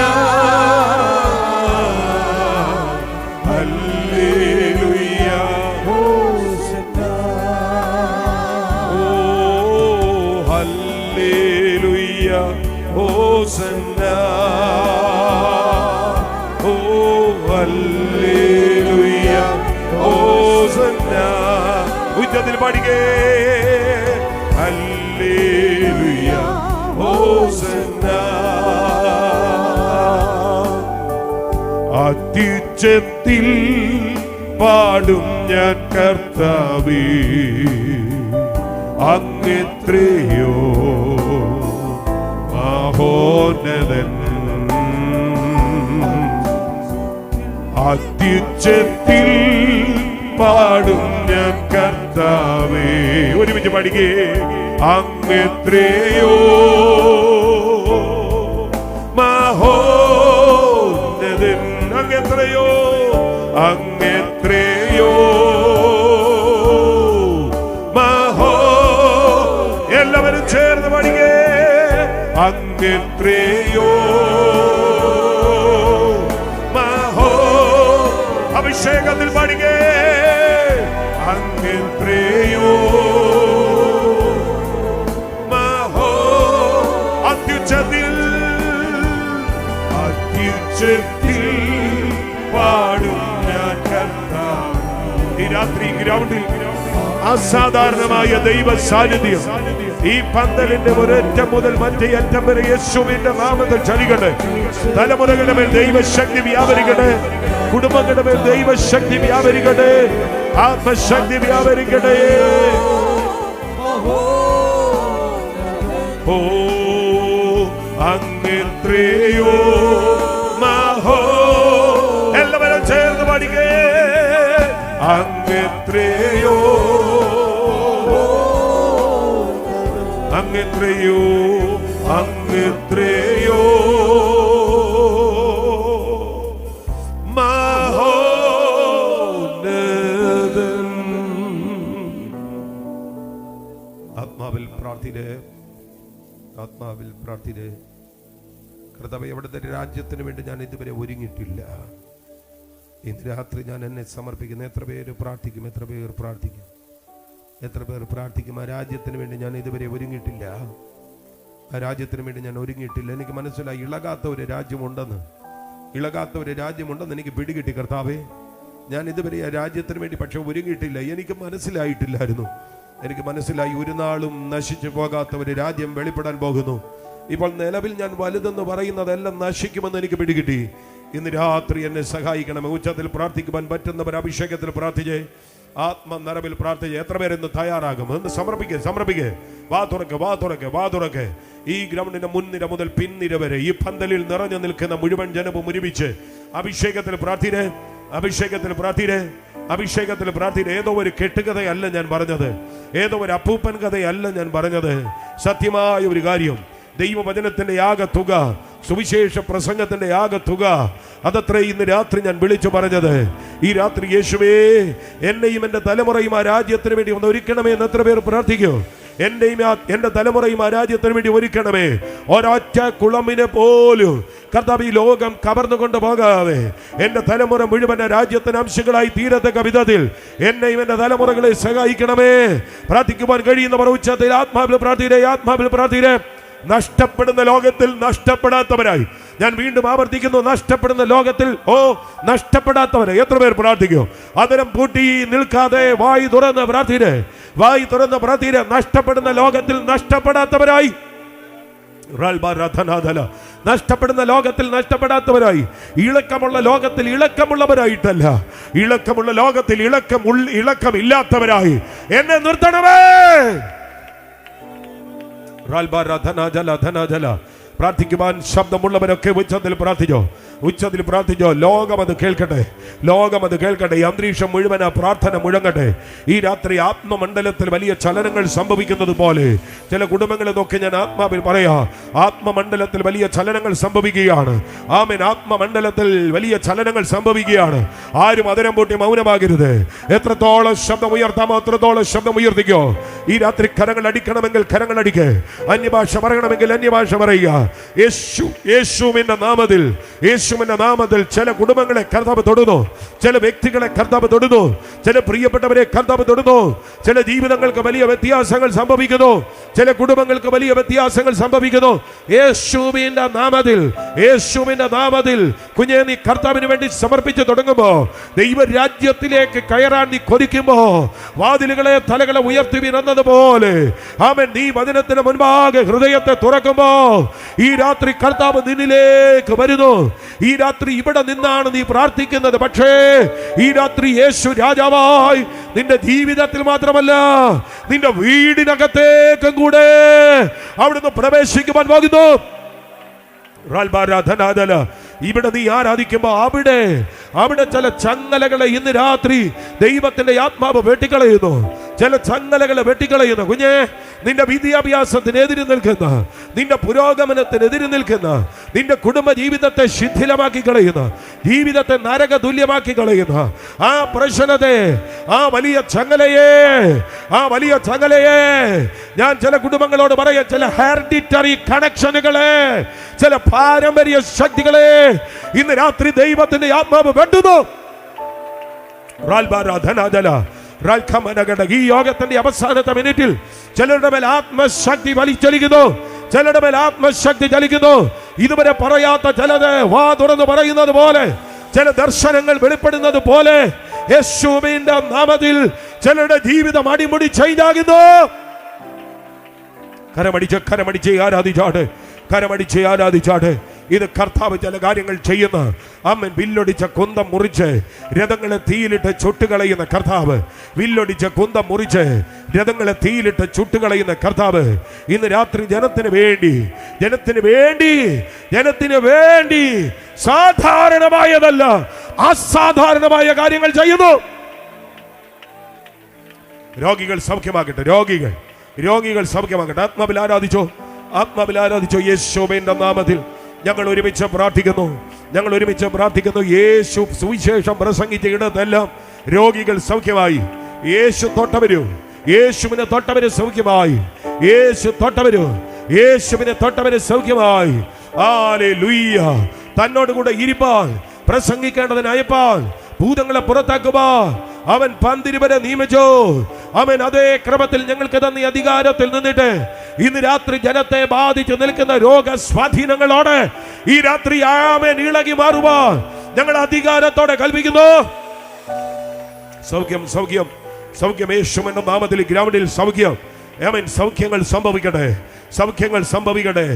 ഹല്ലേലൂയ, ഹോസന്ന. ഓ ഹല്ലേലൂയ, ഹോസന്ന, ഓ ഹല്ലേലൂയ, ഹോസന്ന. ഉച്ചത്തിൽ പാടിക്കേ. ഹല്ലേലൂയ, ഹോസന്ന. അത്യുച്ചത്തിൽ പാടും ഞാൻ കർത്താവേ, അങ്ങെത്രയോ മഹോന്നതൻ. അത്യുച്ചത്തിൽ പാടും ഞാൻ കർത്താവേ. ഒരുമിച്ച് പാടിക്കേ. അങ്ങെത്രയോ മഹോന്നതൻ. അങ്ങെത്രയോ, അങ്ങെത്രയോ മഹോ. എല്ലാവരും ചേർന്ന് പാടിക്കേ. അങ്ങെത്രയോ മഹോ. അഭിഷേകത്തിൽ പാടിക്കേ. അങ്ങെത്രയോ മഹോ. അത്യുച്ചത്തിൽ, അത്യുച്ചത്തിൽ പാടും ഞാൻ കർത്താവേ. ഈ രാത്രി ഗ്രൗണ്ടിൽ അസാധാരണമായ ദൈവ സാന്നിധ്യം ഈ പന്തലിന്റെ ഒരറ്റം മുതൽ മറ്റേ അറ്റം വരെ യേശുവിന്റെ നാമത്തിൽ ചലിക്കട്ടെ. തലമുറകളുടെ മേൽ ദൈവശക്തി വ്യാപരിക്കട്ടെ. കുടുംബങ്ങളുടെ മേൽ ദൈവശക്തി വ്യാപരിക്കട്ടെ. ആത്മശക്തി വ്യാപരിക്കട്ടെ. ഓ അങ്ങെത്രയോ മഹോ. എല്ലാവരും ചേർന്ന് പാടിക്കേ. അങ്ങെത്രയോ, അങ്ങെത്രയോ, അങ്ങെത്രയോ മഹോന്നതൻ. ആത്മാവിൽ പ്രാർത്ഥിരേ, ആത്മാവിൽ പ്രാർത്ഥിരേ. കർത്താവേ, അവിടുത്തെ രാജ്യത്തിന് വേണ്ടി ഞാൻ ഇതുവരെ ഒരുങ്ങിയിട്ടില്ല. ഇന്ന് രാത്രി ഞാൻ എന്നെ സമർപ്പിക്കുന്നു. എത്ര പേര് പ്രാർത്ഥിക്കും? എത്ര പേർ പ്രാർത്ഥിക്കും? എത്ര പേർ പ്രാർത്ഥിക്കും? ആ രാജ്യത്തിന് വേണ്ടി ഞാൻ ഇതുവരെ ഒരുങ്ങിയിട്ടില്ല. ആ രാജ്യത്തിന് വേണ്ടി ഞാൻ ഒരുങ്ങിയിട്ടില്ല. എനിക്ക് മനസ്സിലായി ഇളകാത്ത ഒരു രാജ്യമുണ്ടെന്ന്. ഇളകാത്ത ഒരു രാജ്യമുണ്ടെന്ന് എനിക്ക് പിടികിട്ടി. കർത്താവേ, ഞാൻ ഇതുവരെ ആ രാജ്യത്തിന് വേണ്ടി പക്ഷെ ഒരുങ്ങിയിട്ടില്ല. എനിക്ക് മനസ്സിലായിട്ടില്ലായിരുന്നു. എനിക്ക് മനസ്സിലായി ഒരു നാളും നശിച്ചു പോകാത്ത ഒരു രാജ്യം വെളിപ്പെടാൻ പോകുന്നു. ഇപ്പോൾ നിലവിൽ ഞാൻ വലുതെന്ന് പറയുന്നതെല്ലാം നശിക്കുമെന്ന് എനിക്ക് പിടികിട്ടി. ഇന്ന് രാത്രി എന്നെ സഹായിക്കണം. ഉച്ചത്തിൽ പ്രാർത്ഥിക്കുവാൻ പറ്റുന്നവർ അഭിഷേകത്തിൽ പ്രാർത്ഥിച്ചേ, ആത്മനിറവിൽ പ്രാർത്ഥിച്ചേ. എത്ര പേരെന്ന് തയ്യാറാകും? എന്ന് സമർപ്പിക്കേ. വാ തുറക്കെ. ഈ ഗ്രൗണ്ടിന്റെ മുൻനിര മുതൽ പിൻനിര വരെ ഈ പന്തലിൽ നിറഞ്ഞു നിൽക്കുന്ന മുഴുവൻ ജനവും ഒരുമിച്ച് അഭിഷേകത്തിൽ പ്രാർത്ഥിരെ. ഏതോ ഒരു കെട്ടുകഥയല്ല ഞാൻ പറഞ്ഞത്, ഏതോ ഒരു അപ്പൂപ്പൻ കഥയല്ല ഞാൻ പറഞ്ഞത്. സത്യമായ ഒരു കാര്യം, ദൈവവചനത്തിന്റെ ആകത്തുക, സുവിശേഷ പ്രസംഗത്തിന്റെ ആകത്തുക, അതത്രേ ഇന്ന് രാത്രി ഞാൻ വിളിച്ചു പറഞ്ഞത്. ഈ രാത്രി യേശുവേ, എന്നെയും എൻ്റെ തലമുറയും ആ രാജ്യത്തിന് വേണ്ടി ഒന്ന് ഒരുക്കണമേ എന്ന് എത്ര പേർ പ്രാർത്ഥിക്കും? എന്റെയും എന്റെ തലമുറയും ആ രാജ്യത്തിന് വേണ്ടി ഒരുക്കണമേ. ഒരൊറ്റ കുളമിനെ പോലും കർത്താവ് ഈ ലോകം കവർന്നുകൊണ്ട് പോകാതെ എന്റെ തലമുറ മുഴുവൻ രാജ്യത്തിന് അംശങ്ങളായി തീരത്തക്ക വിധത്തിൽ എന്നെയും എന്റെ തലമുറകളെ സഹായിക്കണമേ. പ്രാർത്ഥിക്കുവാൻ കഴിയുന്നവർ ഉച്ചത്തിൽ ആത്മാവിൽ പ്രാർത്ഥിരെ. നഷ്ടപ്പെടുന്ന ലോകത്തിൽ നഷ്ടപ്പെടാത്തവരായി, ഞാൻ വീണ്ടും ആവർത്തിക്കുന്നു, നഷ്ടപ്പെടുന്ന ലോകത്തിൽ നഷ്ടപ്പെടാത്തവരെ എത്ര പേർ പ്രാർത്ഥിക്കും? അതരം പൂട്ടി നിൽക്കാതെ വായി തുറന്ന് പ്രാർത്ഥിരെ. നഷ്ടപ്പെടുന്ന ലോകത്തിൽ നഷ്ടപ്പെടാത്തവരായി, നഷ്ടപ്പെടുന്ന ലോകത്തിൽ നഷ്ടപ്പെടാത്തവരായി, ഇളക്കമുള്ള ലോകത്തിൽ ഇളക്കമുള്ളവരായിട്ടല്ല, ഇളക്കമുള്ള ലോകത്തിൽ ഇളക്കമില്ലാത്തവരായി എന്നെ നിർത്തണമേ. പ്രാർത്ഥിക്കുവാൻ ശബ്ദമുള്ളവരൊക്കെ ഉച്ചത്തിൽ പ്രാർത്ഥിച്ചോ. ലോകം അത് കേൾക്കട്ടെ. ഈ അന്തരീക്ഷം മുഴുവൻ ആ പ്രാർത്ഥന മുഴങ്ങട്ടെ. ഈ രാത്രി ആത്മമണ്ഡലത്തിൽ വലിയ ചലനങ്ങൾ സംഭവിക്കുന്നത് പോലെ ചില കുടുംബങ്ങളെ നോക്കി ഞാൻ ആത്മാവിൽ പറയാ, ആത്മമണ്ഡലത്തിൽ വലിയ ചലനങ്ങൾ സംഭവിക്കുകയാണ്. ആമേൻ. ആത്മമണ്ഡലത്തിൽ വലിയ ചലനങ്ങൾ സംഭവിക്കുകയാണ്. ആരും അതരം പൂട്ടി മൗനമാകരുത്. എത്രത്തോളം ശബ്ദം ഉയർത്താമോ അത്രത്തോളം ശബ്ദം ഉയർത്തിക്കോ. ഈ രാത്രി കരങ്ങൾ അടിക്കണമെങ്കിൽ കരങ്ങൾ അടിക്ക്, അന്യഭാഷ പറയണമെങ്കിൽ അന്യഭാഷ പറയുക. യേശുവിന്റെ നാമത്തിൽ ചില കുടുംബങ്ങളെ കർത്താവ് തൊടുന്നു, ചില വ്യക്തികളെ കർത്താവ് തൊടുന്നു, ചില പ്രിയപ്പെട്ടവരെ കർത്താവ് തൊടുന്നു. ചില ജീവിതങ്ങൾക്ക് വലിയ വ്യത്യാസങ്ങൾ സംഭവിക്കുന്നു, ചില കുടുംബങ്ങൾക്ക് വലിയ വ്യത്യാസങ്ങൾ സംഭവിക്കുന്നു. യേശുവിന്റെ നാമത്തിൽ കുഞ്ഞെ, നീ കർത്താവിന് വേണ്ടി സമർപ്പിച്ച് തുടങ്ങുമ്പോ, ദൈവരാജ്യത്തിലേക്ക് കയറാൻ നീ കൊതിക്കുമ്പോ, വാതിലുകളെ തലകളെ ഉയർത്തി വീണതുപോലെ ആമേൻ, നീ വചനത്തിന് മുൻപാകെ ഹൃദയത്തെ തുറക്കുമ്പോ ഈ രാത്രി കർത്താവ് നിന്നിലേക്ക് വരുന്നു. ഈ രാത്രി ഇവിടെ നിന്നാണ് നീ പ്രാർത്ഥിക്കുന്നത്. പക്ഷേ ഈ രാത്രി യേശു രാജാവായി നിന്റെ ജീവിതത്തിൽ മാത്രമല്ല, നിന്റെ വീടിനകത്തേക്കും കൂടെ അവിടുന്ന് പ്രവേശിക്കുവാൻ പോകുന്നു. ഇവിടെ നീ ആരാധിക്കുമ്പോ അവിടെ ചില ചങ്ങലകളെ ഇന്ന് രാത്രി ദൈവത്തിന്റെ ആത്മാവ് വെട്ടിക്കളയുന്നു. ചില ചങ്ങലകളെ വെട്ടിക്കളയുന്നു. കുഞ്ഞെ, നിന്റെ വിദ്യാഭ്യാസത്തിനെതിരെ നിൽക്കുന്ന, നിന്റെ പുരോഗമനത്തിനെതിരെ നിൽക്കുന്ന, നിന്റെ കുടുംബ ജീവിതത്തെ ശിഥിലമാക്കി കളയുന്ന, ജീവിതത്തെ നരക തുല്യമാക്കി കളയുന്ന ആ പ്രശ്നത്തെ, ആ വലിയ ചങ്ങലയെ ഞാൻ ചില കുടുംബങ്ങളോട് പറയാം. ചില ഹെറിഡിറ്ററി കണക്ഷനുകളെ, ചില പാരമ്പര്യ ശക്തികളെ ഇന്ന് രാത്രി ദൈവത്തിന്റെ ആത്മാവ് വെട്ടുന്നു. ഈ യോഗത്തിന്റെ അവസാനത്തെ മിനിറ്റിൽ ചിലരുടെ മേൽ ആത്മശക്തി ചലിക്കുന്നു. ഇതുവരെ പറയാത്ത ചിലത് വാ തുറന്ന് പറയുന്നത് പോലെ, ചില ദർശനങ്ങൾ വെളിപ്പെടുന്നത് പോലെ യേശുവിന്റെ നാമത്തിൽ ചിലരുടെ ജീവിതം അടിമുടി ചെയ്താകുന്നു. കരമടിച്ച് ആരാധിച്ചാട്. ഇത് കർത്താവ് ചില കാര്യങ്ങൾ ചെയ്യുന്ന അമ്മൻ. വില്ലൊടിച്ച കുന്തം മുറിച്ച് രഥങ്ങളെ തീയിലിട്ട് ചുട്ടുകളയുന്ന കർത്താവ്, വില്ലൊടിച്ച കുന്തം മുറിച്ച് രഥങ്ങളെ തീയിലിട്ട് ചുട്ടുകളയുന്ന കർത്താവ് ഇന്ന് രാത്രി ജനത്തിന് വേണ്ടി സാധാരണമായതല്ല, അസാധാരണമായ കാര്യങ്ങൾ ചെയ്യുന്നു. രോഗികൾ സൗഖ്യമാകട്ടെ. ആത്മാവിൽ ആരാധിച്ചോ. യേശുവിന്റെ നാമത്തിൽ ഞങ്ങൾ ഒരുമിച്ച് പ്രാർത്ഥിക്കുന്നു. യേശു സുവിശേഷം പ്രസംഗിച്ച ഇടത്തെല്ലാം രോഗികൾ സൗഖ്യമായി. യേശുവിനെ തൊട്ടവര് സൗഖ്യമായി. യേശുവിനെ തൊട്ടവര് സൗഖ്യമായി. ഹല്ലേലൂയ. തന്നോട് കൂടെ ഇരിപ്പാൻ, പ്രസംഗിക്കേണ്ടതിന് അയപ്പാൻ, ഭൂതങ്ങളെ പുറത്താക്കുവാൻ അവൻ പന്തിരുവരെ നിയമിച്ചു. അവൻ അതേ ക്രമത്തിൽ ഞങ്ങൾക്ക് തന്ന അധികാരത്തിൽ നിന്നിട്ട് ഇന്ന് രാത്രി ജനത്തെ ബാധിച്ചു നിൽക്കുന്ന രോഗസ്വാധീനങ്ങളോട് ഈ രാത്രി ആമേൻ ഇളകി മാറുവാൻ ഞങ്ങൾ അധികാരത്തോടെ കൽപ്പിക്കുന്നു. സൗഖ്യം, സൗഖ്യം, സൗഖ്യം. യേശുവിന്റെ നാമത്തിൽ ഗ്രാമത്തിൽ സൗഖ്യം. ആമേൻ. സൗഖ്യങ്ങൾ സംഭവിക്കട്ടെ, സൗഖ്യങ്ങൾ സംഭവിക്കട്ടെ,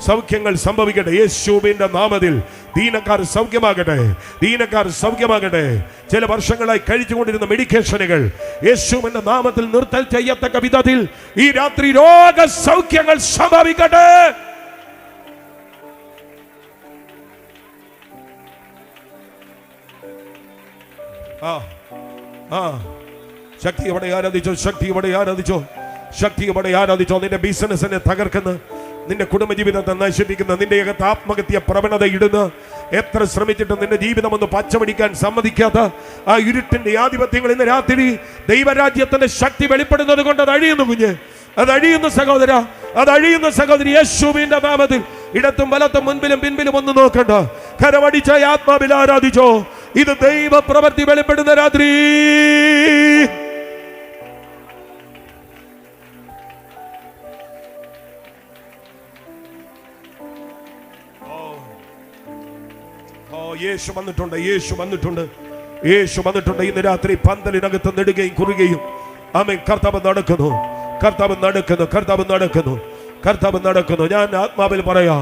സൗഖ്യങ്ങൾ സംഭവിക്കട്ടെ. യേശുവിന്റെ നാമത്തിൽ ദീനക്കാർ സൗഖ്യമാകട്ടെ, ദീനക്കാർ സൗഖ്യമാകട്ടെ. ചില വർഷങ്ങളായി കഴിച്ചുകൊണ്ടിരുന്ന മെഡിക്കേഷനുകൾ യേശുവിന്റെ നാമത്തിൽ നിർത്തൽ ചെയ്യത്തക്ക വിധത്തിൽ ഈ രാത്രി രോഗ സൗഖ്യങ്ങൾ സംഭവിക്കട്ടെ. ശക്തിയോടെ ആരാധിച്ചോ, ശക്തിയോടെ ആരാധിച്ചോ, ശക്തിയോടെ ആരാധിച്ചോ. നിന്റെ ബിസിനസിനെ തകർക്കുന്ന, നിന്റെ കുടുംബജീവിതത്തെ നശിപ്പിക്കുന്ന, നിന്റെ അകത്ത് ആത്മഹത്യ പ്രവണത ഇടുന്ന, എത്ര ശ്രമിച്ചിട്ടും നിന്റെ ജീവിതം ഒന്ന് പച്ചപിടിക്കാൻ സമ്മതിക്കാത്ത ആ ഇരുട്ടിന്റെ ആധിപത്യങ്ങൾ ഇന്ന് രാത്രി ദൈവരാജ്യത്തിന്റെ ശക്തി വെളിപ്പെടുന്നത് കൊണ്ട് അത് അഴിയുന്നു കുഞ്ഞ്, അത് അഴിയുന്ന സഹോദര, അത് അഴിയുന്ന സഹോദരി. യേശുവിന്റെ നാമത്തിൽ ഇടത്തും വലത്തും മുൻപിലും പിൻപിലും ഒന്നും നോക്കണ്ട, കരമടിച്ച ആത്മാവിൽ ആരാധിച്ചോ. ഇത് ദൈവ പ്രവൃത്തി വെളിപ്പെടുന്ന രാത്രി. യേശു വന്നിട്ടുണ്ട്, യേശു വന്നിട്ടുണ്ട്, യേശു വന്നിട്ടുണ്ട്. ഇന്ന് രാത്രി പന്തലിനകത്ത് നെടുകയും കുറുകയും ആമേൻ കർത്താവ് നടക്കുന്നു, കർത്താവ് നടക്കുന്നു, കർത്താവ് നടക്കുന്നു, കർത്താവ് നടക്കുന്നു. ഞാൻ ആത്മാവിൽ പറയാ,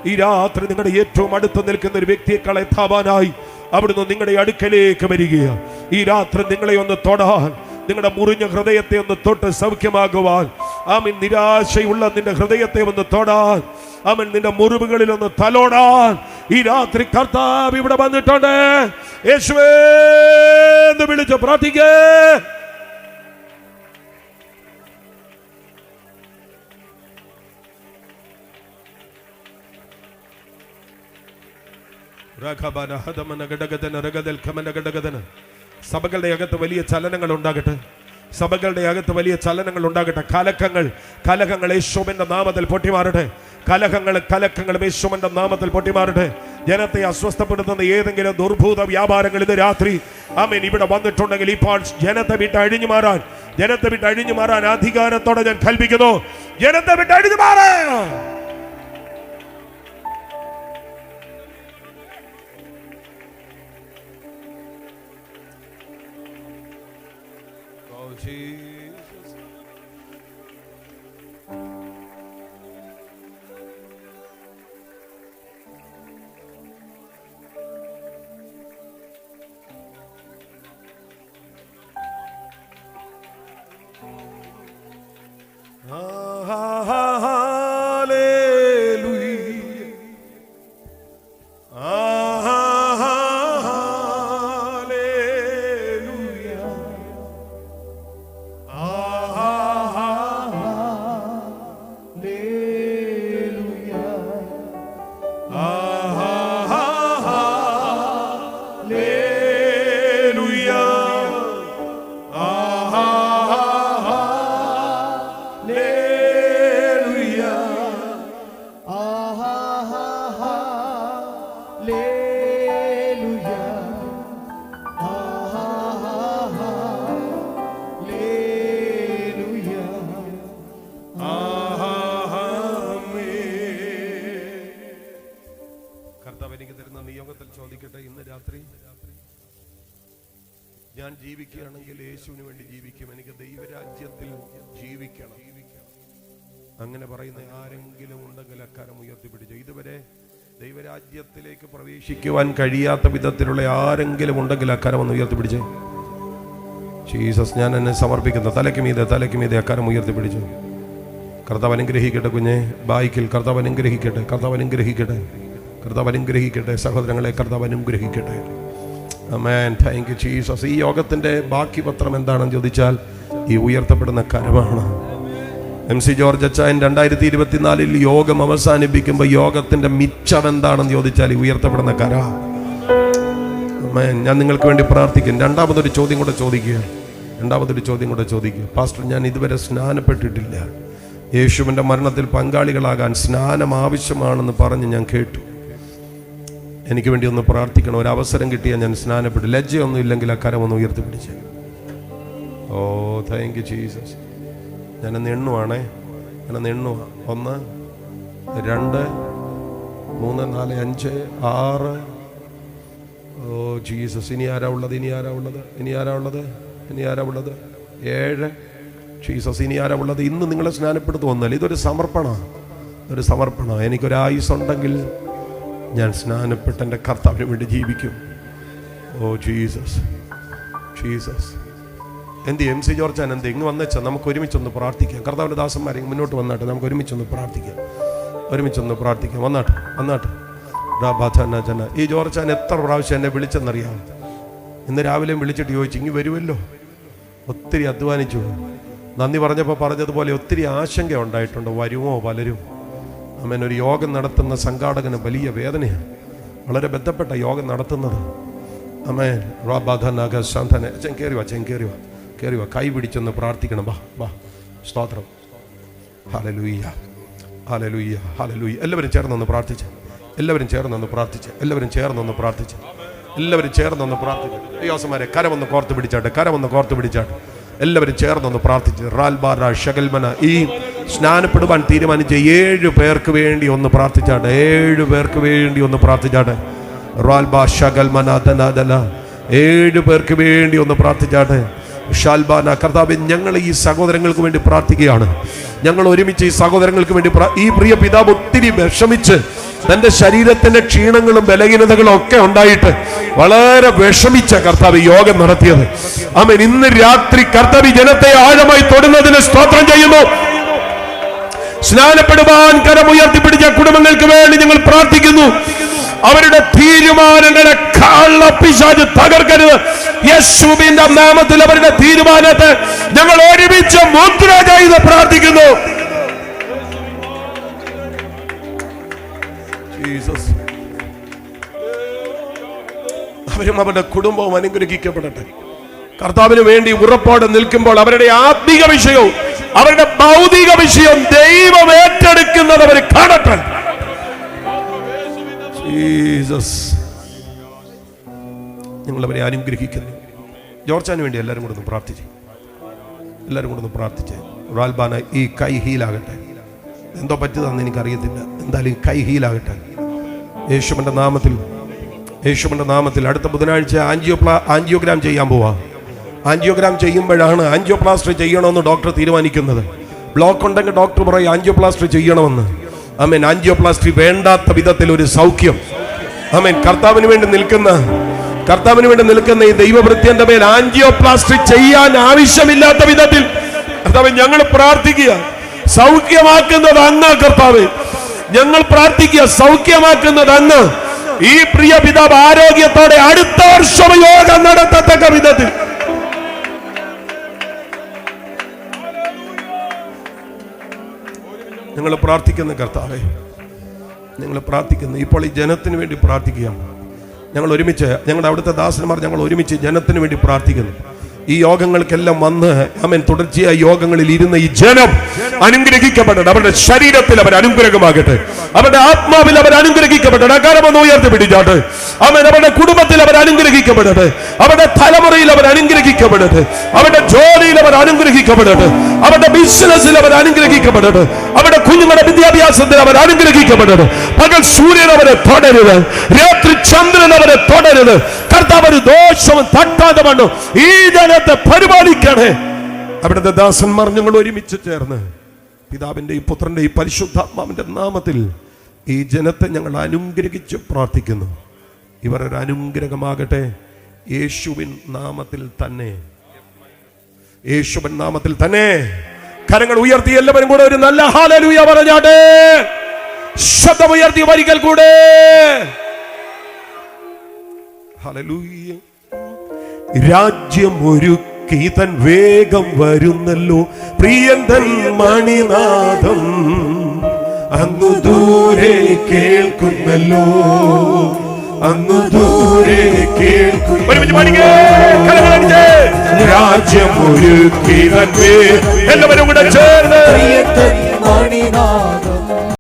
ഈ രാത്രി നിങ്ങളുടെ ഏറ്റവും അടുത്ത് നിൽക്കുന്ന ഒരു വ്യക്തിയെക്കാളെ താവാനായി അവിടുന്ന് നിങ്ങളുടെ അടുക്കലേക്ക് വരികയാണ്. ഈ രാത്രി നിങ്ങളെ ഒന്ന് തൊടാൻ, നിങ്ങളുടെ മുറിഞ്ഞ ഹൃദയത്തെ ഒന്ന് തൊട്ട് സൗഖ്യമാകുവാൻ, ആമേൻ നിരാശയുള്ള നിന്റെ ഹൃദയത്തെ ഒന്ന് തൊടാൻ, ആമേൻ നിന്റെ മുറിവുകളിൽ ഒന്ന് തലോടാൻ ഈ രാത്രി കർത്താവ് ഇവിടെ വന്നിട്ടുണ്ട്. യേശുവേ എന്ന് വിളിച്ച് പ്രാർത്ഥിക്കേ. സഭകളുടെ അകത്ത് വലിയ ചലനങ്ങൾ ഉണ്ടാകട്ടെ, സഭകളുടെ അകത്ത് വലിയ ചലനങ്ങൾ ഉണ്ടാകട്ടെ. കലഹങ്ങൾ യേശുവിന്റെ നാമത്തിൽ പൊട്ടിമാറട്ടെ, കലഹങ്ങൾ യേശുവിന്റെ നാമത്തിൽ പൊട്ടിമാറട്ടെ. ജനത്തെ അസ്വസ്ഥപ്പെടുത്തുന്ന ഏതെങ്കിലും ദുർഭൂത വ്യാപാരങ്ങൾ ഇത് രാത്രി ആമേൻ ഇവിടെ വന്നിട്ടുണ്ടെങ്കിൽ ഇപ്പോൾ ജനത്തെ വിട്ട് അഴിഞ്ഞു മാറാൻ, ജനത്തെ വിട്ട് അഴിഞ്ഞു മാറാൻ അധികാരത്തോടെ ഞാൻ കൽപ്പിക്കുന്നു. ജനത്തെ വിട്ട് അഴിഞ്ഞു മാറാൻ. ഞാൻ ജീവിക്കുകയാണെങ്കിൽ യേശുവിന് വേണ്ടി ജീവിക്കും, എനിക്ക് ദൈവരാജ്യത്തിൽ ജീവിക്കണം. അങ്ങനെ പറയുന്ന ആരെങ്കിലും ഉണ്ടെങ്കിൽ അക്കാരം ഉയർത്തിപ്പിടിച്ചു. ഇതുവരെ ദൈവരാജ്യത്തിലേക്ക് പ്രവേശിക്കുവാൻ കഴിയാത്ത വിധത്തിലുള്ള ആരെങ്കിലും ഉണ്ടെങ്കിൽ അക്കാരം ഒന്ന് ഉയർത്തിപ്പിടിച്ചു. ജീസസ്, ഞാൻ എന്നെ സമർപ്പിക്കുന്ന തലയ്ക്ക് മീതെ അക്കാരം ഉയർത്തിപ്പിടിച്ചു. കർത്താവ് അനുഗ്രഹിക്കട്ടെ കുഞ്ഞെ, ബായിക്കിൽ കർത്താവ് അനുഗ്രഹിക്കട്ടെ, കർത്താവ് അനുഗ്രഹിക്കട്ടെ, കർത്താവ് അനുഗ്രഹിക്കട്ടെ. സഹോദരങ്ങളെ കർത്താവ് അനുഗ്രഹിക്കട്ടെ. ആമേൻ. Thank you Jesus. ഈ യോഗത്തിന്റെ ബാക്കി പത്രം എന്താണെന്ന് ചോദിച്ചാൽ ഈ ഉയർത്തപ്പെടുന്ന കരമാണ്. MC ജോർജ് അച്ചായൻ 2024 യോഗം അവസാനിപ്പിക്കുമ്പോൾ യോഗത്തിന്റെ മിച്ചം എന്താണെന്ന് ചോദിച്ചാൽ ഈ ഉയർത്തപ്പെടുന്ന കര. ആമേൻ. ഞാൻ നിങ്ങൾക്ക് വേണ്ടി പ്രാർത്ഥിക്കും. രണ്ടാമതൊരു ചോദ്യം കൂടെ ചോദിക്കുക. പാസ്റ്റർ, ഞാൻ ഇതുവരെ സ്നാനപ്പെട്ടിട്ടില്ല. യേശുവിൻ്റെ മരണത്തിൽ പങ്കാളികളാകാൻ സ്നാനം ആവശ്യമാണെന്ന് പറഞ്ഞ് ഞാൻ കേട്ടു. എനിക്ക് വേണ്ടി ഒന്ന് പ്രാർത്ഥിക്കണം. ഒരു അവസരം കിട്ടിയാൽ ഞാൻ സ്നാനപ്പെട്ടു. ലജ്ജയൊന്നും ഇല്ലെങ്കിൽ അക്കാരം ഒന്ന് ഉയർത്തിപ്പിടിച്ച്. ഓ താങ്ക് യു ജീസസ്. ഞാനൊന്ന് എണ്ണുവാണേ, ഞാനൊന്ന് എണ്ണുക. 1 2 3 4 5 6. Oh Jesus. ഇനി ആരാ ഉള്ളത്? ഇനി ആരാ ഉള്ളത്? ഇനി ആരാ ഉള്ളത്? ഇനി ആരാ ഉള്ളത്? 7. ജീസസ്. ഇനി ആരാ ഉള്ളത്? ഇന്ന് നിങ്ങളെ സ്നാനപ്പെടുത്തുവന്നല്ല, ഇതൊരു സമർപ്പണമാണ്, ഒരു സമർപ്പണം. എനിക്കൊരായുസുണ്ടെങ്കിൽ ഞാൻ സ്നാനപ്പെട്ട് എൻ്റെ കർത്താവിന് വേണ്ടി ജീവിക്കും. Oh Jesus, Jesus. എന്ത് MC ജോർജാൻ എന്ത് ഇങ്ങ് വന്നേച്ചാൽ നമുക്ക് ഒരുമിച്ചൊന്ന് പ്രാർത്ഥിക്കാം. കർത്താവിൻ്റെ ദാസന്മാരെ മുന്നോട്ട് വന്നാട്ടെ, നമുക്ക് ഒരുമിച്ചൊന്ന് പ്രാർത്ഥിക്കാം, ഒരുമിച്ചൊന്ന് പ്രാർത്ഥിക്കാം. വന്നാട്ടെ, വന്നാട്ടെ. ഈ ജോർജാൻ എത്ര പ്രാവശ്യം എന്നെ വിളിച്ചെന്നറിയാം. ഇന്ന് രാവിലെയും വിളിച്ചിട്ട് ചോദിച്ചു ഇങ്ങ് വരുമല്ലോ. ഒത്തിരി അധ്വാനിച്ചു. നന്ദി പറഞ്ഞപ്പോൾ പറഞ്ഞതുപോലെ ഒത്തിരി ആശങ്ക ഉണ്ടായിട്ടുണ്ട്, വരുമോ പലരും. അമ്മേൻ, ഒരു യോഗം നടത്തുന്ന സംഘാടകന് വലിയ വേദനയാണ്, വളരെ ബന്ധപ്പെട്ട യോഗം നടത്തുന്നത്. അമ്മേൻ കയറി വാ, കൈ പിടിച്ചൊന്ന് പ്രാർത്ഥിക്കണം. വാ സ്തോത്രം. Hallelujah, hallelujah, hallelujah. എല്ലാവരും ചേർന്നൊന്ന് പ്രാർത്ഥിച്ച്, എല്ലാവരും ചേർന്നൊന്ന് പ്രാർത്ഥിച്ച്, എല്ലാവരും ചേർന്നൊന്ന് പ്രാർത്ഥിച്ച്, എല്ലാവരും ചേർന്നൊന്ന് പ്രാർത്ഥിച്ച്. ദൈവദാസന്മാരെ കരമൊന്ന് കോർത്ത് പിടിച്ചാട്ടെ, കരമൊന്ന് കോർത്ത് പിടിച്ചാട്ടെ. എല്ലാവരും ചേർന്നൊന്ന് പ്രാർത്ഥിച്ച്. റാൽബാറ ഷകൽമന. ഈ സ്നാനപ്പെടുവാൻ തീരുമാനിച്ച 7 പേർക്ക് വേണ്ടി ഒന്ന് പ്രാർത്ഥിച്ചാട്ടെ, 7 പേർക്ക് വേണ്ടി ഒന്ന് പ്രാർത്ഥിച്ചാട്ടെ. റാൽബാ ഷകൽമന ധനാദല. 7 പേർക്ക് വേണ്ടി ഒന്ന് പ്രാർത്ഥിച്ചാട്ടെ. ഷാൽബാന. കർത്താവേ, ഞങ്ങൾ ഈ സഹോദരങ്ങൾക്ക് വേണ്ടി പ്രാർത്ഥിക്കുകയാണ്. ഞങ്ങൾ ഒരുമിച്ച് ഈ സഹോദരങ്ങൾക്ക് വേണ്ടി ഈ പ്രിയ പിതാവ് ഒത്തിരി വിഷമിച്ച് തന്റെ ശരീരത്തിന്റെ ക്ഷീണങ്ങളും ബലഹീനതകളും ഒക്കെ ഉണ്ടായിട്ട് വളരെ വിഷമിച്ച കർത്താവ് യോഗം നടത്തിയത്. ആമേൻ. ഇന്ന് രാത്രി കർത്താവ് ജനത്തെ ആഴമായി തൊടുന്നതിന് സ്തോത്രം ചെയ്യുന്നു. സ്നാനപ്പെടുവാൻ കരമുയർത്തിപ്പിടിച്ച കുടുംബങ്ങൾക്ക് വേണ്ടി ഞങ്ങൾ പ്രാർത്ഥിക്കുന്നു. അവരുടെ തീരുമാനങ്ങളെ കള്ളപ്പിശാച് തകർക്കരുത്. യേശുവിന്റെ നാമത്തിൽ അവരുടെ തീരുമാനത്തെ ഞങ്ങൾ ഒരുമിച്ച് മുദ്ര ചെയ്ത് പ്രാർത്ഥിക്കുന്നു. അവരും അവരുടെ കുടുംബവും അനുഗ്രഹിക്കപ്പെടട്ടെ. കർത്താവിന് വേണ്ടി ഉറപ്പോടെ നിൽക്കുമ്പോൾ അവരുടെ ആത്മീക വിഷയവും അവരുടെ ഭൗതിക വിഷയവും ദൈവം ഏറ്റെടുക്കുന്നത് അവർ കാണട്ടെ. ജീസസ്, ഞങ്ങൾ അവരെ അനുഗ്രഹിക്കുന്നു. ജോർജാന് വേണ്ടി എല്ലാവരും കൂടെ ഒന്ന് പ്രാർത്ഥിച്ച്, എല്ലാവരും കൂടെ ഒന്ന് പ്രാർത്ഥിച്ച്. റാൽബാന, ഈ കൈ ഹീലാകട്ടെ. എന്തോ പറ്റിയതാണെന്ന് എനിക്കറിയത്തില്ല, എന്തായാലും കൈ ഹീലാകട്ടെ യേശുവിന്റെ നാമത്തിൽ, യേശുവിന്റെ നാമത്തിൽ. അടുത്ത ബുധനാഴ്ച ആൻജിയോഗ്രാം ചെയ്യാൻ പോവാ. ആൻജിയോഗ്രാം ചെയ്യുമ്പോഴാണ് ആൻജിയോപ്ലാസ്റ്റി ചെയ്യണമെന്ന് ഡോക്ടർ തീരുമാനിക്കുന്നത്. ബ്ലോക്ക് ഉണ്ടെങ്കിൽ ഡോക്ടർ പറയും ആൻജിയോപ്ലാസ്റ്റി ചെയ്യണമെന്ന്. ആമേൻ. ആൻജിയോപ്ലാസ്റ്റി വേണ്ടാത്ത വിധത്തിൽ ഒരു സൗഖ്യം. ആമേൻ. കർത്താവിന് വേണ്ടി നിൽക്കുന്ന ഈ ദൈവവൃത്യന്റെ മേൽ ആൻജിയോപ്ലാസ്റ്റി ചെയ്യാൻ ആവശ്യമില്ലാത്ത വിധത്തിൽ കർത്താവ് ഞങ്ങൾ പ്രാർത്ഥിക്കുക. സൗഖ്യമാക്കുന്നത് അങ്ങ് കർത്താവ്. ഞങ്ങൾ പ്രാർത്ഥിക്കുക, സൗഖ്യമാക്കുന്നത് അങ്ങ്. ഈ പ്രിയ പിതാവ് ആരോഗ്യത്തോടെ അടുത്ത വർഷം യോഗം നടത്തത്തക്ക വിധത്തിൽ ഞങ്ങൾ പ്രാർത്ഥിക്കുന്ന കർത്താവേ, ഞങ്ങൾ പ്രാർത്ഥിക്കുന്നു. ഇപ്പോൾ ഈ ജനത്തിന് വേണ്ടി പ്രാർത്ഥിക്കുകയാണ്. ഞങ്ങൾ ഒരുമിച്ച്, ഞങ്ങളുടെ അവിടുത്തെ ദാസന്മാർ ഞങ്ങൾ ഒരുമിച്ച് ജനത്തിന് വേണ്ടി പ്രാർത്ഥിക്കുന്നു. ഈ യോഗങ്ങൾക്കെല്ലാം വന്ന് ആമേൻ തുടർച്ചയായ യോഗങ്ങളിൽ ഇരുന്ന ഈ ജനം അനുഗ്രഹിക്കപ്പെടട്ടെ. അവരുടെ ശരീരത്തിൽ അവർ അനുഗ്രഹമാകട്ടെ, അവരുടെ ആത്മാവിൽ അവർ അനുഗ്രഹിക്കപ്പെടട്ടെ. അകാരമൊന്ന് ഉയർത്തിപ്പിടിച്ചാട്ടെ. ആമേൻ. അവരുടെ കുടുംബത്തിൽ അവർ അനുഗ്രഹിക്കപ്പെടട്ടെ, അവരുടെ തലമുറയിൽ അവർ അനുഗ്രഹിക്കപ്പെടട്ടെ, അവരുടെ ജോലിയിൽ അവർ അനുഗ്രഹിക്കപ്പെടട്ടെ, അവരുടെ ബിസിനസ്സിൽ അവർ അനുഗ്രഹിക്കപ്പെടട്ടെ, അവരുടെ കുഞ്ഞുങ്ങളുടെ വിദ്യാഭ്യാസത്തിൽ അവർ അനുഗ്രഹിക്കപ്പെടട്ടെ. പകൽ സൂര്യൻ അവരെ തൊടരുത്, രാത്രി ചന്ദ്രൻ അവരെ തൊടരുത്. കർത്താവ് ഒരു ദോഷവും തട്ടാതെ വണ്ണം ഈ ജനത്തെ പരിപാലിക്കണേ. അവിടുത്തെ ദാസന്മാർ ഞങ്ങൾ ഒരുമിച്ച് ചേർന്ന് പിതാവിന്റെയും പുത്രന്റെയും പരിശുദ്ധാത്മാവിന്റെ നാമത്തിൽ ഈ ജനത്തെ ഞങ്ങൾ അനുഗ്രഹിച്ച് പ്രാർത്ഥിക്കുന്നു. ഇവരൊരു അനുഗ്രഹമാകട്ടെ യേശുവിൻ നാമത്തിൽ തന്നെ, യേശുവിൻ നാമത്തിൽ തന്നെ. കരങ്ങൾ ഉയർത്തി എല്ലാവരും കൂടെ ഒരു നല്ല ഹല്ലേലൂയ പറഞ്ഞാട്ടെ. ശബ്ദമുയർത്തി ഒരിക്കൽ കൂടെ ഹല്ലേലൂയ. രാജ്യം ഒരുക്കി തൻ വേഗം വരുന്നല്ലോ, പ്രിയൻ തൻ മണിനാദം അങ്ങു ദൂരെ കേൾക്കുന്നല്ലോ, അങ്ങു ദൂരെ കേൾക്കുന്നു. രാജ്യം ഒരുക്കി തൻ എല്ലാവരും കൂടെ ചേർന്ന്